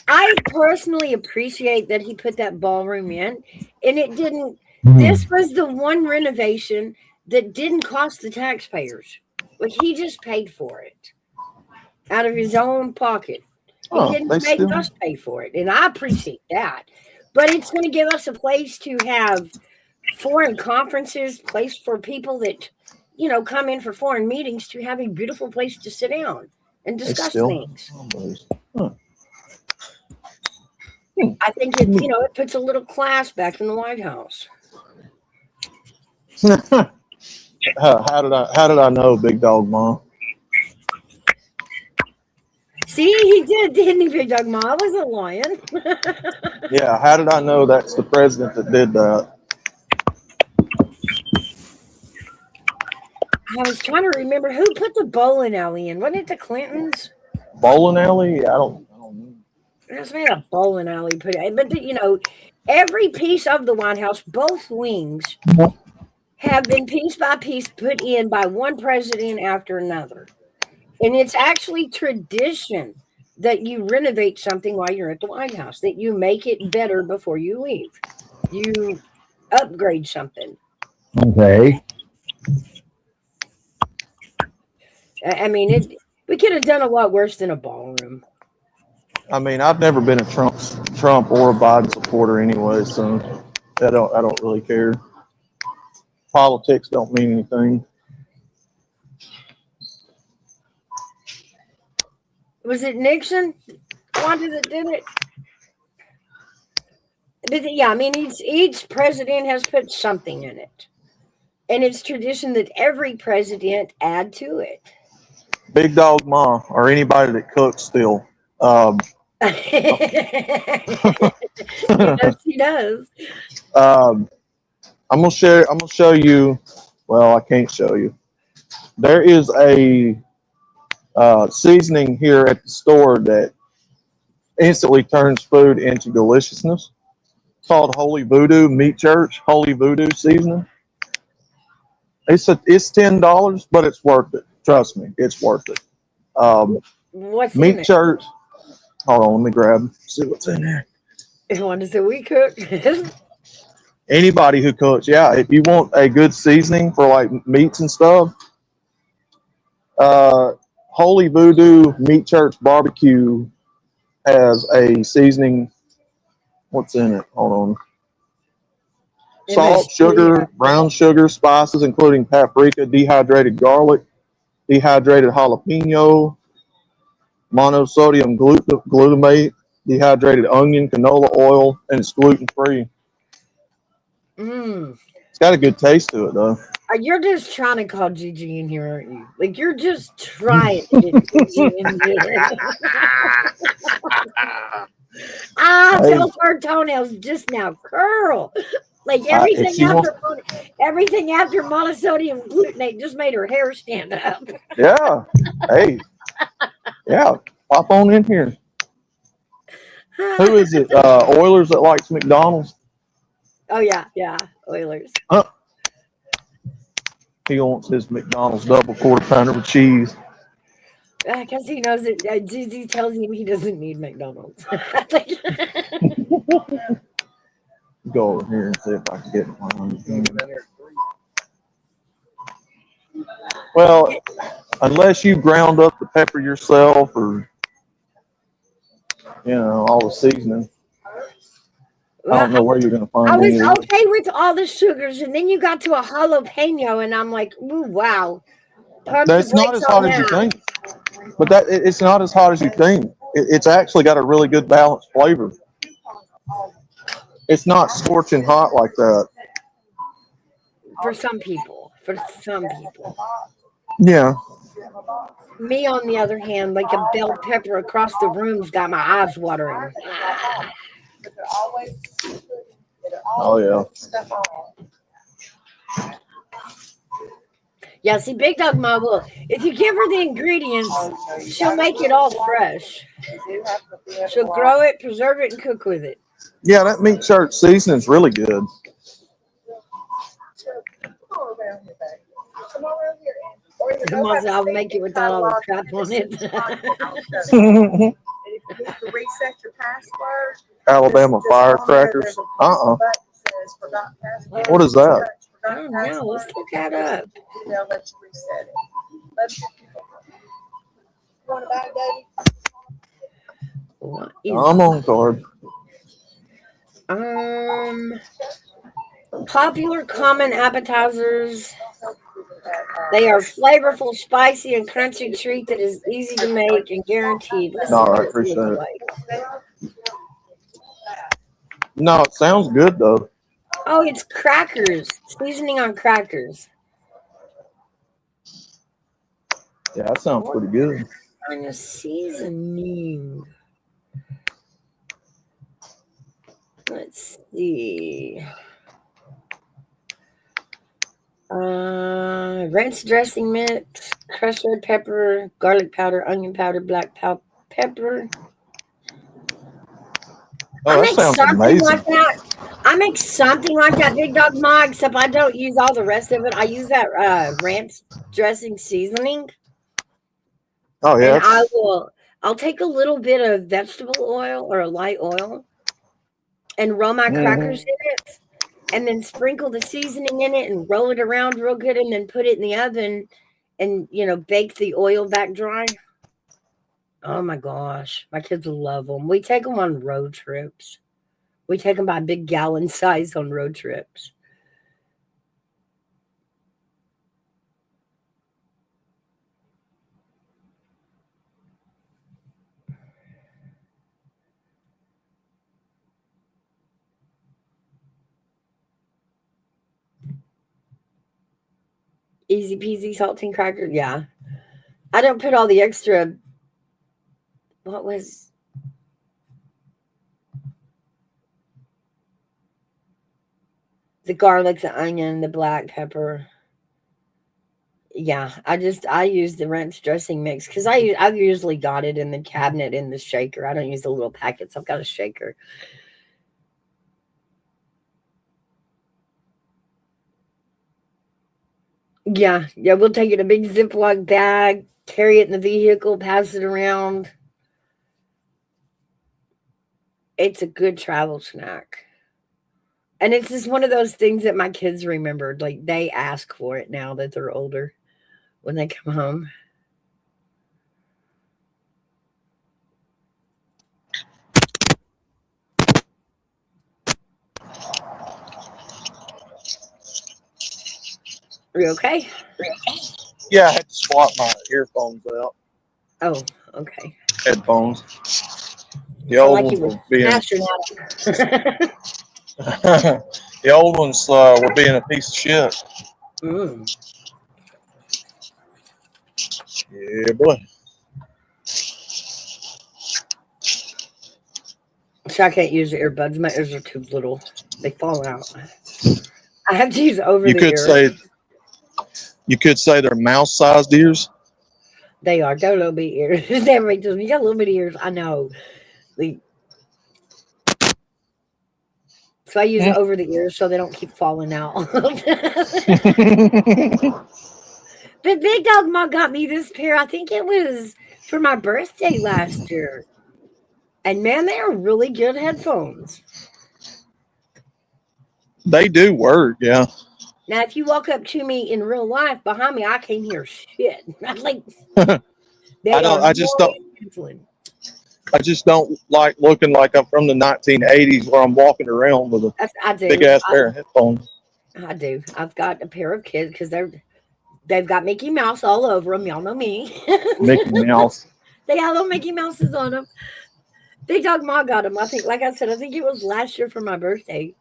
I personally appreciate that he put that ballroom in, and it didn't. This was the one renovation that didn't cost the taxpayers. Like he just paid for it out of his own pocket. He didn't make us pay for it, and I appreciate that. But it's going to give us a place to have foreign conferences, place for people that come in for foreign meetings to have a beautiful place to sit down and discuss things. I think it puts a little class back in the White House. How did I know, Big Dog Mom? See, he did, didn't he, Big Dog Mom? I wasn't lying. Yeah, how did I know that's the president that did that? I was trying to remember who put the bowling alley in. Wasn't it the Clintons? Bowling alley? I don't know. It's made a bowling alley put it, but every piece of the White House, both wings, have been piece by piece put in by one president after another. And it's actually tradition that you renovate something while you're at the White House, that you make it better before you leave. You upgrade something. Okay. I mean, we could have done a lot worse than a ballroom. I mean, I've never been a Trump or a Biden supporter anyway, so I don't really care. Politics don't mean anything. Was it Nixon? Wanda that did it? But yeah, I mean, each president has put something in it. And it's tradition that every president add to it. Big Dog Ma, or anybody that cooks still. Yes, he does. I'm gonna show you. Well, I can't show you. There is a seasoning here at the store that instantly turns food into deliciousness. It's called Holy Voodoo Meat Church Holy Voodoo seasoning. It's $10, but it's worth it. Trust me, it's worth it. What's Meat in it? Church. Hold on, let me see what's in there. What is it we cook? Anybody who cooks, yeah. If you want a good seasoning for like meats and stuff, Holy Voodoo Meat Church Barbecue has a seasoning. What's in it? Hold on. Salt, sugar, brown sugar, spices, including paprika, dehydrated garlic, dehydrated jalapeno, monosodium glutamate, dehydrated onion, canola oil, and it's gluten-free. It's got a good taste to it, though. You're just trying to call Gigi in here, aren't you? Like you're just trying to get Gigi in here. Hey. Felt her toenails just now curl. Like if she everything after monosodium glutamate just made her hair stand up. Yeah. Hey. Yeah. Pop on in here. Who is it? Oilers that likes McDonald's? Oh yeah, Oilers. He wants his McDonald's double quarter pounder with cheese. Because he knows that Gigi tells him he doesn't need McDonald's. Go over here and see if I can get one. Well, unless you ground up the pepper yourself or, all the seasoning, I don't know where you're going to find I was any. okay with all the sugars, and then you got to a jalapeno, and I'm like, ooh, wow. That's not as hot as you think. But it's not as hot as you think. It's actually got a really good balanced flavor. It's not scorching hot like that. For some people. Yeah. Me, on the other hand, like a bell pepper across the room's got my eyes watering. Oh, yeah. Yeah, see, Big Dog Mobile, if you give her the ingredients, she'll make it all fresh. She'll grow it, preserve it, and cook with it. Yeah, that meat church seasoning is really good. Come on, I'll make it without all the crap on it. Alabama firecrackers. What is that? I don't know. Let's look that up. What is I'm on card. Popular common appetizers. They are flavorful, spicy, and crunchy treat that is easy to make and guaranteed. All right, appreciate it. No, it sounds good though. Oh, it's crackers. Seasoning on crackers. Yeah, that sounds pretty good. On a seasoning. Let's see. Ranch dressing mix, crushed red pepper, garlic powder, onion powder, black pepper. Oh, that sounds amazing. Like that. I make something like that, Big Dog Mag, except I don't use all the rest of it. I use that ranch dressing seasoning. Oh yeah. And I'll take a little bit of vegetable oil or a light oil and roll my crackers in it, and then sprinkle the seasoning in it and roll it around real good, and then put it in the oven and bake the oil back dry. Oh my gosh, my kids love them. We take them on road trips. We take them by big gallon size on road trips. Easy peasy saltine cracker. Yeah. I don't put all the extra. What was the garlic, the onion, the black pepper? Yeah, I use the ranch dressing mix because I've usually got it in the cabinet in the shaker. I don't use the little packets. I've got a shaker. Yeah, we'll take it in a big Ziploc bag, carry it in the vehicle, pass it around. It's a good travel snack. And it's just one of those things that my kids remembered. Like, they ask for it now that they're older when they come home. Are you okay? Yeah, I had to swap my earphones out. Oh, okay. Headphones. The old Like ones you were were being. The old ones were being a piece of shit. Mm. Yeah, boy. So I can't use the earbuds. My ears are too little. They fall out. I have to use over You the could say they're mouse-sized ears. They are. They're little bitty ears. Everybody tells me, you got little bitty ears. I know. So I use over the ears so they don't keep falling out. But Big Dog Mom got me this pair. I think it was for my birthday last year. And man, they are really good headphones. They do work, yeah. Now, if you walk up to me in real life behind me, I can't hear shit. I'm like, I just don't like looking like I'm from the 1980s where I'm walking around with a big ass pair of headphones. I do. I've got a pair of kids because they've got Mickey Mouse all over them. Y'all know me. Mickey Mouse. They have little Mickey Mouses on them. Big Dog Ma got them. I think, like I said, I think it was last year for my birthday.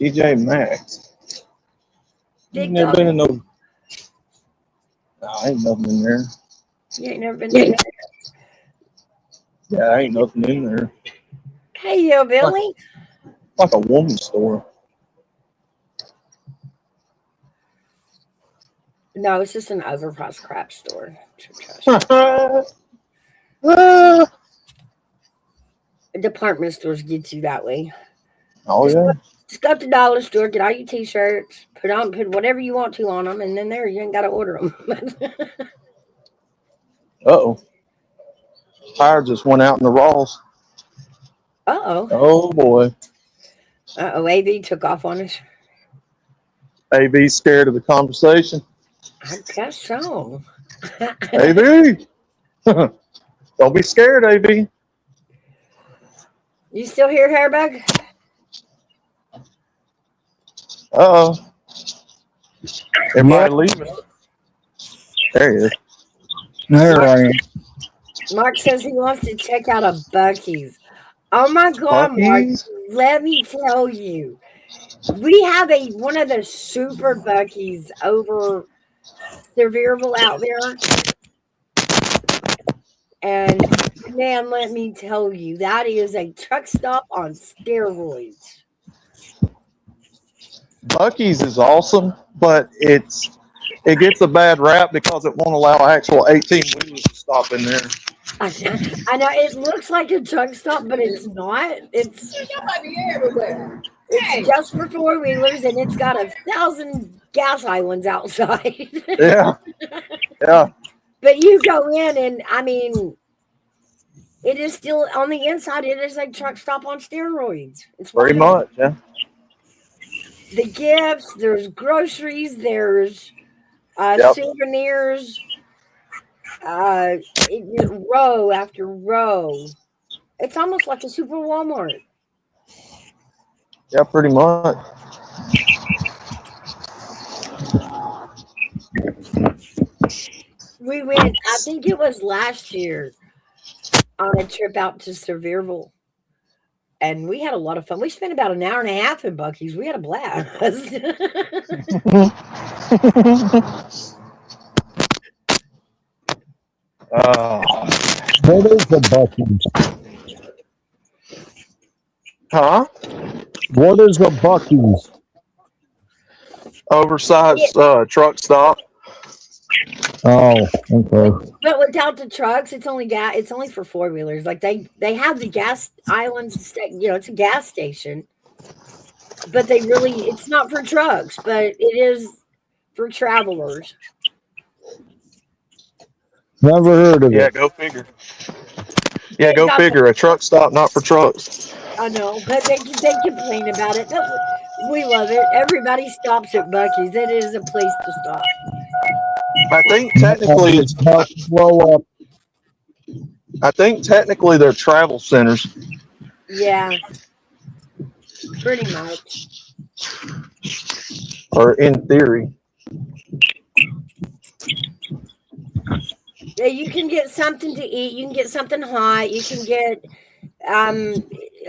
TJ Maxx. Big Never Dog. been in no. Nah, ain't nothing in there. You ain't never been there. Yeah, ain't nothing in there. Hey, yo, Billy. Like a woman's store. No, it's just an overpriced crap store. Department stores get you that way. Oh, yeah. Just go to the dollar store, get all your t-shirts, put whatever you want to on them, and then there you ain't got to order them. Uh-oh. Tire just went out in the Raws. Uh-oh. Oh, boy. Uh-oh, AV took off on us. AV's scared of the conversation. I guess so. AV! Don't be scared, AV. You still here, Hairbug? Uh-oh. Everybody leaving. There he is. There I am. Mark says he wants to check out a Buc-ee's. Oh my God, Buc-ee's? Mark! Let me tell you, we have one of the super Buc-ee's over Sevierville out there, and man, let me tell you, that is a truck stop on steroids. Buc-ee's is awesome, but it gets a bad rap because it won't allow actual 18-wheelers to stop in there. I know it looks like a truck stop, but it's not. It's just for four-wheelers, and it's got 1,000 gas islands outside. Yeah. Yeah. But you go in, and I mean, it is still on the inside. It is a truck stop on steroids. It's Pretty much, yeah. The gifts, there's groceries, there's souvenirs, row after row. It's almost like a super Walmart. Yeah, pretty much. We went, I think it was last year, on a trip out to Sevierville. And we had a lot of fun. We spent about an hour and a half in Buc-ee's. We had a blast. What is the Buc-ee's? Huh? What is the Buc-ee's? Oversized truck stop. Oh, okay. But without the trucks, it's only It's only for four-wheelers. Like they have the gas islands. It's a gas station. But it's not for trucks, but it is for travelers. Never heard of Yeah, it. go figure. Yeah, go figure. A truck stop, not for trucks. I know, but they complain about it. But we love it. Everybody stops at Buc-ee's. It is a place to stop. I think technically it's blow up. I think technically they're travel centers. Yeah, pretty much. Or in theory. Yeah, you can get something to eat. You can get something hot. You can get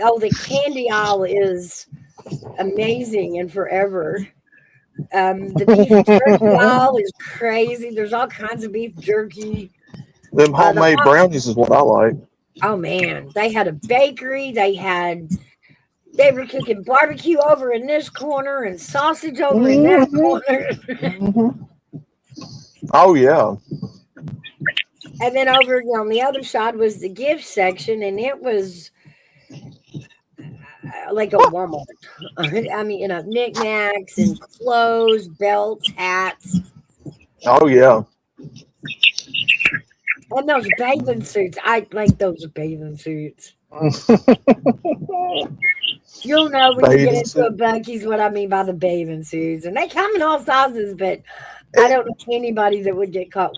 Oh, the candy aisle is amazing and forever. The beef jerky aisle is crazy. There's all kinds of beef jerky. Them The homemade brownies is what I like. Oh man, they had a bakery. They were cooking barbecue over in this corner and sausage over in that corner. Oh yeah. And then over on the other side was the gift section, and it was like a Walmart. I mean, knickknacks and clothes, belts, hats, Oh yeah. and those bathing suits. I like those bathing suits. You'll know when you get Bathing into suit. a Buc-ee's what I mean by the bathing suits, and they come in all sizes, but I don't know anybody that would get caught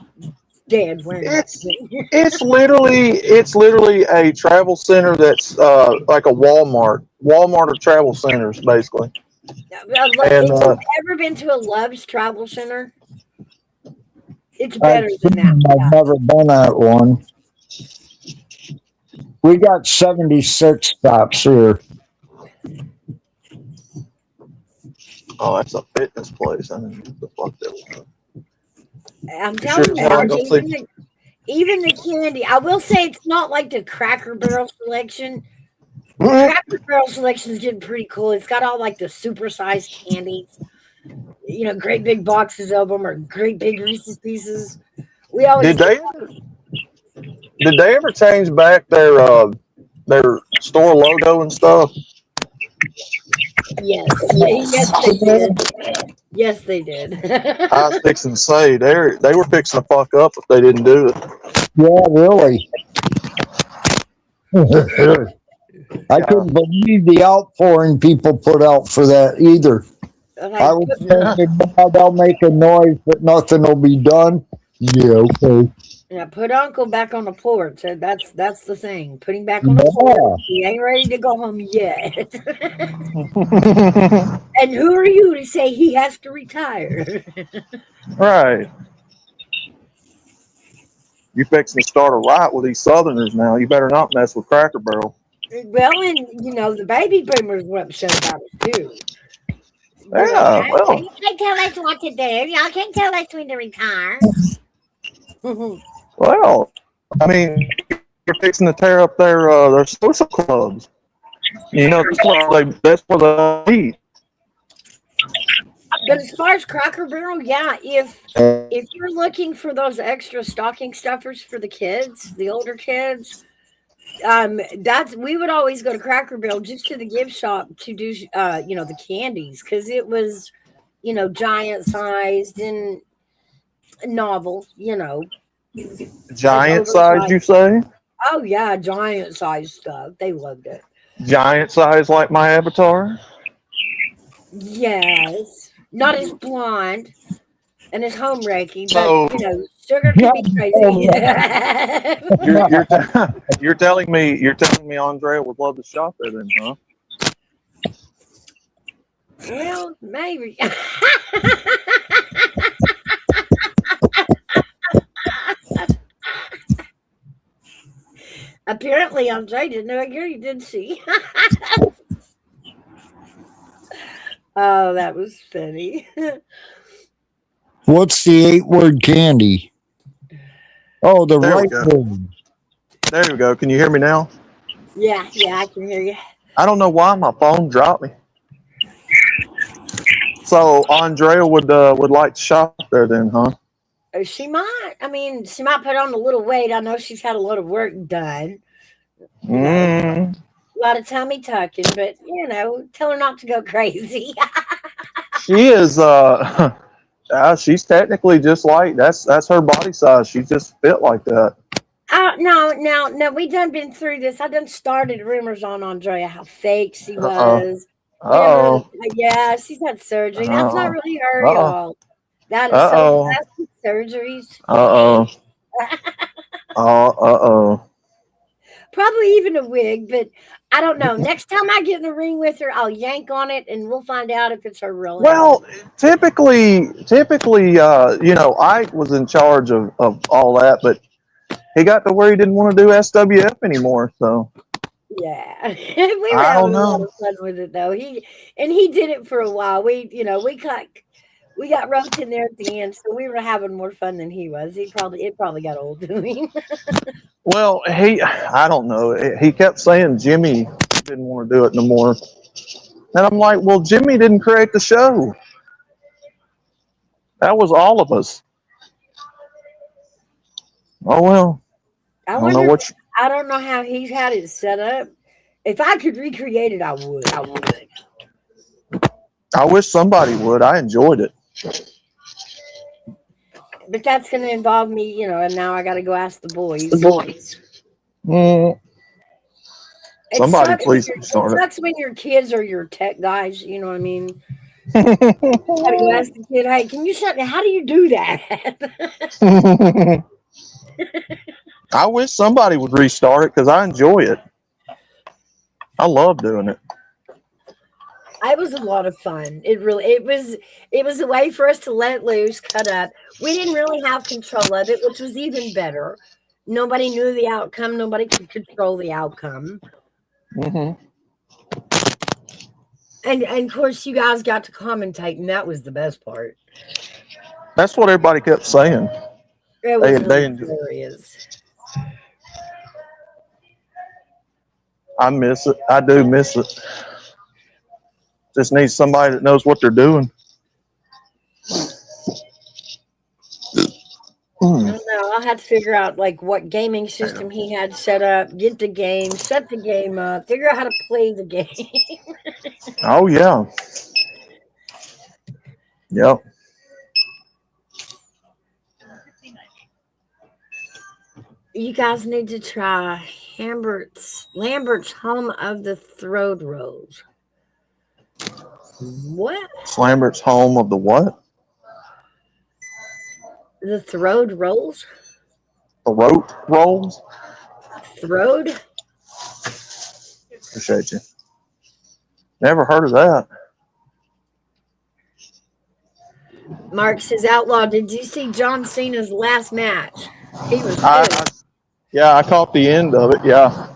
dead wearing that It's thing. it's literally a travel center that's like a Walmart of travel centers basically. Look, And if you've ever been to a Love's Travel Center, it's better I've than that. I've never been at one. We got 76 stops here. oh, that's a fitness place. I mean, what the fuck that was. I'm You telling sure you, as hell man, ain't gonna see. even the candy. I will say it's not like the Cracker Barrel selection. The Mhm. Cracker Barrel selection is getting pretty cool. It's got all like the supersized candies. Great big boxes of them, or great big Reese's Pieces. We always Did they ever change back their store logo and stuff? yes, yes they did. Yes, they did. I was fixing to say they were fixing to fuck up if they didn't do it. Yeah, really. I Yeah. couldn't believe the outpouring people put out for that either. I Like, was Yeah. thinking, "Well, they'll make a noise, but nothing will be done." Yeah, okay. put Uncle back on the porch. That's the thing. Put him back on the porch. Yeah. He ain't ready to go home yet. And who are you to say he has to retire? Right. You fixing to start a riot with these Southerners now. You better not mess with Cracker Barrel. Well, and the baby boomers were upset about it too. Yeah, well, You can't tell us what to do. Y'all can't tell us when to retire. well. I mean, you're fixing to tear up their social clubs. That's where they eat. But as far as Cracker Barrel, yeah, if you're looking for those extra stocking stuffers for the kids, the older kids, we would always go to Cracker Barrel just to the gift shop to do the candies, because it was giant sized and novel, Giant oversized. size, you say? Oh yeah, giant sized stuff. They loved it. Giant size like my avatar? Yes, not as blonde and as home wrecking, So- but sugar can be crazy. You're telling me Andrea would love to shop there then, huh? Well, maybe. Apparently, Andre didn't agree, did she? Oh, that was funny. What's the 8-word candy? Oh, the There we right go. word. There we go. Can you hear me now? Yeah, I can hear you. I don't know why my phone dropped me. So Andrea would like to shop there then, huh? She might. I mean, she might put on a little weight. I know she's had a lot of work done. Mm. A lot of tummy tucking, but tell her not to go crazy. She is she's technically just like that's her body size. She's just fit like that. No, we done been through this. I done started rumors on Andrea how fake she was. Uh-oh. Yeah, she's had surgery. That's not really her, Uh-oh. y'all. That is Uh-oh. so plastic surgeries. Uh-oh. Uh-oh. Probably even a wig, but I don't know. Next time I get in the ring with her, I'll yank on it and we'll find out if it's her real hair. Well, typically, Ike was in charge of all that, but he got to where he didn't want to do SWF anymore. So Yeah, we were I don't having a lot know. of fun with it though. He did it for a while. We got roped in there at the end, so we were having more fun than he was. It probably got old to him. Well, I don't know. He kept saying Jimmy didn't want to do it no more. And I'm like, well, Jimmy didn't create the show. That was all of us. Oh, well, I I don't know wonder. what. I don't know how he's had it set up. If I could recreate it, I would. I wish somebody would. I enjoyed it. But that's going to involve me, and now I got to go ask the boys. Mm, It somebody sucks. please It start it. sucks when your kids are your tech guys. You know what I mean? You got to go ask the kid, "Hey, can you shut? How do you do that?" I wish somebody would restart it because I enjoy it. I love doing it. It was a lot of fun. It was a way for us to let loose, cut up. We didn't really have control of it, which was even better. Nobody knew the outcome. Nobody could control the outcome. Hmm. And of course, you guys got to commentate, and that was the best part. That's what everybody kept saying. It was They hilarious. I miss it. I do miss it. Just need somebody that knows what they're doing. I don't know. I'll have to figure out like what gaming system he had set up, get the game, set the game up, figure out how to play the game. Oh yeah. Yep. You guys need to try Lambert's Home of the Throat Rolls. What? Lambert's home of the what? The Throat Rolls? The rote rolls? Throat? Appreciate you. Never heard of that. Mark says, Outlaw, did you see John Cena's last match? He was good. Yeah, I caught the end of it. Yeah.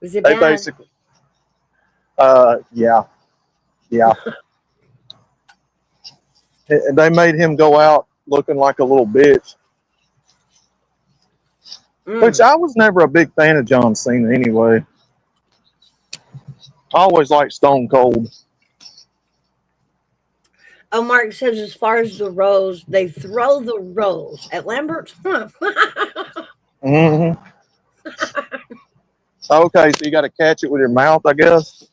Was it They bad? basically. Yeah. And they made him go out looking like a little bitch. Which I was never a big fan of John Cena anyway. I always liked Stone Cold. Oh, Mark says as far as the rolls, they throw the rolls at Lambert's. Huh. Mm-hmm. Okay, so you got to catch it with your mouth, I guess.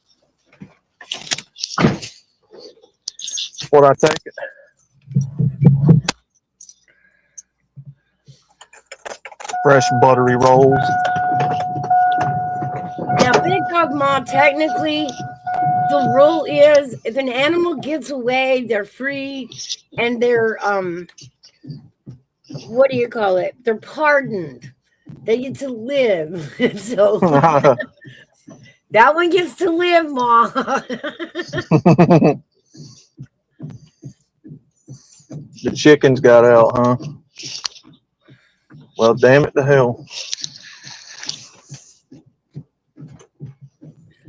What I take it. Fresh buttery rolls. Now, Big Dog Ma, technically, the rule is if an animal gets away, they're free and they're what do you call it? They're pardoned. They get to live. So that one gets to live, Ma. The chickens got out, huh? Well, damn it to hell.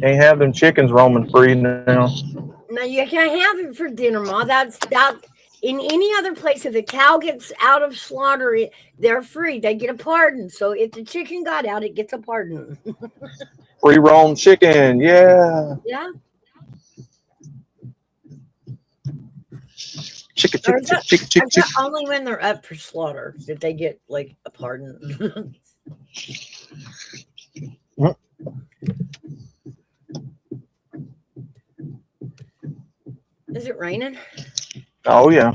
Can't have them chickens roaming free now. No, you can't have it for dinner, Ma. That's in any other place. If the cow gets out of slaughter, they're free. They get a pardon. So if the chicken got out, it gets a pardon. Free roam chicken, yeah. Yeah. Chicken. Only when they're up for slaughter that they get like a pardon. Is it raining? Oh yeah.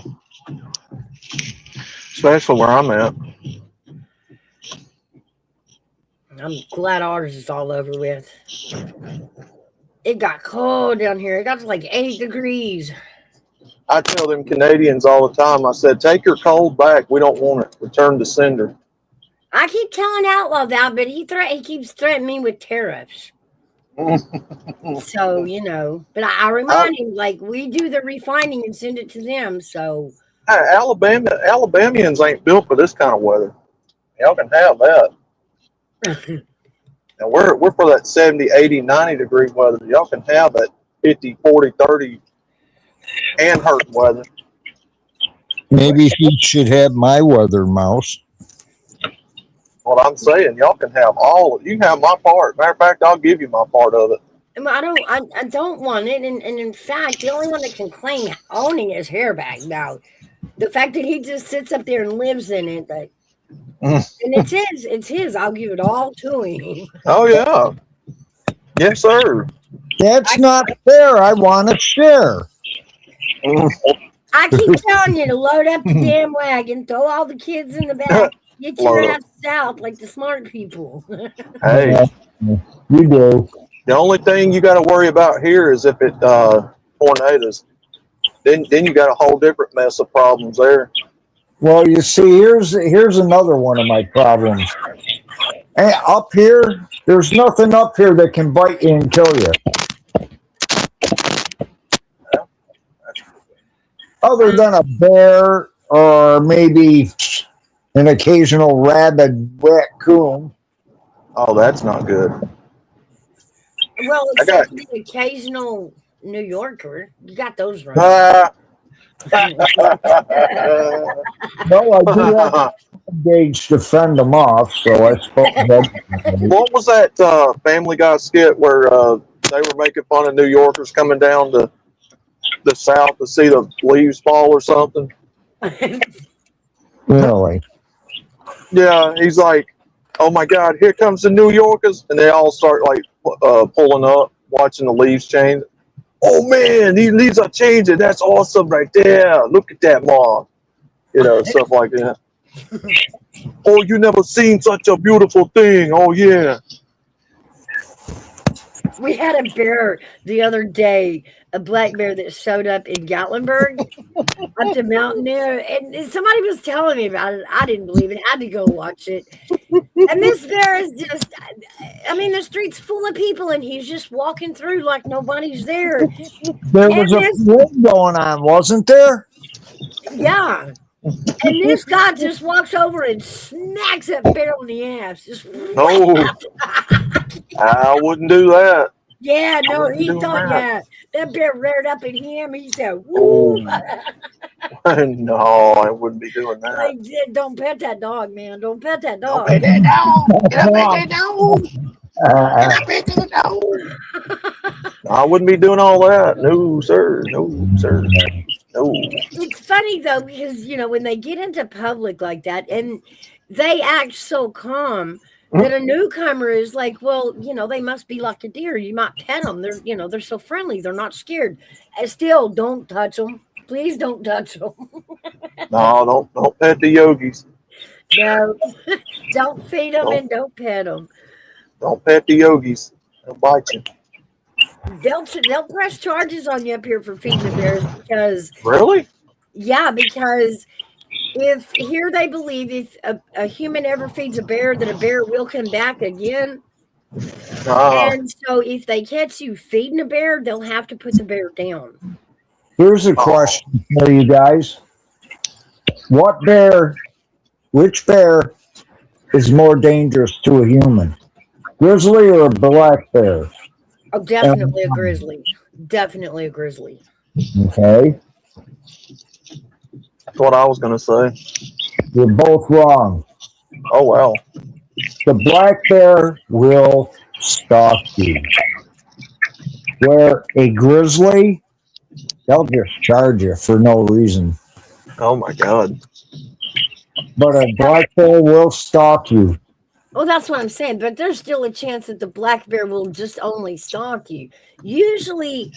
Especially where I'm at. I'm glad ours is all over with. It got cold down here. It got to like 8 degrees. I tell them Canadians all the time, I said, take your cold back. We don't want it. Return to sender. I keep telling Outlaw that, but he keeps threatening me with tariffs. So, but I remind him, like, we do the refining and send it to them, so. Alabamians ain't built for this kind of weather. Y'all can have that. And we're for that 70, 80, 90 degree weather. Y'all can have that 50, 40, 30 and hurt weather. Maybe he should have my weather, Mouse. What I'm saying, y'all can have all. You can have my part. Matter of fact, I'll give you my part of it. I don't want it, and in fact, the only one that can claim owning his hair back now. The fact that he just sits up there and lives in it, and it's his. I'll give it all to him. Oh yeah, yes sir. That's not fair. I want to share. I keep telling you to load up the damn wagon, throw all the kids in the back, get your Load ass south like the smart people. Hey, You do. the only thing you got to worry about here is if it tornadoes. Then you got a whole different mess of problems there. Well, you see, here's another one of my problems. And up here, there's nothing up here that can bite you and kill you. Other than a bear or maybe an occasional rabid raccoon. Oh, that's not good. Well, I got- except the occasional New Yorker. You got those right. No, I do have engaged to fend them off, so I suppose that. What was that Family Guy skit where they were making fun of New Yorkers coming down to the South to see the leaves fall or something? Really? Yeah, he's like, "Oh my God, here comes the New Yorkers," and they all start like pulling up, watching the leaves change. Oh man, these leaves are changing. That's awesome right there. Look at that, Mom. You know, stuff like that. Oh, you never seen such a beautiful thing. Oh yeah. We had a bear the other day, a black bear that showed up in Gatlinburg up the mountain there. And somebody was telling me about it. I didn't believe it. I had to go watch it. And this bear is just, I mean, the street's full of people and he's just walking through like nobody's there. There was a flood going on, wasn't there? Yeah. And this guy just walks over and smacks that bear on the ass. Just No, I wouldn't do that. yeah, no, wouldn't he do thought that. that bear reared up at him. He said, "Woo!" No, I wouldn't be doing that. Like, don't pet that dog, man. Don't pet that dog. Get that dog! Get up at that dog! Get up into the dog! I wouldn't be doing all that. No, sir. No, sir. No. It's funny though because when they get into public like that and they act so calm that a newcomer is like, well, they must be like a deer. You might pet them. They're so friendly. They're not scared. And still, don't touch them. Please don't touch them. No, don't pet the yogis. No, don't feed them and don't pet them. Don't pet the yogis. They'll bite you. They'll press charges on you up here for feeding the bears because Really? yeah, because if here they believe if a human ever feeds a bear, that a bear will come back again. And so if they catch you feeding a bear, they'll have to put the bear down. Here's a question for you guys. Which bear is more dangerous to a human? Grizzly or a black bear? Oh, definitely a grizzly. Definitely a grizzly. Okay. That's what I was going to say. You're both wrong. Oh, well. The black bear will stalk you. Where a grizzly, they'll just charge you for no reason. Oh, my God. But a black bear will stalk you. Well, that's what I'm saying. But there's still a chance that the black bear will just only stalk you. Usually,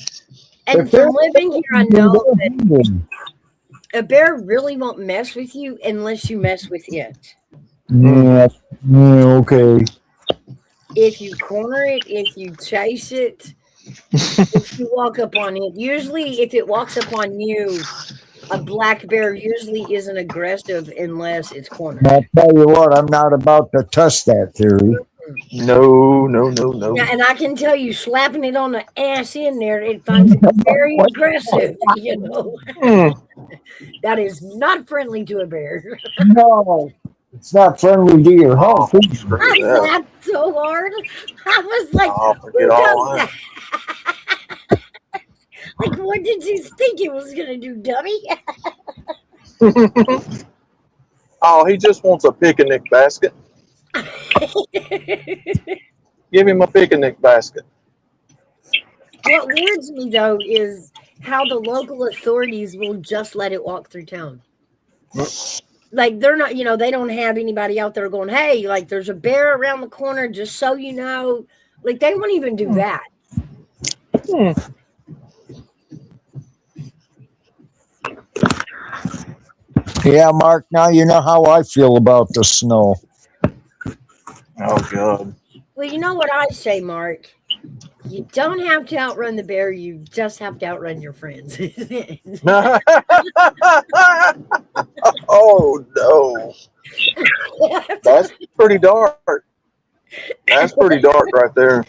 and from living here, I know that a bear really won't mess with you unless you mess with it. Yeah, okay. If you corner it, if you chase it, if you walk up on it. Usually, if it walks up on you, a black bear usually isn't aggressive unless it's cornered. I'll tell you what, I'm not about to test that theory. No. Yeah, and I can tell you, slapping it on the ass in there, it finds it very aggressive. That is not friendly to a bear. No, it's not friendly to your health. I so hard. I was like, Oh, who forget all does that. that? Like, what did you think it was gonna do, dummy? Oh, he just wants a picnic basket. Give him a picnic basket. What worries me though is how the local authorities will just let it walk through town. Like they're not, they don't have anybody out there going, "Hey, like there's a bear around the corner, just so you know." Like they won't even do that. Yeah, Mark, now you know how I feel about the snow. Oh, God. Well, you know what I say, Mark? You don't have to outrun the bear, you just have to outrun your friends. Oh, no. That's pretty dark. That's pretty dark right there.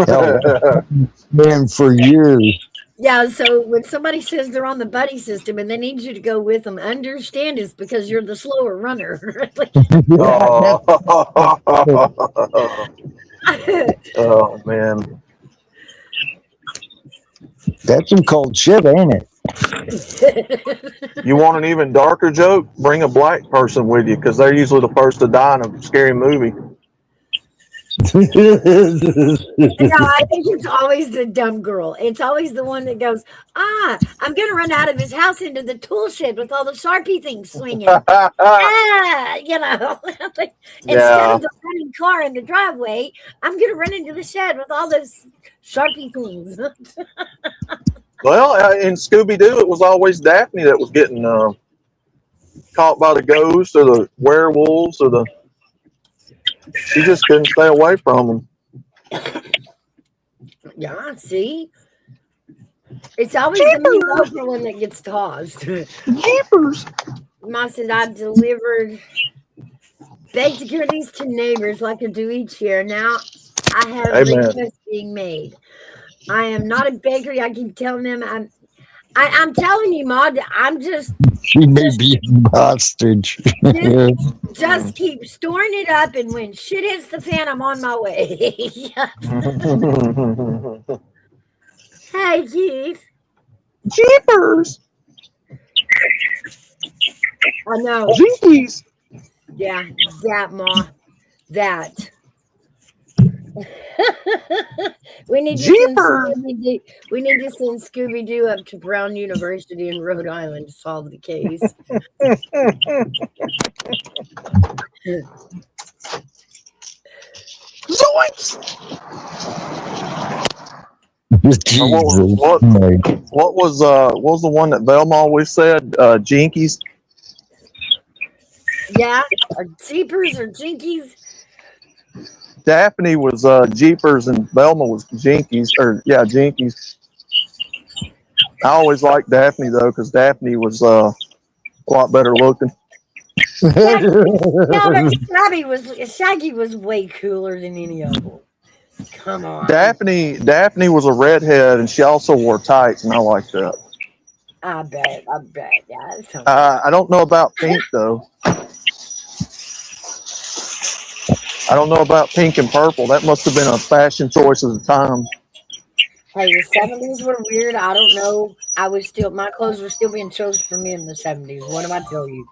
Hell, been for years. Yeah, so when somebody says they're on the buddy system and they need you to go with them, understand it's because you're the slower runner. Like, Oh. Oh, man. That's some cold shit, ain't it? You want an even darker joke? Bring a black person with you because they're usually the first to die in a scary movie. No, I think it's always the dumb girl. It's always the one that goes, I'm going to run out of his house into the tool shed with all the Sharpie things swinging. Like, instead Yeah. of the running car in the driveway, I'm going to run into the shed with all those Sharpie things. Well, in Scooby Doo, it was always Daphne that was getting caught by the ghost or the werewolves or the. She just couldn't stay away from them. Yeah, see? It's always the mediocre one that gets tossed. Jeepers! Ma said I delivered baked goodies to neighbors like I do each year. Now I have Amen. requests being made. I am not a bakery. I keep telling them I'm telling you, Ma, I'm just She may be a hostage. just keep storing it up, and when shit hits the fan, I'm on my way. Hey, Keith. Jeepers! I know. Jinkies! Yeah, that, Ma. That. we need to send Scooby-Doo up to Brown University in Rhode Island to solve the case. Jesus. What was the one that Velma always said? Jinkies? Yeah, or Jeepers or Jinkies. Daphne was Jeepers and Velma was Jinkies. Jinkies. I always liked Daphne though because Daphne was a lot better looking. Yeah, but Shaggy was way cooler than any of them. Come on. Daphne was a redhead and she also wore tights and I liked that. I bet. Yeah. I don't know about Pink though. I don't know about pink and purple. That must have been a fashion choice at the time. Hey, the 70s were weird. I don't know. My clothes were still being chosen for me in the 70s. What do I tell you?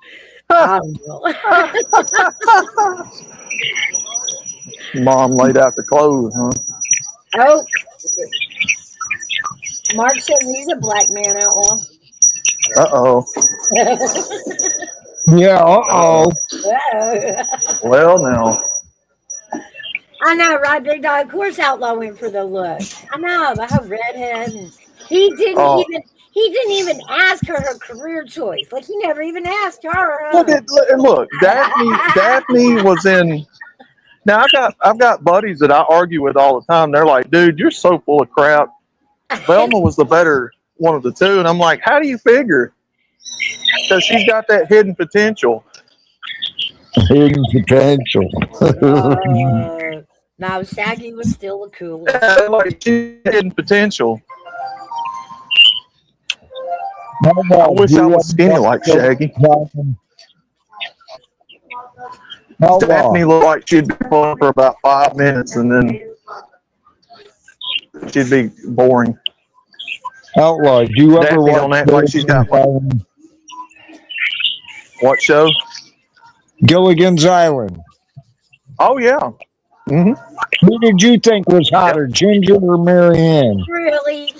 I don't know. Mom laid out the clothes, huh? Oh. Mark says he's a black man outlaw. Uh-oh. Yeah, uh-oh. Well, now. I know, right, Big Dog? Of course, Outlaw went for the looks. I know, the whole redhead, and he didn't even ask her career choice. Like he never even asked her. Look. Daphne was in. Now I've got buddies that I argue with all the time. They're like, "Dude, you're so full of crap." Velma was the better one of the two, and I'm like, "How do you figure?" Because she's got that hidden potential. Hidden potential. Now Shaggy was still the coolest. Yeah, like hidden potential. I wish I was skinny like Shaggy. Daphne looked like she'd be fun for about 5 minutes, and then she'd be boring. Outlaw, do you ever Daphne don't watch act like she's got what show? Gilligan's Island? Oh yeah. Who did you think was hotter, Ginger or Marianne? Really?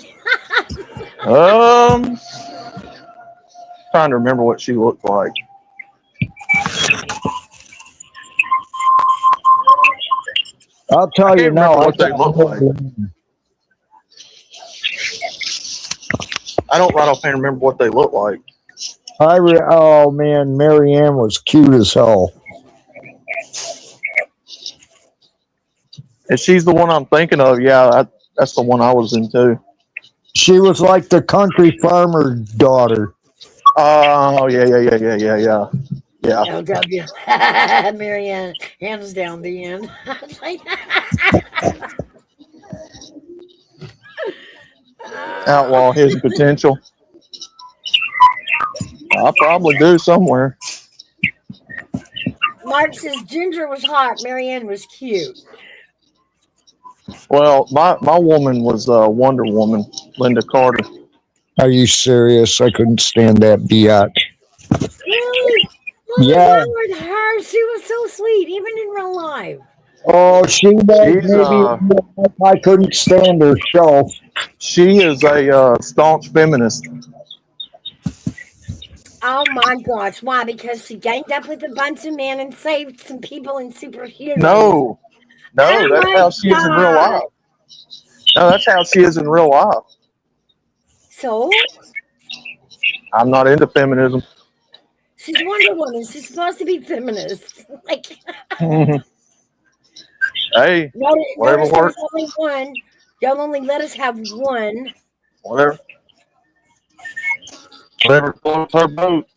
Trying to remember what she looked like. I'll tell you now. What they look like. I don't right offhand remember what they look like. Oh man, Marianne was cute as hell. If she's the one I'm thinking of, yeah, that's the one I was into. She was like the country farmer daughter. Oh yeah. LW. Marianne, hands down the end. Outlaw his potential. I probably do somewhere. Mark says Ginger was hot, Marianne was cute. Well, my woman was Wonder Woman, Linda Carter. Are you serious? I couldn't stand that biatch. Really? What was wrong with her? She was so sweet, even in real life. Oh, she was maybe I couldn't stand her show. She is a staunch feminist. Oh my gosh, why? Because she ganged up with a bunch of men and saved some people in superheroes. No, that's how she is in real life. No, that's how she is in real life. So? I'm not into feminism. She's Wonder Woman. She's supposed to be feminist. Like, hey, whatever works. Only one. Y'all only let us have one. Whatever floats her boat.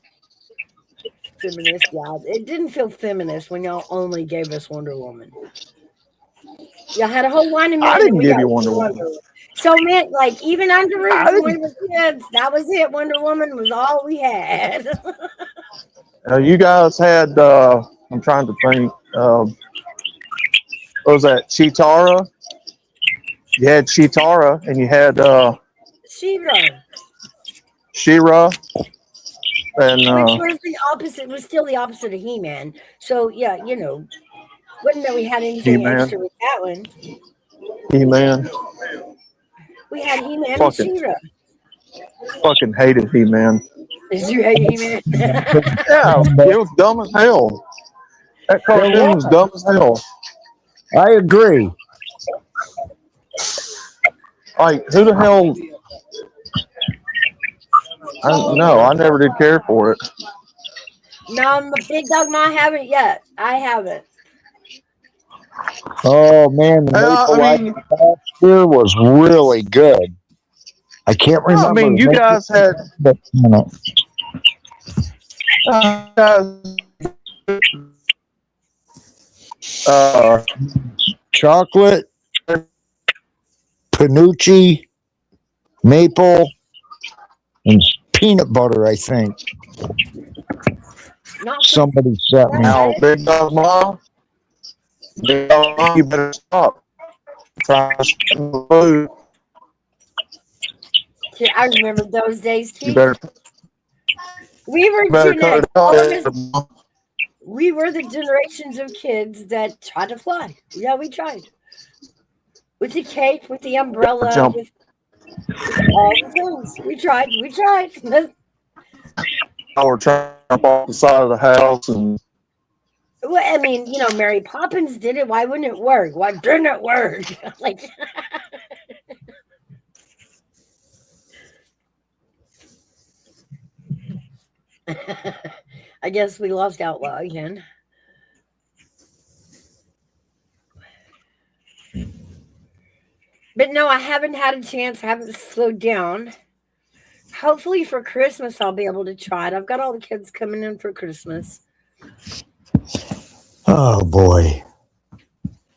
Feminist, yeah. It didn't feel feminist when y'all only gave us Wonder Woman. Y'all had a whole line of men. I didn't give you Wonder Woman. So, man, like, even under when we were kids, that was it. Wonder Woman was all we had. You guys had, I'm trying to think, what was that, Chitara? You had Chitara, and you had She-Ra. And which was the opposite, was still the opposite of He-Man. So, yeah, you know, wouldn't know we had anything He-Man. extra with that one. He-Man. We had He-Man and She-Ra. Fucking hated He-Man. Did you hate He-Man? Yeah, it was dumb as hell. That cartoon was dumb as hell. I agree. Like, who the hell? I never did care for it. No, Big Dog Ma, I haven't yet. I haven't. Oh man, the last year was really good. I can't remember. I mean, you guys had chocolate, panucci, maple, and peanut butter, I think. Somebody sent me. Now, Big Dog Ma, you better stop trying to steal food. Yeah, I remember those days too. You better cut it out. We were the generations of kids that tried to fly. Yeah, we tried. With the cape, with the umbrella, with all the things. We tried. Or trying to jump off the side of the house and. Well, I mean, you know, Mary Poppins did it. Why wouldn't it work? Why didn't it work? Like, I guess we lost Outlaw again. But no, I haven't had a chance. I haven't slowed down. Hopefully for Christmas, I'll be able to try it. I've got all the kids coming in for Christmas. Oh, boy.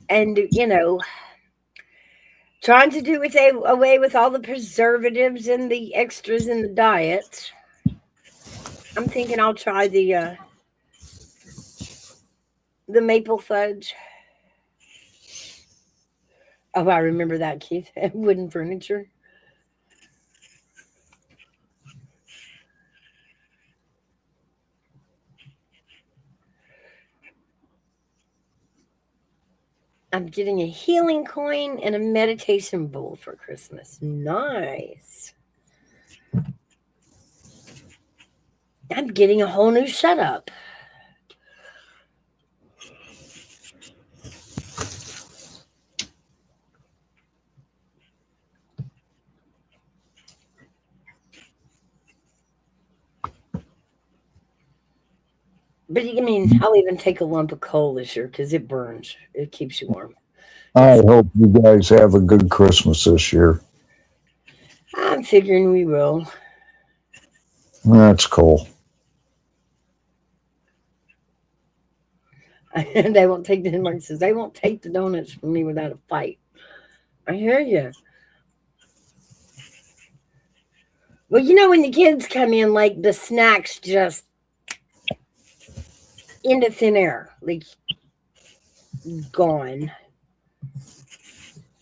And, you know, trying to do away with all the preservatives and the extras in the diet. I'm thinking I'll try the The maple fudge. Oh, I remember that, Keith. Wooden furniture. I'm getting a healing coin and a meditation bowl for Christmas. Nice. I'm getting a whole new setup. But I mean, I'll even take a lump of coal this year because it burns. It keeps you warm. I hope you guys have a good Christmas this year. I'm figuring we will. That's cool. They won't take the Mark says they won't take the donuts from me without a fight. I hear you. Well, you know when the kids come in, like the snacks just into thin air, like gone.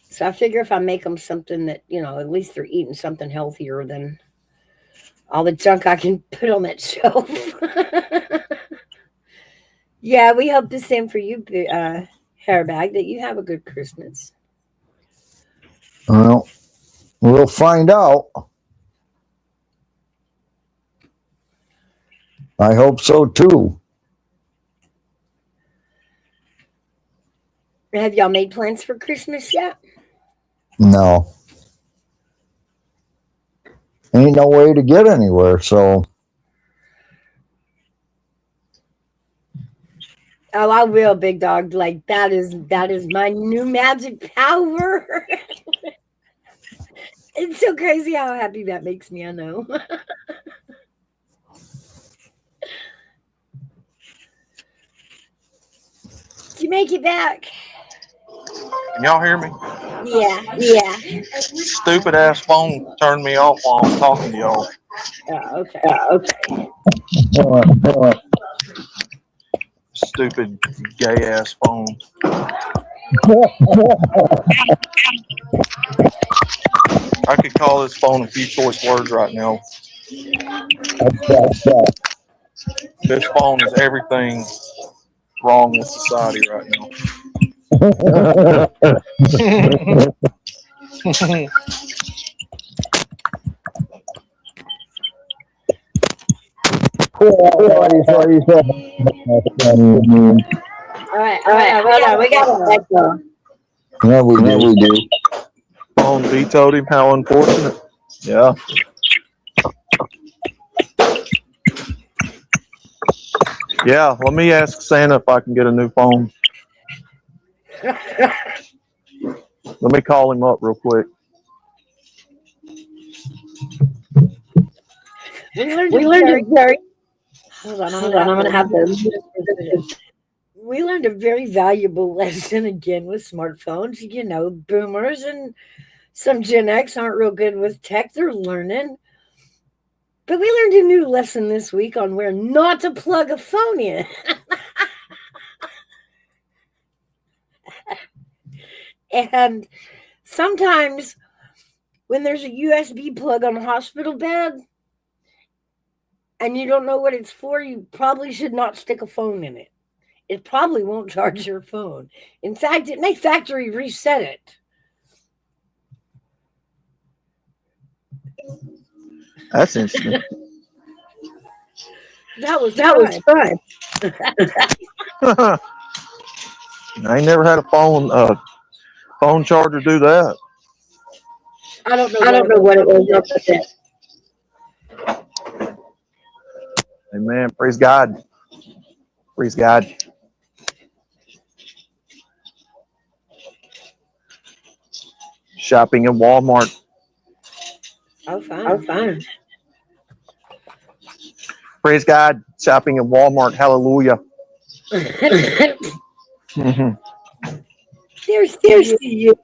So I figure if I make them something that, at least they're eating something healthier than all the junk I can put on that shelf. Yeah, we hope the same for you, Hairbag, that you have a good Christmas. Well, we'll find out. I hope so too. Have y'all made plans for Christmas yet? No. Ain't no way to get anywhere, so. Oh, I will, big dog. Like that is my new magic power. It's so crazy how happy that makes me, I know. Did you make it back? Can y'all hear me? Yeah. Stupid ass phone turned me off while I'm talking to y'all. Okay. Stupid gay ass phone. I could call this phone a few choice words right now. This phone is everything wrong with society right now. All right. We got it. Yeah, we do. Phone vetoed him. How unfortunate. Yeah. Yeah, let me ask Santa if I can get a new phone. Let me call him up real quick. We learned a very. Hold on. I'm going to have this. We learned a very valuable lesson again with smartphones. Boomers and some Gen X aren't real good with tech. They're learning. But we learned a new lesson this week on where not to plug a phone in. And sometimes when there's a USB plug on a hospital bed and you don't know what it's for, you probably should not stick a phone in it. It probably won't charge your phone. In fact, it may factory reset it. That's interesting. That was fun. I ain't never had a phone charger do that. I don't know what it was up with it. Amen. Praise God. Praise God. Shopping at Walmart. Oh, fine. Praise God. Shopping at Walmart. Hallelujah. There's you.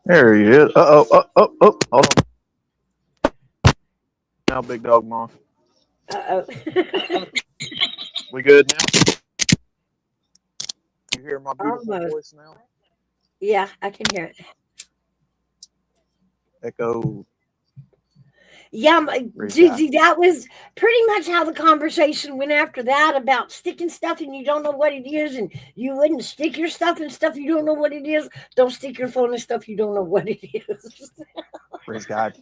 There he is. Hold on. Now, big dog mom. Uh-oh. We good now? You hear my beautiful Almost. voice now? Yeah, I can hear it. Echo. Yeah, Praise Gigi, that was pretty much how the conversation went after that about sticking stuff and you don't know what it is, and you wouldn't stick your stuff and stuff you don't know what it is. Don't stick your phone and stuff you don't know what it is. Praise God.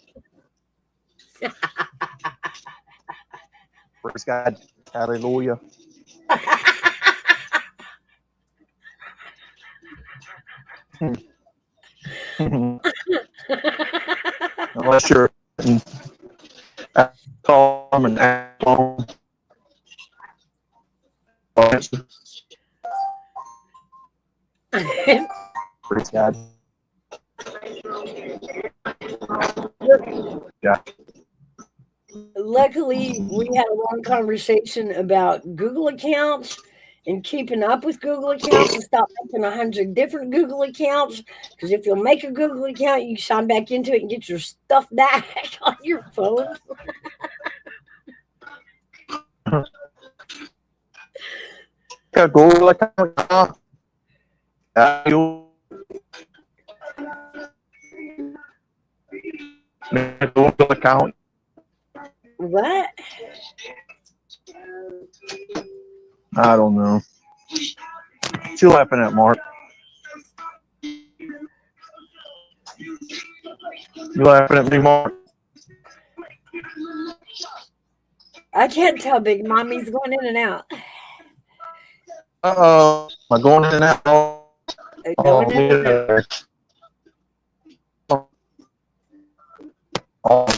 Praise God. Hallelujah. Unless you're calm and act on. Praise God. Yeah. Luckily, we had a long conversation about Google accounts and keeping up with Google accounts and stop making 100 different Google accounts. Because if you'll make a Google account, you can sign back into it and get your stuff back on your phone. Yeah, Google account. Google account. What? I don't know. What you laughing at, Mark? You laughing at me, Mark? I can't tell, Big Mommy's going in and out. Uh-oh. Am I going in and out? Going in and out. Oh.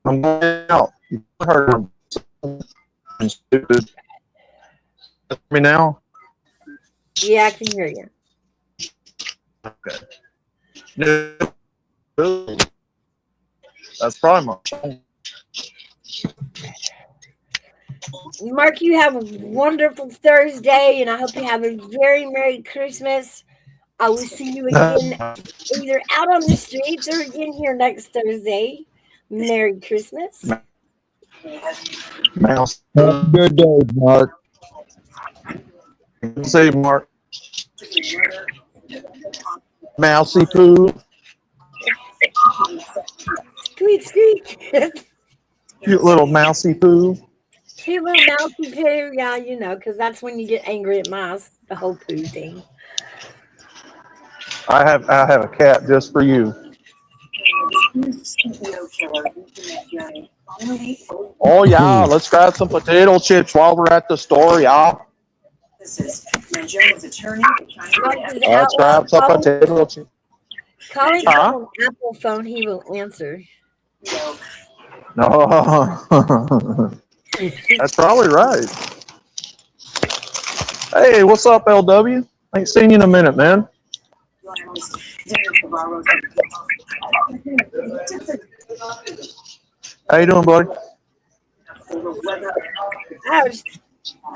I'm going out. You heard I'm stupid. Hear me now? Yeah, I can hear you. Okay. No, really? That's probably my phone. Mark, you have a wonderful Thursday, and I hope you have a very Merry Christmas. I will see you again either out on the streets or again here next Thursday. Merry Christmas. Mouse. Have a good day, Mark. Say, Mark. Mousy poo. Squeak, squeak. Cute little mousy poo. Cute little mousy poo. Yeah, you know, because that's when you get angry at mice, the whole poo thing. I have a cat just for you. Oh yeah, let's grab some potato chips while we're at the store, y'all. This is Nigeria's attorney. Let's grab some potato chips. Call him on an Apple phone, he will answer. No. That's probably right. Hey, what's up, LW? Ain't seen you in a minute, man. How you doing, buddy? I was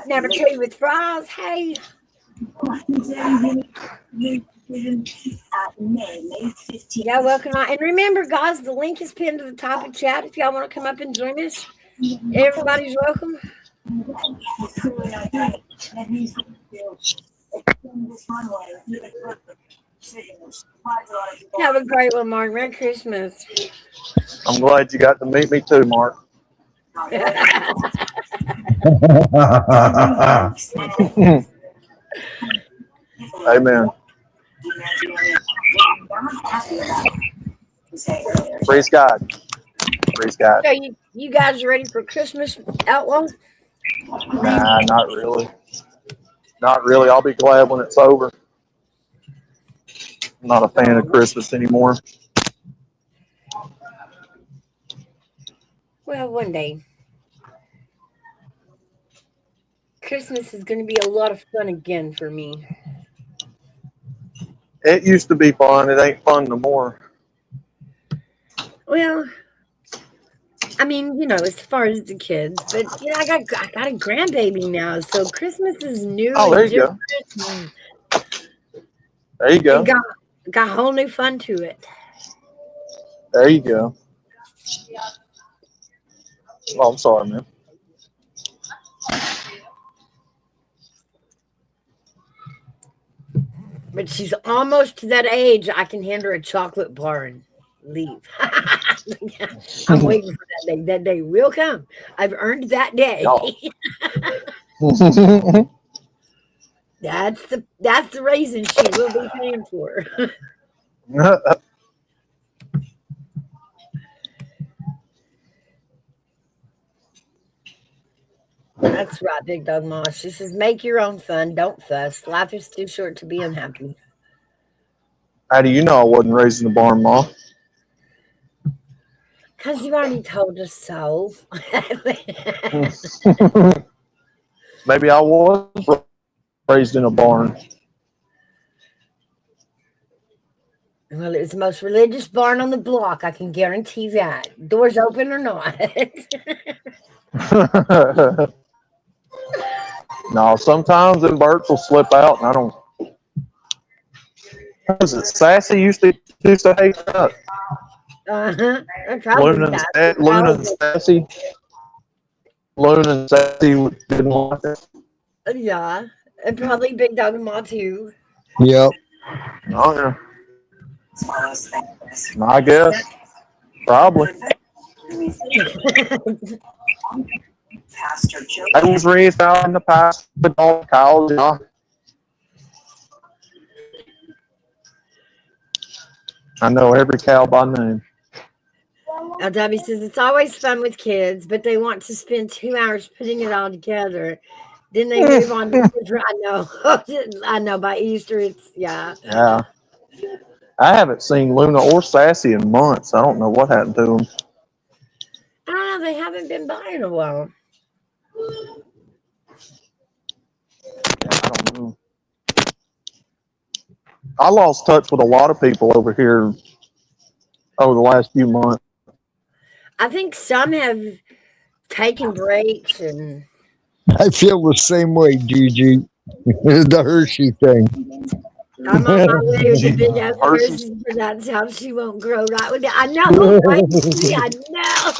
never tea with fries. Hey. Yeah, welcome on. And remember, guys, the link is pinned to the top of chat if y'all want to come up and join us. Everybody's welcome. Have a great one, Mark. Merry Christmas. I'm glad you got to meet me too, Mark. Amen. Praise God. Praise God. So you guys ready for Christmas, Outlaw? Nah, not really. Not really. I'll be glad when it's over. I'm not a fan of Christmas anymore. Well, one day. Christmas is going to be a lot of fun again for me. It used to be fun. It ain't fun no more. Well, I mean, you know, as far as the kids, but you know, I got a grandbaby now, so Christmas is new. Oh, there you go. There you go. Got a whole new fun to it. There you go. Oh, I'm sorry, man. But she's almost to that age I can hand her a chocolate bar and leave. I'm waiting for that day. That day will come. I've earned that day. Oh. That's the reason she will be paying for. That's right, Big Dog Moss. She says, make your own fun. Don't fuss. Life is too short to be unhappy. How do you know I wasn't raised in a barn, Ma? Because you already told us so. Maybe I was raised in a barn. Well, it's the most religious barn on the block. I can guarantee that. Doors open or not. No, sometimes them birds will slip out, and I don't. What was it? Sassy used to hate that. Luna and Sassy. Luna and Sassy didn't like it. Yeah, and probably Big Dog and Ma too. Yep. Oh yeah. I guess. Probably. Pastor Joe. I was raised out in the past with all cows, you know. I know every cow by name. Now, Debbie says it's always fun with kids, but they want to spend 2 hours putting it all together. Then they move on to I know. I know by Easter it's Yeah. I haven't seen Luna or Sassy in months. I don't know what happened to them. I don't know, they haven't been by in a while. I don't know. I lost touch with a lot of people over here over the last few months. I think some have taken breaks and I feel the same way, Gigi. The Hershey thing. I'm on my way with the big ass Hershey's, but that's how she won't grow right with it. I know, right? I know.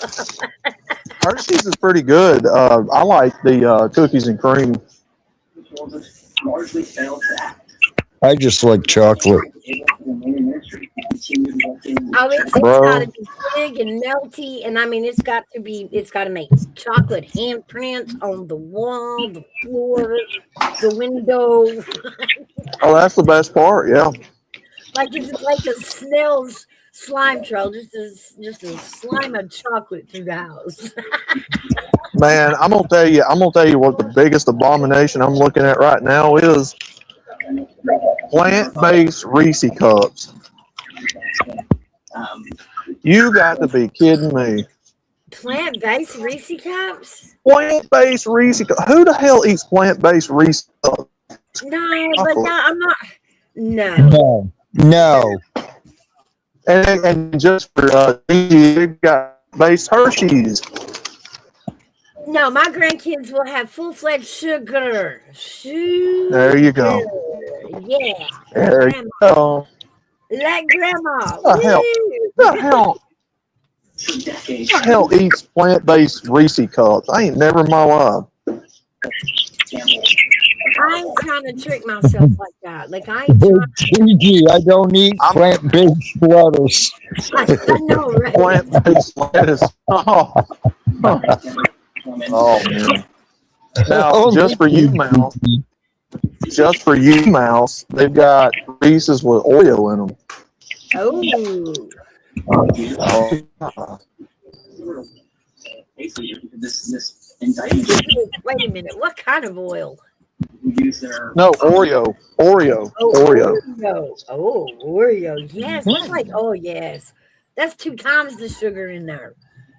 Hershey's is pretty good. I like the cookies and cream. I just like chocolate. Oh, it's got to be big and melty, and I mean, it's got to make chocolate handprints on the wall, the floor, the window. Oh, that's the best part. Yeah. Like it's like a snail's slime trail, just a slime of chocolate through the house. Man, I'm gonna tell you what the biggest abomination I'm looking at right now is plant-based Reese cups. You got to be kidding me. Plant-based Reese cups? Plant-based Reese cups. Who the hell eats plant-based Reese cups? No, but no, I'm not. No. No. And just for you've got based Hershey's. No, my grandkids will have full-fledged sugar. There you go. Yeah. There you go. Like grandma. The hell eats plant-based Reese cups? I ain't never in my life. I ain't trying to trick myself like that. Like I ain't trying Gigi, I don't eat plant-based lettuce. I know, right? Plant-based lettuce. Oh man. Now, just for you, Mouse, they've got Reese's with Oreo in them. Oh. Wait a minute. What kind of oil? No, Oreo. Oreo. Oh, Oreo. Yes. That's like, oh, yes. That's 2 times the sugar in there.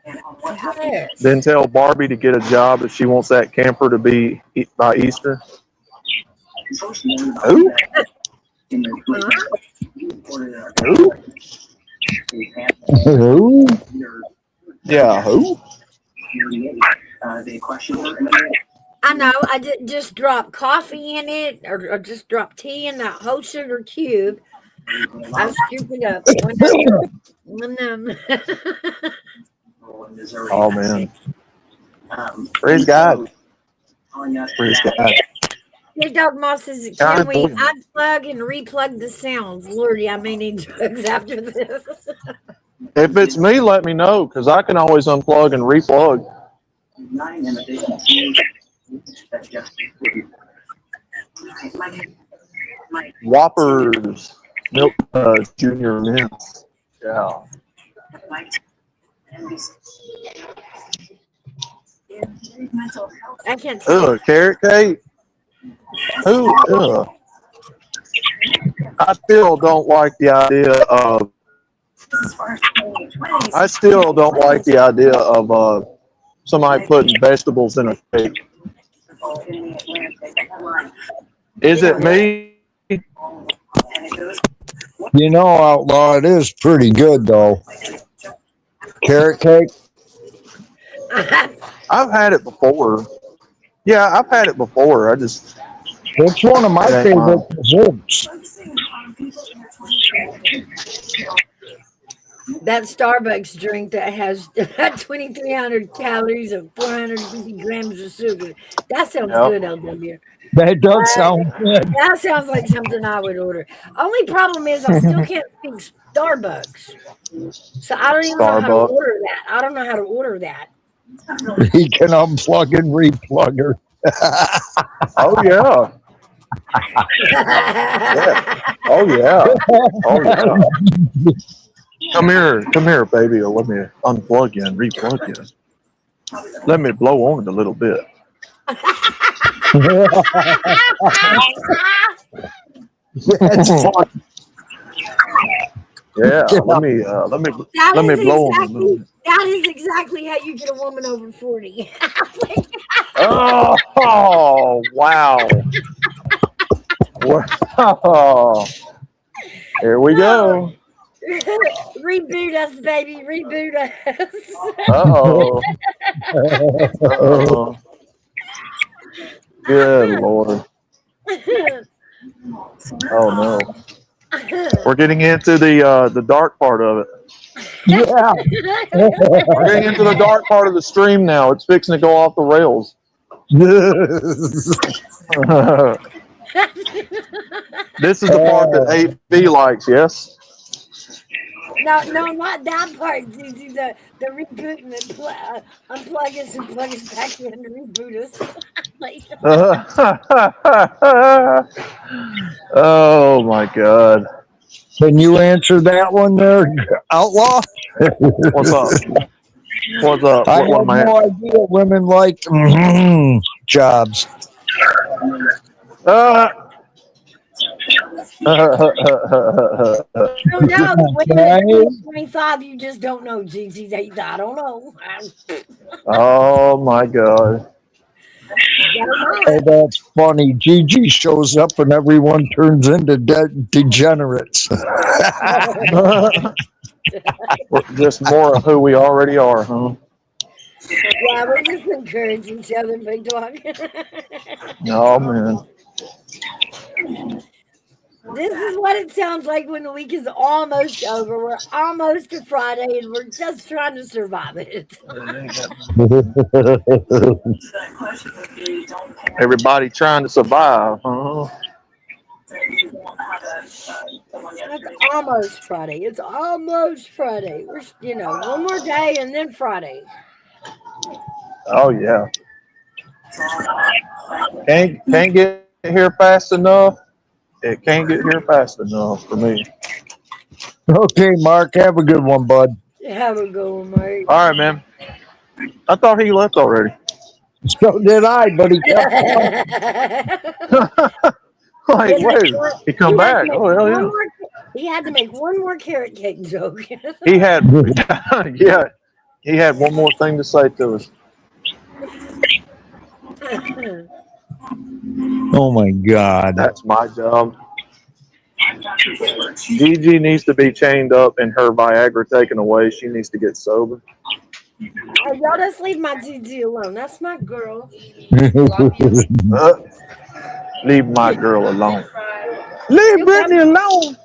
Yes. Then tell Barbie to get a job if she wants that camper to be by Easter. Who? Who? Who? Yeah, who? I know. I just drop coffee in it or just drop tea in that whole sugar cube. I scoop it up. Oh man, praise God, praise God. Big Dog Moss says, can we unplug and replug the sounds? Lordy, I may need drugs after this. If it's me, let me know because I can always unplug and replug. Whoppers, milk, junior mints. Yeah. I can't see. Ugh, carrot cake. Who? Ugh. I still don't like the idea of. I still don't like the idea of somebody putting vegetables in a cake. Is it me? You know, Outlaw, it is pretty good though. Carrot cake. I've had it before. Yeah, I've had it before. It's one of my favorite desserts. That Starbucks drink that has 2,300 calories and 450 grams of sugar. That sounds good, LW. That does sound good. That sounds like something I would order. Only problem is I still can't speak Starbucks. So I don't even know how to order that. I don't know how to order that. He can unplug and replug her. Oh yeah. Yeah. Oh yeah. Oh yeah. Come here, baby. Or let me unplug you and replug you. Let me blow on it a little bit. Yeah, let me blow on it. That is exactly how you get a woman over 40. Oh wow. Wow. Here we go. Reboot us, baby. Reboot us. Uh-oh. Uh-oh. Good Lord. Oh no. We're getting into the dark part of it. Yeah. We're getting into the dark part of the stream now. It's fixing to go off the rails. This is the part that AB likes, yes? No, not that part. The reboot and the unplug us and plug us back in and reboot us. Oh my God. Can you answer that one there, Outlaw? What's up? What's up? I have no idea women like jobs. No, when you're 25, you just don't know, Gigi. I don't know. Oh my God. Oh, that's funny. Gigi shows up and everyone turns into degenerates. Just more of who we already are, huh? Yeah, we just encourage each other, Big Dog. Oh man. This is what it sounds like when the week is almost over. We're almost to Friday and we're just trying to survive it. Everybody trying to survive, huh? It's almost Friday. It's almost Friday. We're, one more day and then Friday. Oh yeah. Can't get here fast enough. It can't get here fast enough for me. Okay, Mark, have a good one, bud. Have a good one, Mark. All right, man. I thought he left already. So did I, but he kept Like, wait, he come back. Oh, hell yeah. He had to make one more carrot cake joke. He had, yeah, he had one more thing to say to us. Oh my God. That's my job. Gigi needs to be chained up and her Viagra taken away. She needs to get sober. Oh, y'all just leave my Gigi alone. That's my girl. Leave my girl alone. Leave Brittany alone.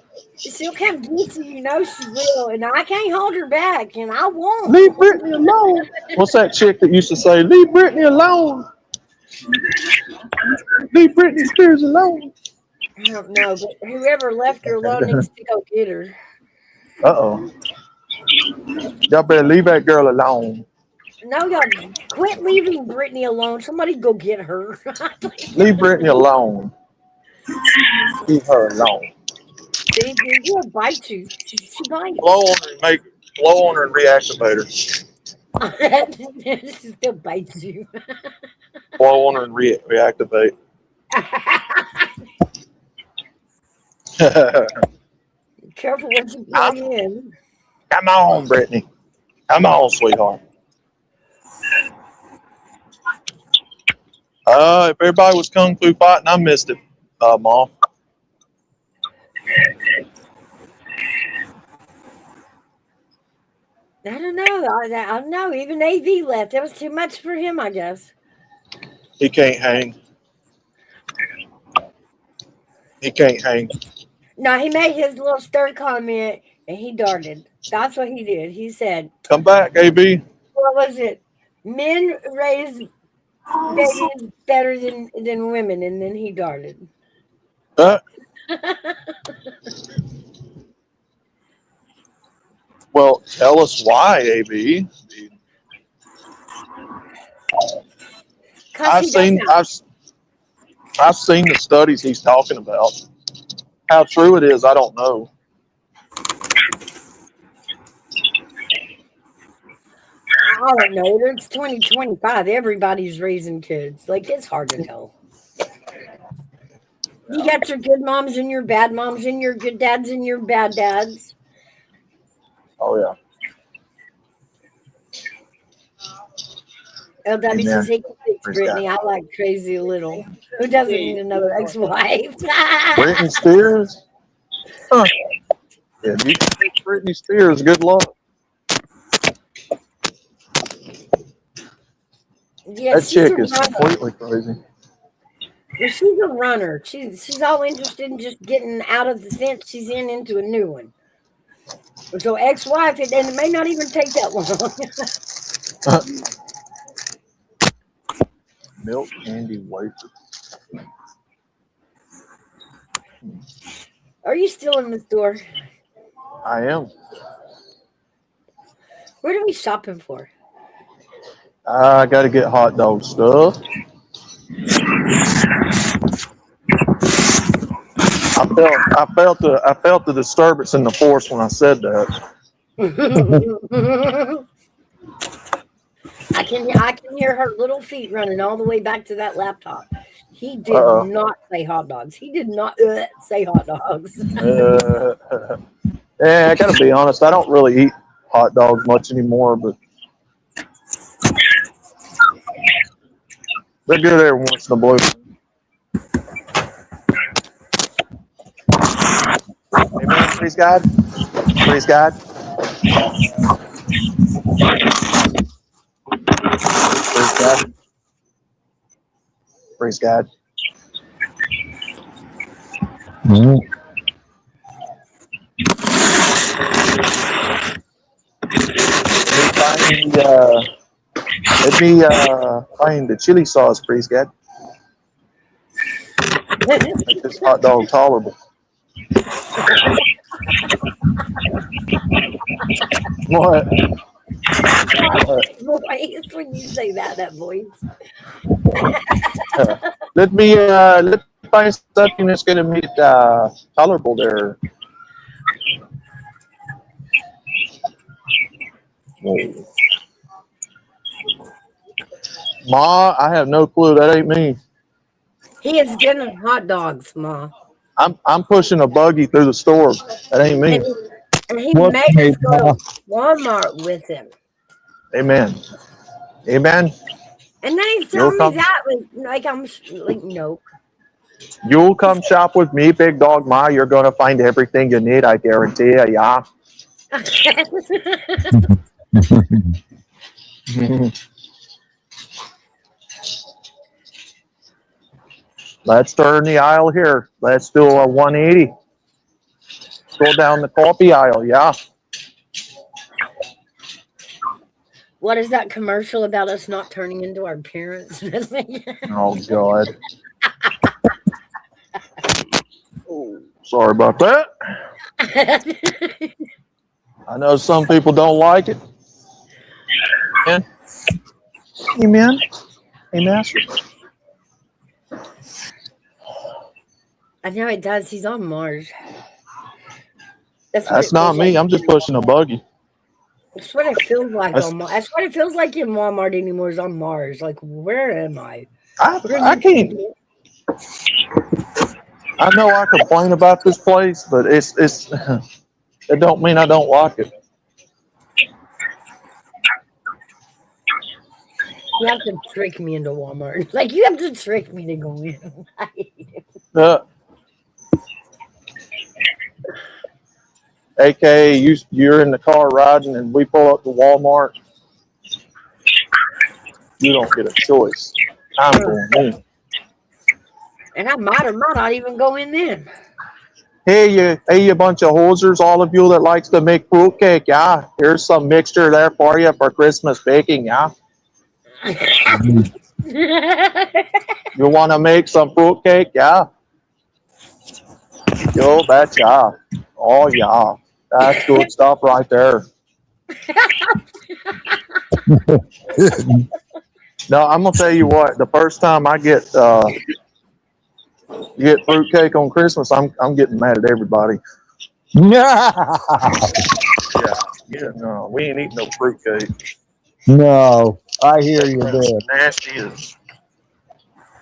She'll come get you, you know she will, and I can't hold her back, and I won't. Leave Brittany alone. What's that chick that used to say, "Leave Brittany alone"? Leave Britney Spears alone. I don't know, but whoever left her alone needs to go get her. Uh-oh. Y'all better leave that girl alone. No, y'all quit leaving Brittany alone. Somebody go get her. Leave Brittany alone. Leave her alone. See, you'll bite you. She bites. Blow on her and reactivate her. She still bites you. Blow on her and reactivate. Careful what you plug in. Come on, Brittany. Come on, sweetheart. If everybody was kung fu fighting, I missed it, Ma. I don't know. I don't know. Even AV left. That was too much for him, I guess. He can't hang. He can't hang. No, he made his little stir comment and he darted. That's what he did. He said, Come back, AB. what was it? Men raise babies better than women, and then he darted. Well, tell us why, AB. I've seen the studies he's talking about. How true it is, I don't know. I don't know. It's 2025. Everybody's raising kids. Like, it's hard to tell. You got your good moms and your bad moms and your good dads and your bad dads. Oh, yeah. LW says he can fix Brittany. I like Crazy Little. Who doesn't need another ex-wife? Britney Spears? Huh. Yeah, you can fix Britney Spears. Good luck. Yeah, That chick is completely crazy. Well, she's a runner. She's all interested in just getting out of the fence she's in into a new one. So ex-wife, and it may not even take that long. Milk candy wafer. Are you still in the store? I am. What are we shopping for? I got to get hot dog stuff. I felt the disturbance in the force when I said that. I can hear her little feet running all the way back to that laptop. He did not say hot dogs. He did not say hot dogs. Yeah, I gotta be honest. I don't really eat hot dogs much anymore, but they're good every once in a blue. Amen. Praise God. Praise God. Praise God. Praise God. Mm-hmm. Let me find the chili sauce, praise God. Make this hot dog tolerable. What? Voice when you say that voice. Let me find something that's gonna make it tolerable there. Whoa. Ma, I have no clue. That ain't me. He is getting hot dogs, Ma. I'm pushing a buggy through the store. That ain't me. And he made us go to Walmart with him. Amen. Amen. And then he's telling me that like I'm like nope. You'll come shop with me, Big Dog Ma. You're gonna find everything you need. I guarantee you. Yeah. Let's turn the aisle here. Let's do a 180. go down the coffee aisle. Yeah. What is that commercial about us not turning into our parents? Oh God. Oh, sorry about that. I know some people don't like it. Amen. Amen. Hey, Master. I know it does. He's on Mars. That's not me. I'm just pushing a buggy. That's what it feels like on Mars. That's what it feels like in Walmart anymore is on Mars. Like, where am I? I can't. I know I complain about this place, but it's it don't mean I don't like it. You have to trick me into Walmart. Like, you have to trick me to go in. AKA, you're in the car riding, and we pull up to Walmart. You don't get a choice. I'm going in. And I might or might not even go in then. Hey, you bunch of hosers, all of you that likes to make fruitcake, yeah. Here's some mixture there for you for Christmas baking, yeah. You want to make some fruitcake, yeah. Yo, that's yeah. Oh yeah, that's good stuff right there. No, I'm gonna tell you what. The first time I get fruitcake on Christmas, I'm getting mad at everybody. Yeah, no, we ain't eating no fruitcake. No, I hear you there. Nasty as.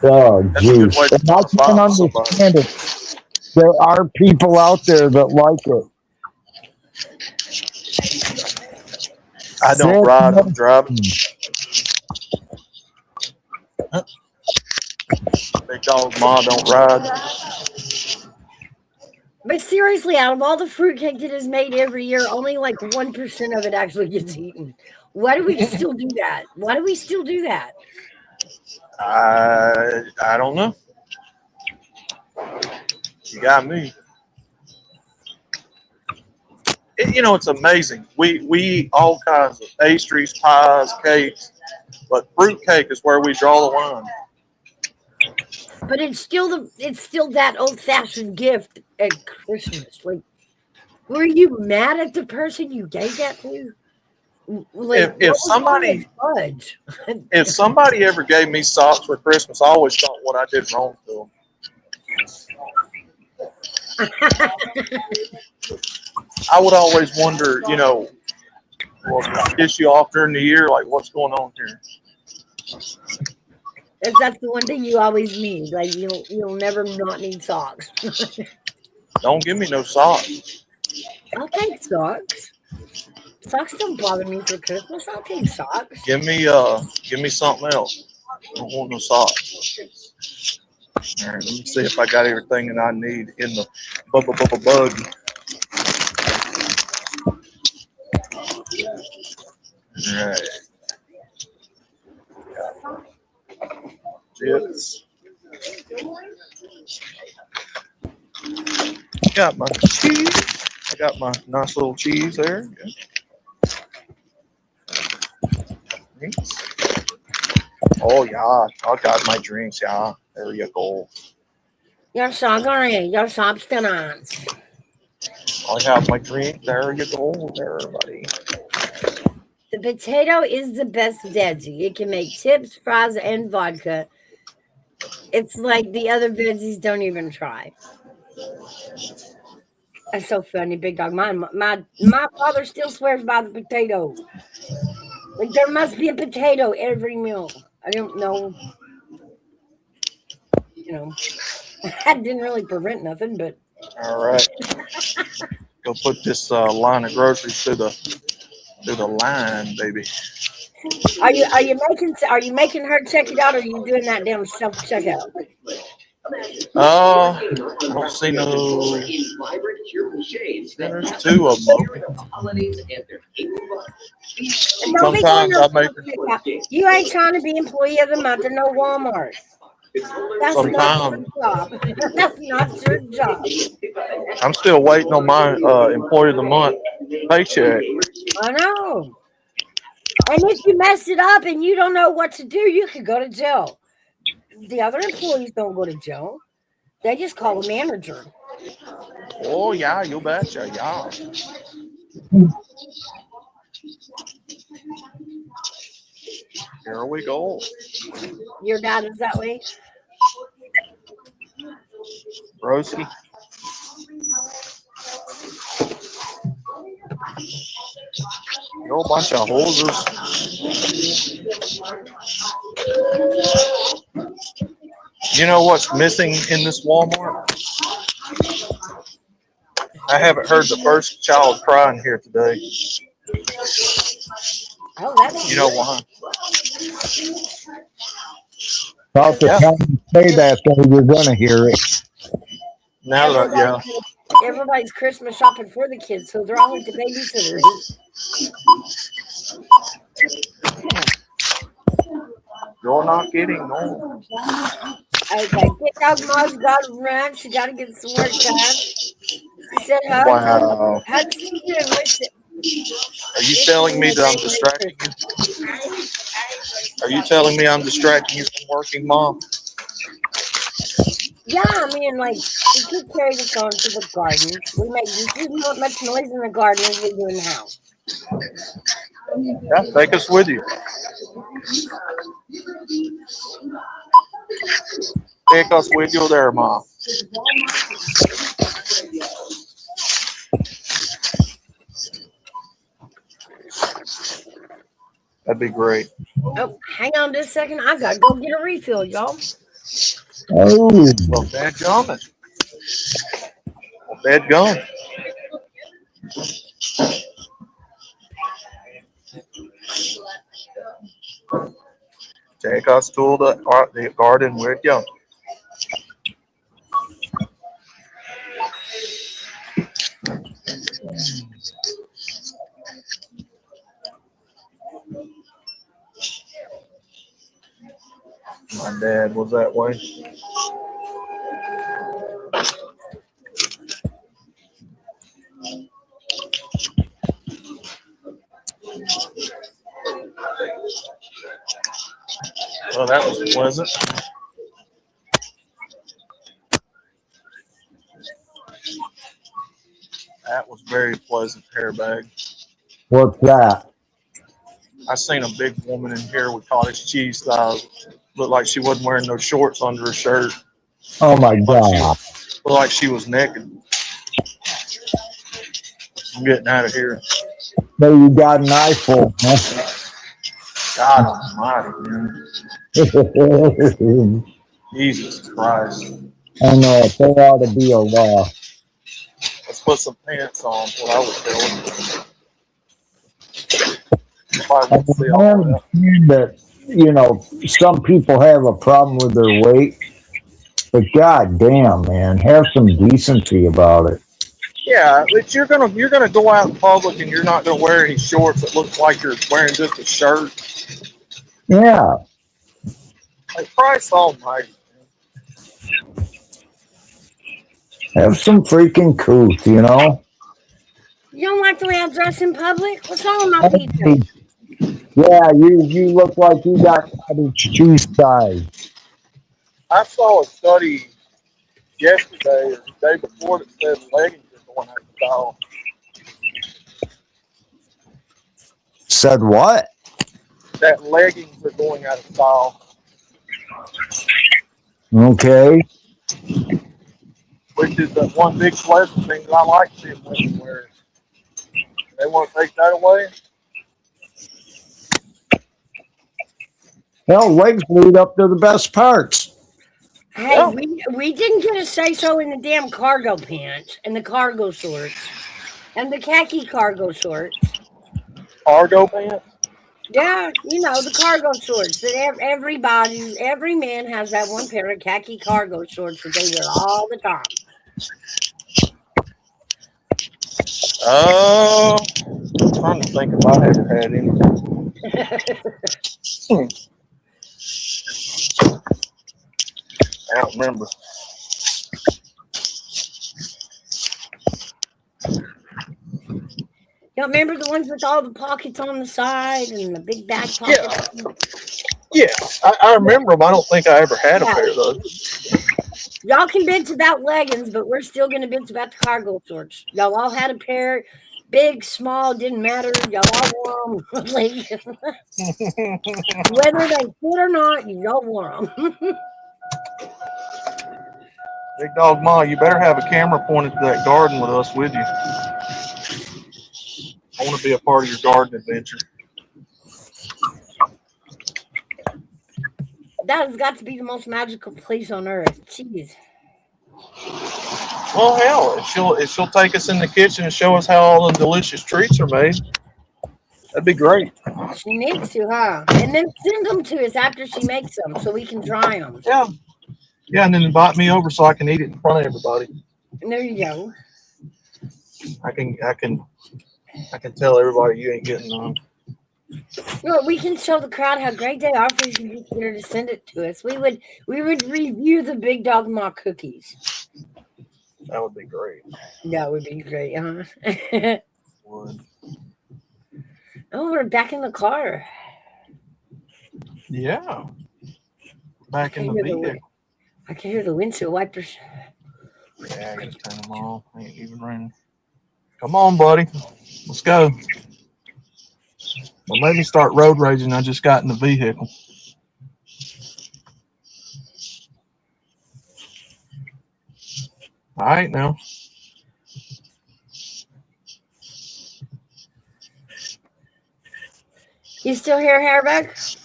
Oh, That's a good way geez. to And I talk can't about understand it. There are people out there that like it. I don't ride, I'm driving. Big dog Ma don't ride. But seriously, out of all the fruitcake that is made every year, only like 1% of it actually gets eaten. Why do we still do that? Why do we still do that? I don't know. You got me. It's amazing. We eat all kinds of pastries, pies, cakes, but fruitcake is where we draw the line. But it's still that old-fashioned gift at Christmas. Like, were you mad at the person you gave that to? Like, if somebody ever gave me socks for Christmas, I always thought what I did wrong to them. I would always wonder, well, I kiss you off during the year, like what's going on here? That's the one thing you always need. Like you'll never not need socks. Don't give me no socks. I'll take socks. Socks don't bother me for Christmas. I'll take socks. Give me something else. I don't want no socks. All right, let me see if I got everything that I need in the bug. All right. Chips. Got my cheese. I got my nice little cheese there. Drinks. Oh yeah, I got my drinks. Yeah, there you go. Your sorry, your substance. I have my drink. There you go, there, buddy. The potato is the best veggie. It can make chips, fries, and vodka. It's like the other veggies don't even try. That's so funny, big dog. My father still swears by the potato. Like there must be a potato every meal. I don't know. I didn't really prevent nothing, but. All right. Go put this line of groceries through the line, baby. Are you making her check it out, or are you doing that damn self checkout? I don't see no. There's two of them. Sometimes I make her. You ain't trying to be employee of the month in no Walmart. That's not Sometimes your job. That's not your job. I'm still waiting on my employee of the month paycheck. I know. And if you mess it up and you don't know what to do, you could go to jail. The other employees don't go to jail. They just call a manager. Oh yeah, you betcha, yeah. Here we go. Your dad is that way? Broski. You're a bunch of hosers. You know what's missing in this Walmart? I haven't heard the first child crying here today. Oh, that's You know why? About the Yeah. time you say that, though, you're gonna hear it. Now that yeah. everybody's Christmas shopping for the kids, so they're all like the babysitters. You're not getting no. Okay, Big Dog Ma's got to run. She got to get some work done. She said, Wow. hugs to you and wish it. Are you telling me that I'm distracting you? Are you telling me I'm distracting you from working, Mom? Yeah, I mean, like, we could carry the phone to the garden. We make just as much noise in the garden as we do in the house. Yeah, take us with you. Take us with you there, Mom. That'd be great. Oh, hang on just a second. I got to go get a refill, y'all. Oh, Well, dadgummit. Well, dadgum. Take us to the garden with you. My dad was that way. Well, that was pleasant. That was very pleasant, hairbag. what's that? I seen a big woman in here with cottage cheese styles. Looked like she wasn't wearing no shorts under her shirt. Oh my Looked God! like she was naked. I'm getting out of here. So you got an eyeful, huh? God almighty, man. Jesus Christ. I know it. There ought to be a law. Let's put some pants on, what I would tell them. Probably I won't see all that. understand that, you know, some people have a problem with their weight, but god damn, man, have some decency about it. Yeah, but you're gonna go out in public and you're not gonna wear any shorts that look like you're wearing just a shirt. Yeah. Like Christ almighty. Have some freaking couth, you know? You don't like the way I dress in public? What's wrong with my people? Yeah, you look like you got cottage cheese size. I saw a study yesterday or the day before that said leggings are going out of style. Said what? That leggings are going out of style. Okay. Which is the one big pleasant thing that I like seeing women wear. They want to take that away? Hell, legs lead up to the best parts. Hey, Yeah. we didn't get a say so in the damn cargo pants and the cargo shorts and the khaki cargo shorts. Cargo pants? Yeah, you know, the cargo shorts that every man has that one pair of khaki cargo shorts that they wear all the time. Oh, I'm trying to think if I ever had any. I don't remember. Y'all remember the ones with all the pockets on the side and the big back pockets? Yeah, I remember them. I don't think I ever had a pair of those. Y'all can bitch about leggings, but we're still going to bitch about the cargo shorts. Y'all all had a pair, big, small, didn't matter. Y'all all wore them. Like, whether they fit or not, y'all wore them. Big Dog Ma, you better have a camera pointed to that garden with us with you. I want to be a part of your garden adventure. That has got to be the most magical place on earth. Jeez. Well, hell, if she'll take us in the kitchen and show us how all the delicious treats are made, that'd be great. She needs to, huh? And then send them to us after she makes them so we can try them. Yeah. Yeah, and then invite me over so I can eat it in front of everybody. And there you go. I can tell everybody you ain't getting none. Well, we can show the crowd how great they are if we can just get her to send it to us. We would review the Big Dog Ma cookies. That would be great. That would be great, huh? Would. Oh, we're back in the car. Yeah. Back in the vehicle. I can hear the windshield wipers. Yeah, I gotta turn them off. Ain't even raining. Come on, buddy. Let's go. Well, let me start road raging. I just got in the vehicle. All right, now. You still here, Hairback?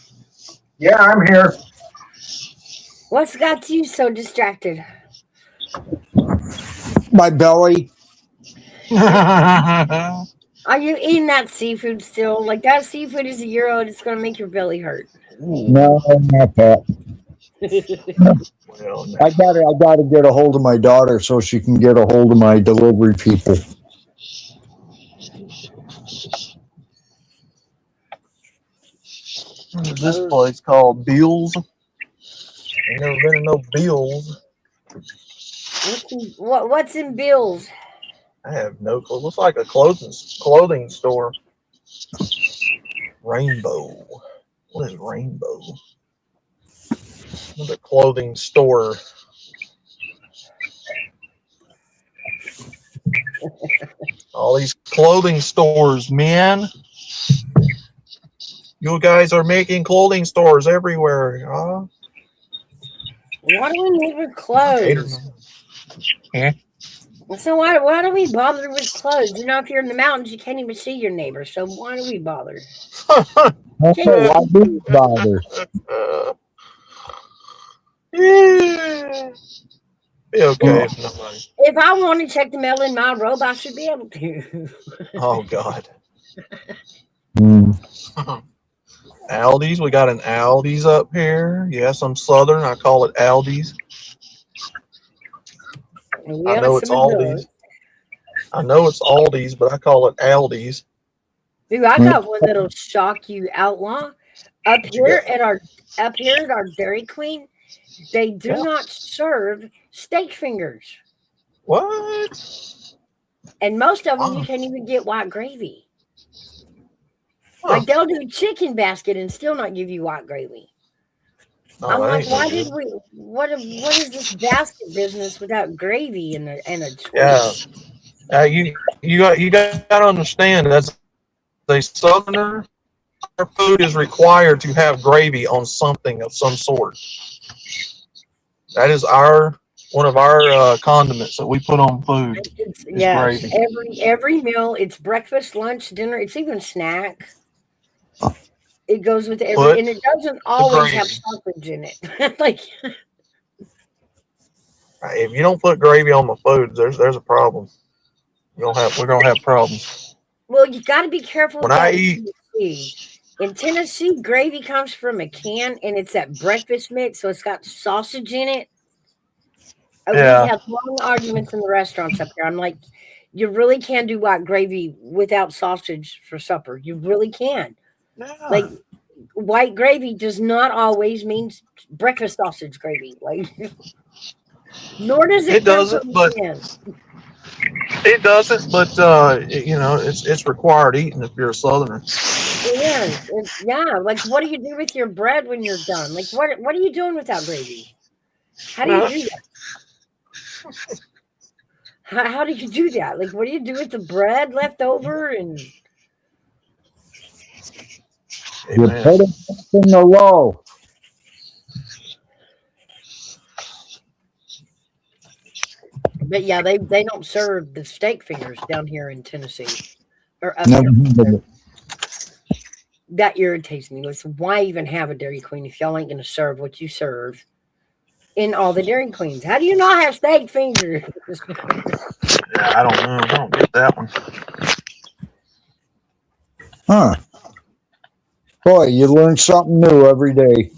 Yeah, I'm here. What's got you so distracted? My belly. Are you eating that seafood still? Like that seafood is €1 and it's going to make your belly hurt. No, not that. Well, no. I gotta get a hold of my daughter so she can get a hold of my delivery people. This place called Bill's. Ain't never been to no Bill's. What's in Bill's? I have no clue. Looks like a clothing store. Rainbow. What is Rainbow? Another clothing store. All these clothing stores, man. You guys are making clothing stores everywhere, huh? Why do we need with clothes? Yeah. So why do we bother with clothes? You know, if you're in the mountains, you can't even see your neighbor. So why do we bother? Why do you bother? Yeah. Be okay if nobody. If I want to check the mail in my robe, I should be able to. Oh God. Mm. Aldi's. We got an Aldi's up here. Yes, I'm Southern. I call it Aldi's. I know it's Aldi's. I know it's Aldi's, but I call it Aldi's. Dude, I got one that'll shock you, Outlaw. Up here at our Dairy Queen, they do not serve steak fingers. What? And most of them you can't even get white gravy. Huh. Like they'll do chicken basket and still not give you white gravy. Oh, I'm that like, ain't no why good. did we? What is this basket business without gravy and a Yeah. twist? You got to understand, as a Southerner, our food is required to have gravy on something of some sort. That is one of our condiments that we put on food. Yes, gravy. every meal. It's breakfast, lunch, dinner. It's even snack. It goes with every, and it doesn't always have sausage in it. Like, if you don't put gravy on my food, there's a problem. We're gonna have problems. well, you got to be careful When with I that eat, in Tennessee, gravy comes from a can, and it's that breakfast mix, so it's got sausage in it. Yeah. We have long arguments in the restaurants up here. I'm like, you really can do white gravy without sausage for supper. You really can. Yeah. Like, white gravy does not always mean breakfast sausage gravy. Like, nor does it It come from doesn't, the but tin. it's required eating if you're a Southerner. It is. Yeah. Like, what do you do with your bread when you're done? Like, what are you doing without gravy? How do you do that? How do you do that? Like, what do you do with the bread left over? And You Amen. put it in the low. but yeah, they don't serve the steak fingers down here in Tennessee or up Never here. heard of it. That irritates me. Listen, why even have a Dairy Queen if y'all ain't going to serve what you serve in all the Dairy Queens? How do you not have steak fingers? Yeah, I don't know. I don't get that one. Huh. Boy, you learn something new every day.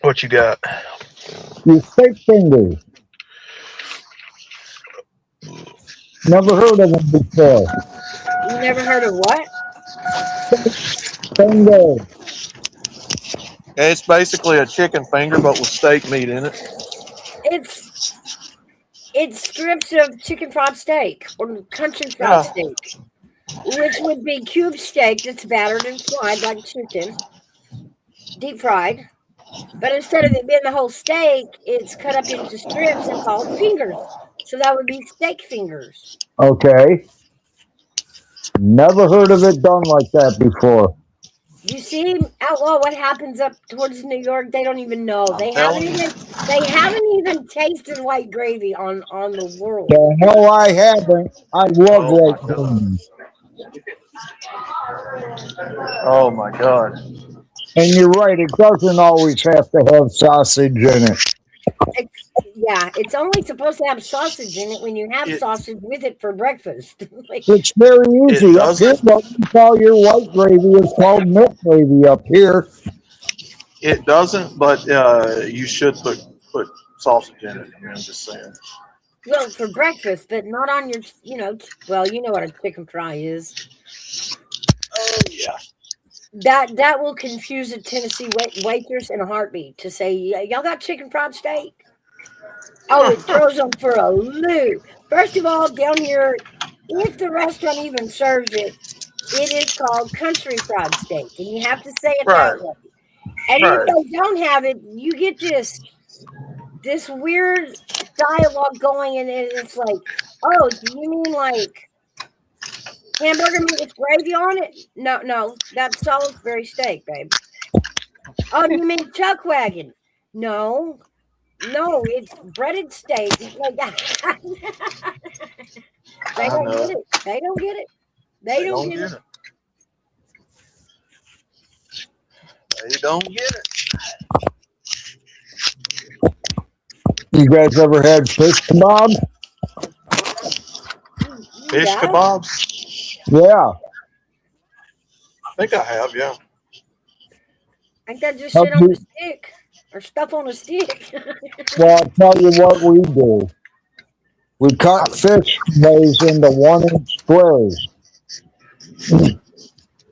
What you got? You steak fingers. Never heard of them before. You never heard of what? Fingers. It's basically a chicken finger, but with steak meat in it. It's strips of chicken fried steak or country fried Yeah. steak, which would be cube steak that's battered and fried like chicken, deep fried. But instead of it being the whole steak, it's cut up into strips and called fingers. So that would be steak fingers. Okay. Never heard of it done like that before. You see, Outlaw, what happens up towards New York? They don't even know. I'm They haven't telling you. even tasted white gravy on the world. The hell I haven't. I love Oh my white god. gravy. Oh my god. And you're right, it doesn't always have to have sausage in it. It's only supposed to have sausage in it when you have It sausage with it for breakfast. Like, It's very it easy. Up here, doesn't what you call your white gravy is called milk gravy up here. it doesn't, but you should put sausage in it. I mean, I'm just saying. well, for breakfast, but not on your, well, you know what a chicken fry is. Oh yeah. That will confuse a Tennessee waitress in a heartbeat to say, y'all got chicken fried steak? Oh, it throws them for a loop. First of all, down here, if the restaurant even serves it, it is called country fried steak, and you have to say it Right. that way. And if Right. they don't have it, you get this weird dialogue going, and it's like, oh, do you mean like hamburger meat with gravy on it? No, that's Salisbury steak, babe. Oh, you mean chuck wagon? No, it's breaded steak. Like, they I don't know. get it. They don't get it. They They don't don't get get it. it. They don't get it. You guys ever had fish kebab? Fish Yeah, kebabs? Yeah. I think I have, yeah. ain't that just How shit on do a stick or stuff on a stick? Well, I'll tell you what we do. We cut fish fillets into 1-inch squares.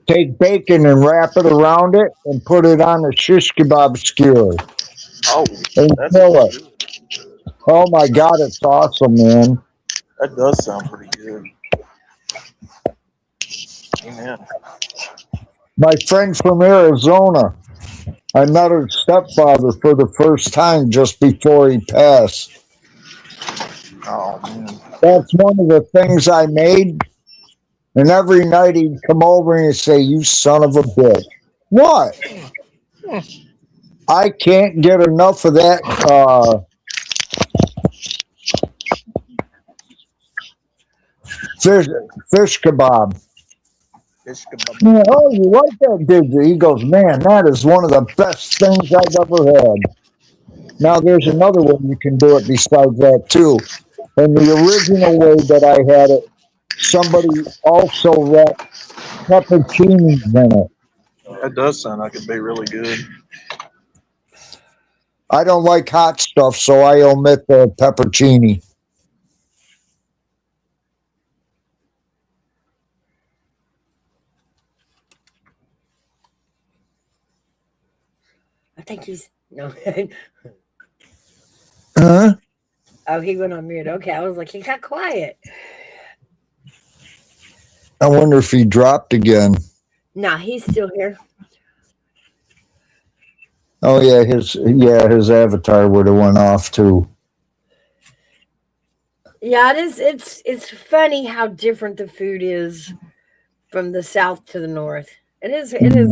Take bacon and wrap it around it and put it on a shish kebab skewer Oh, and that's grill it. good. Oh my God, it's awesome, man. That does sound pretty good. Amen. My friend from Arizona, I met her stepfather for the first time just before he passed. Oh man. That's one of the things I made. And every night he'd come over and he'd say, "You son of a bitch." What? I can't get enough of that fish kebab. Fish kebab. Yeah, oh, you like that, did you? He goes, "Man, that is one of the best things I've ever had." Now, there's another way you can do it besides that, too. And the original way that I had it, somebody also wrapped pepperoncinis in it. That does sound like it'd be really good. I don't like hot stuff, so I omit the peppercini. I think he's no. Huh? Oh, he went on mute. Okay, I was like, he got quiet. I wonder if he dropped again. Nah, he's still here. Oh yeah, his avatar would have went off too. Yeah, it is. It's funny how different the food is from the south to the north. It is. It is.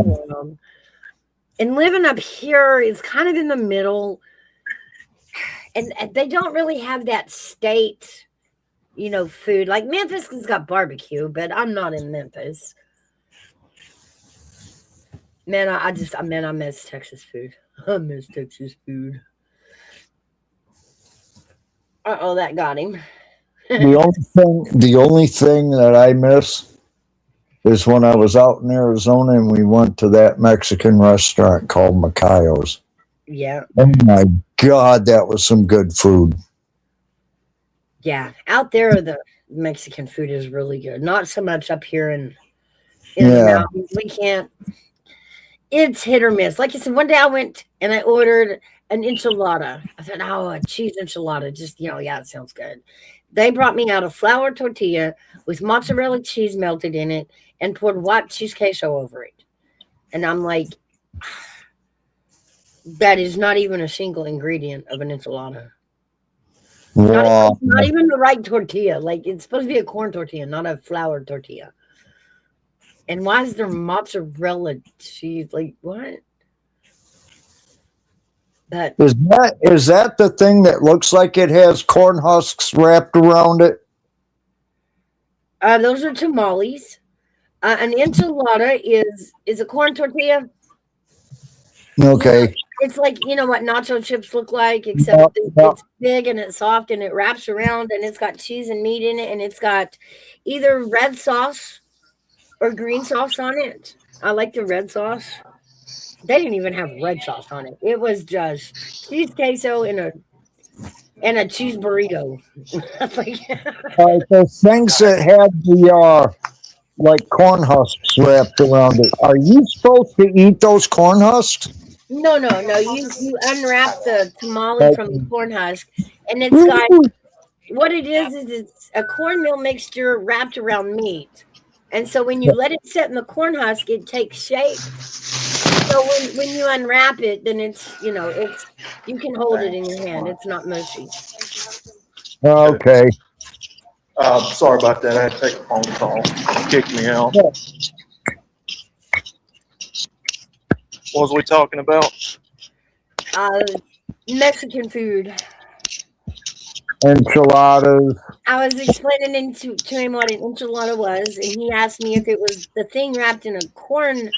And living up here is kind of in the middle, and they don't really have that state, food. Like Memphis has got barbecue, but I'm not in Memphis. Man, I miss Texas food. I miss Texas food. Uh-oh, that got him. The only thing that I miss is when I was out in Arizona and we went to that Mexican restaurant called Macayo's. Yeah. Oh my God, that was some good food. Yeah, out there the Mexican food is really good. Not so much up here in the Yeah. mountains. We can't. It's hit or miss. Like I said, one day I went and I ordered an enchilada. I said, "Oh, a cheese enchilada." Just yeah, it sounds good. They brought me out a flour tortilla with mozzarella cheese melted in it and poured white cheese queso over it. And I'm like, that is not even a single ingredient of an enchilada. Wow. Not even the right tortilla. Like it's supposed to be a corn tortilla, not a flour tortilla. And why is there mozzarella cheese? Like what? But Is that the thing that looks like it has corn husks wrapped around it? those are tamales. An enchilada is a corn tortilla. Okay. It's like what nacho chips look like, except it's big and it's soft and it wraps around and it's got cheese and meat in it and it's got either red sauce or green sauce on it. I like the red sauce. They didn't even have red sauce on it. It was just cheese queso and a cheese burrito. The things that had the like corn husks wrapped around it. Are you supposed to eat those corn husks? No. You unwrap the tamale from the corn husk, and it's got what it is it's a cornmeal mixture wrapped around meat. And so when you let it sit in the corn husk, it takes shape. So when you unwrap it, then it's you can hold it in your hand. It's not mushy. Okay. Sorry about that. I had to take a phone call. Kicked me out. What was we talking about? Mexican food. Enchiladas. I was explaining to him what an enchilada was, and he asked me if it was the thing wrapped in a corn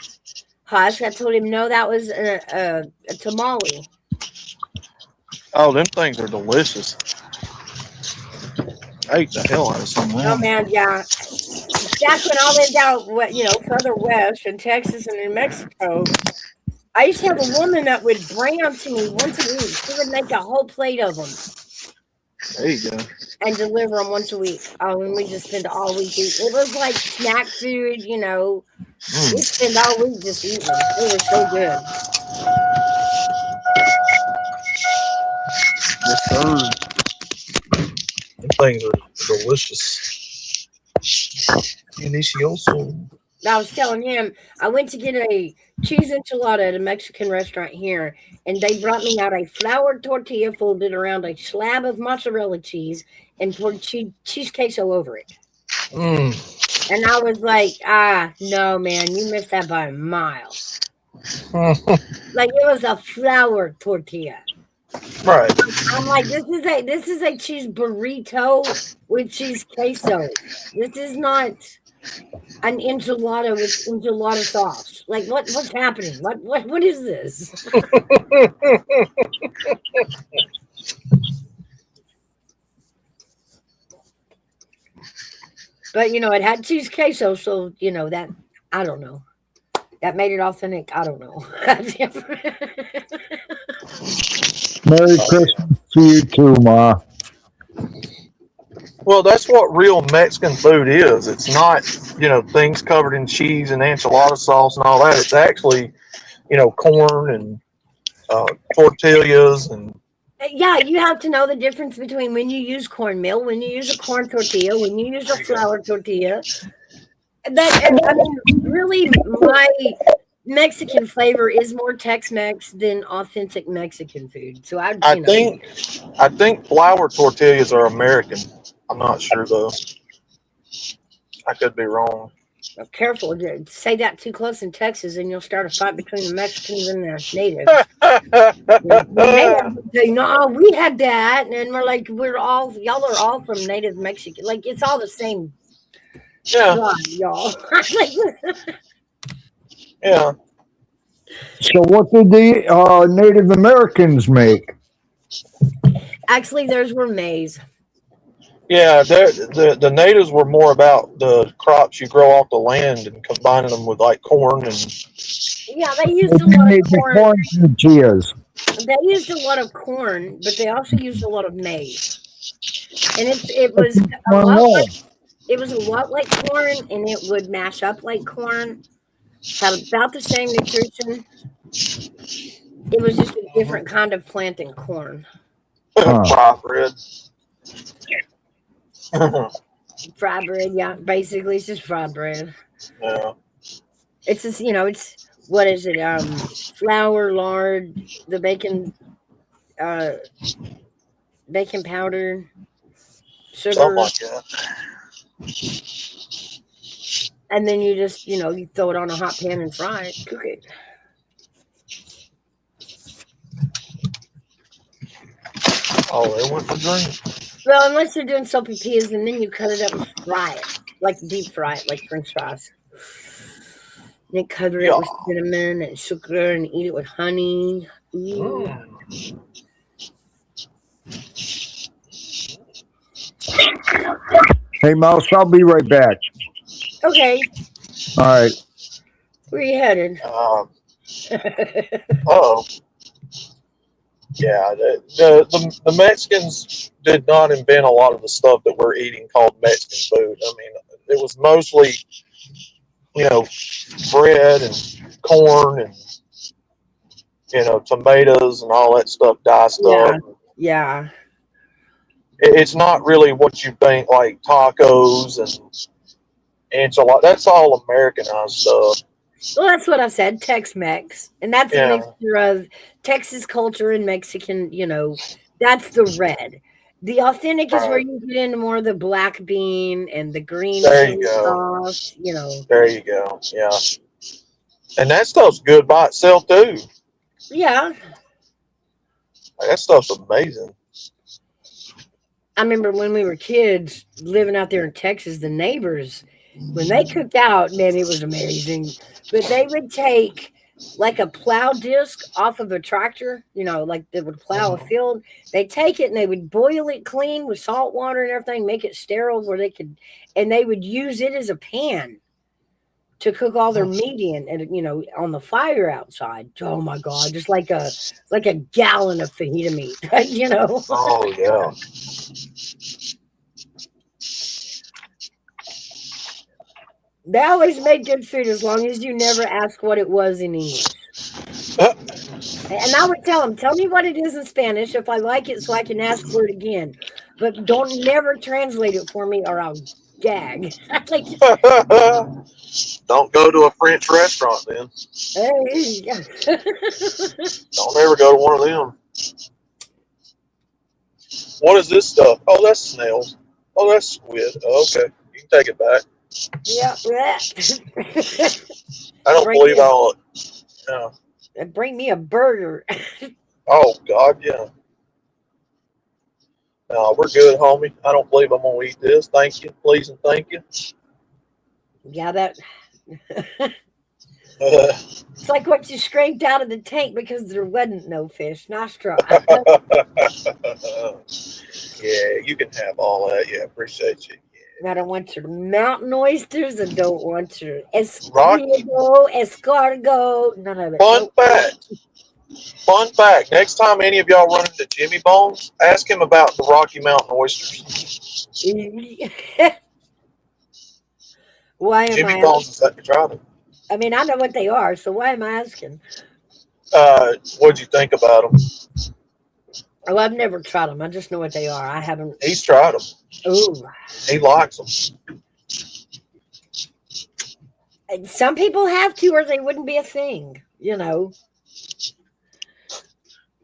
husk. I told him no, that was a tamale. Oh, them things are delicious. I ate the hell out of some of them. Oh man, yeah. Back when I lived out, further west in Texas and in Mexico, I used to have a woman that would bring them to me once a week. She would make a whole plate of them. There you go. And deliver them once a week. Oh, and we just spend all week eating. It was like snack food, We spend all week just eating them. They were so good. Yes, sir. Them things are delicious. Delicioso. I was telling him, I went to get a cheese enchilada at a Mexican restaurant here, and they brought me out a flour tortilla folded around a slab of mozzarella cheese and poured cheese queso over it. And I was like, no, man, you missed that by a mile. Like it was a flour tortilla. Right. I'm like, this is a cheese burrito with cheese queso. This is not an enchilada with enchilada sauce. Like what's happening? What is this? But it had cheese queso, so that I don't know. That made it authentic. I don't know. Merry Christmas to you too, Ma. Well, that's what real Mexican food is. It's not, things covered in cheese and enchilada sauce and all that. It's actually, corn and tortillas and Yeah, you have to know the difference between when you use cornmeal, when you use a corn tortilla, when you use a flour tortilla. I mean, really, my Mexican flavor is more Tex-Mex than authentic Mexican food. So I think flour tortillas are American. I'm not sure though. I could be wrong. careful. Say that too close in Texas, and you'll start a fight between the Mexicans and the natives. No, we had that, and we're like, y'all are all from native Mexican. Like, it's all the same Yeah, tribe, y'all. yeah. So what did the Native Americans make? Actually, theirs were maize. Yeah, the natives were more about the crops you grow off the land and combining them with like corn and Yeah, they used They a lot of made the corn. corn tortillas. They used a lot of corn, but they also used a lot of maize. And it was a Corn lot roll. like corn, and it would mash up like corn. Had about the same nutrition. It was just a different kind of plant than corn. Huh. fry bread. Fried bread, yeah. Basically, it's just fried bread. Yeah. It's just, it's what is it? Flour, lard, the bacon powder, Something sugar, like that. and then you just, you throw it on a hot pan and fry it, cook it. Oh, they went for drink. Well, unless you're doing sopapillas, and then you cut it up and fry it, like deep fry it, like French fries. Then cover it with cinnamon and sugar and eat it with honey. Ooh. Hey, Mouse, I'll be right back. Okay, All right. where you headed? Oh. Yeah, the Mexicans did not invent a lot of the stuff that we're eating called Mexican food. I mean, it was mostly, bread and corn and, tomatoes and all that stuff, diced up. Yeah. It's not really what you think, like tacos and enchiladas. That's all Americanized stuff. Well, that's what I said, Tex-Mex. And that's a Yeah. mixture of Texas culture and Mexican, that's the red. The authentic is where you get into more of the black bean and the green There you chili go. sauce, There you go. Yeah. And that stuff's good by itself too. Yeah. That stuff's amazing. I remember when we were kids living out there in Texas, the neighbors, when they cooked out, man, it was amazing. But they would take like a plow disc off of a tractor, like they would plow a field. They'd take it and they would boil it clean with salt water and everything, make it sterile and they would use it as a pan to cook all their meat in, and on the fire outside. Oh my God, just like a gallon of fajita meat, Oh yeah. They always made good food as long as you never ask what it was in English. And I would tell me what it is in Spanish if I like it so I can ask for it again. But don't never translate it for me or I'll gag. Don't go to a French restaurant then. Don't ever go to one of them. What is this stuff? Oh, that's snails. Oh, that's squid. Oh, okay. You can take it back. Yeah. I don't believe I'll. Yeah. Bring me a burger. Oh, God, yeah. No, we're good, homie. I don't believe I'm going to eat this. Thank you. Please and thank you. Yeah, that. It's like what you scraped out of the tank because there wasn't no fish. Nice try. Yeah, you can have all that. Yeah, appreciate you. I don't want your mountain oysters. I don't want your escargot. None of it. Fun fact. Next time any of y'all run into Jimmy Bones, ask him about the Rocky Mountain oysters. Why am Jimmy I Bones is at the drive. I mean, I know what they are, so why am I asking? What'd you think about them? Oh, I've never tried them. I just know what they are. I haven't. He's tried them. Ooh. He likes them. Some people have to, or they wouldn't be a thing, you know.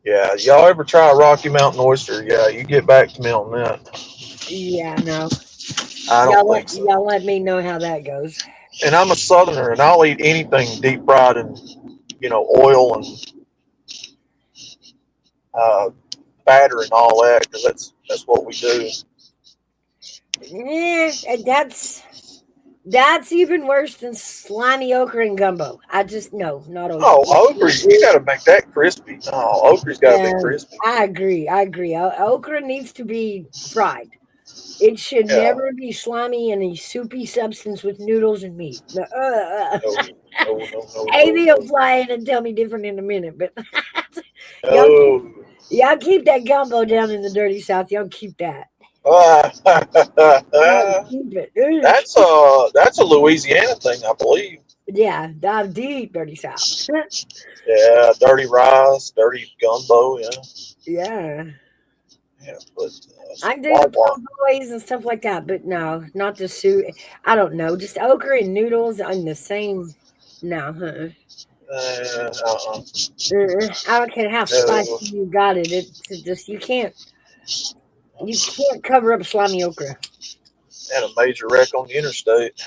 Yeah, y'all ever try a Rocky Mountain oyster? Yeah, you get back to me on that. Yeah, no. I don't think so. Y'all let me know how that goes. And I'm a Southerner, and I'll eat anything deep fried in, oil and batter and all that, because that's what we do. Yeah, that's even worse than slimy okra and gumbo. I just no, not okra. Oh, okra, you got to make that crispy. No, okra's got to be crispy. I agree. Okra needs to be fried. It should never be slimy and a soupy substance with noodles and meat. No. Amy will fly in and tell me different in a minute, but y'all keep that gumbo down in the dirty South. Y'all keep that. Keep it. That's a Louisiana thing, I believe. Yeah, dive deep, dirty South. Yeah, dirty rice, dirty gumbo. Yeah. But I do the po' boys and stuff like that, but no, not the soup. I don't know, just okra and noodles on the same. No, I don't care how spicy you got it. It's just you can't cover up slimy okra. Had a major wreck on the interstate.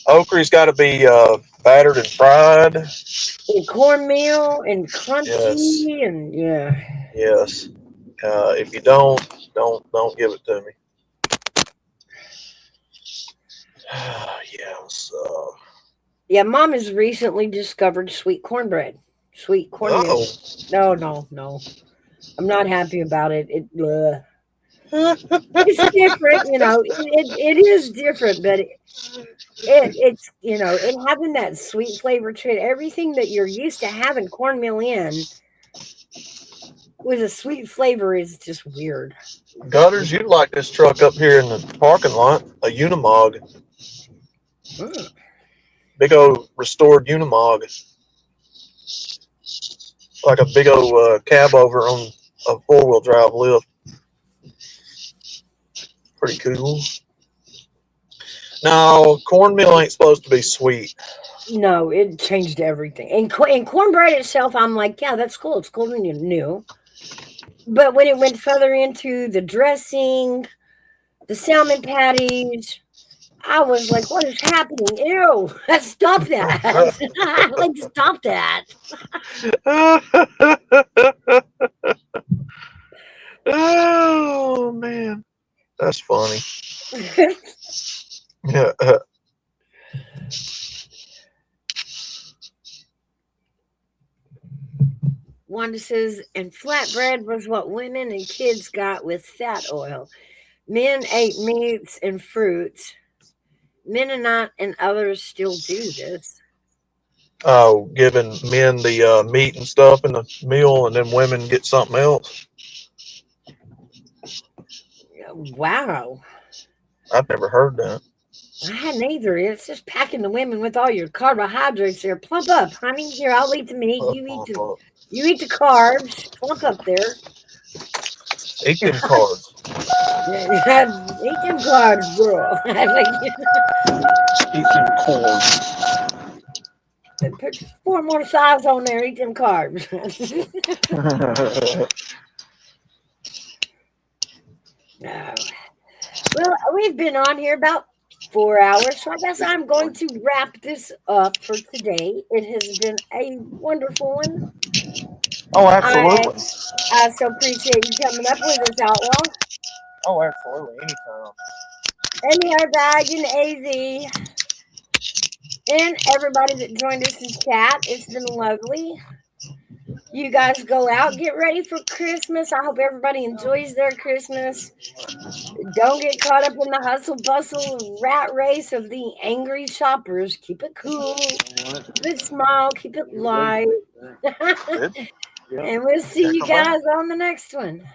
Okra's got to be battered and fried. And cornmeal and crunchy and yeah. Yes. If you don't give it to me. Yeah, Mom has recently discovered sweet cornbread. Sweet cornmeal. No. I'm not happy about it. It's different, it is different, but it's and having that sweet flavor to it, everything that you're used to having cornmeal in with a sweet flavor is just weird. Gutters, you'd like this truck up here in the parking lot, a Unimog. Big old restored Unimog. Like a big old cab over on a 4-wheel drive lift. Pretty cool. Now, cornmeal ain't supposed to be sweet. No, it changed everything. And cornbread itself, I'm like, yeah, that's cool. It's cool and new. But when it went further into the dressing, the salmon patties, I was like, what is happening? Ew, stop that. Like, stop that. Oh, man. That's funny. Yeah. Wanda says, and flatbread was what women and kids got with fat oil. Men ate meats and fruits. Mennonite and others still do this. Oh, giving men the meat and stuff in the meal, and then women get something else. Wow. I've never heard that. I hadn't either. It's just packing the women with all your carbohydrates there. Plump up, honey. Here, I'll eat the meat. You eat the carbs. Plump up there. Eat them carbs. Eat them carbs, girl. Eat them carbs. Put 4 more sides on there. Eat them carbs. No. Well, we've been on here about 4 hours, so I guess I'm going to wrap this up for today. It has been a wonderful one. Oh, absolutely. I so appreciate you coming up with us, Outlaw. Oh, absolutely. Anytime. And the other bag and AZ. And everybody that joined us in chat. It's been lovely. You guys go out, get ready for Christmas. I hope everybody enjoys their Christmas. Don't get caught up in the hustle bustle rat race of the angry shoppers. Keep it cool. Keep it small. Keep it light. And we'll see you guys on the next one.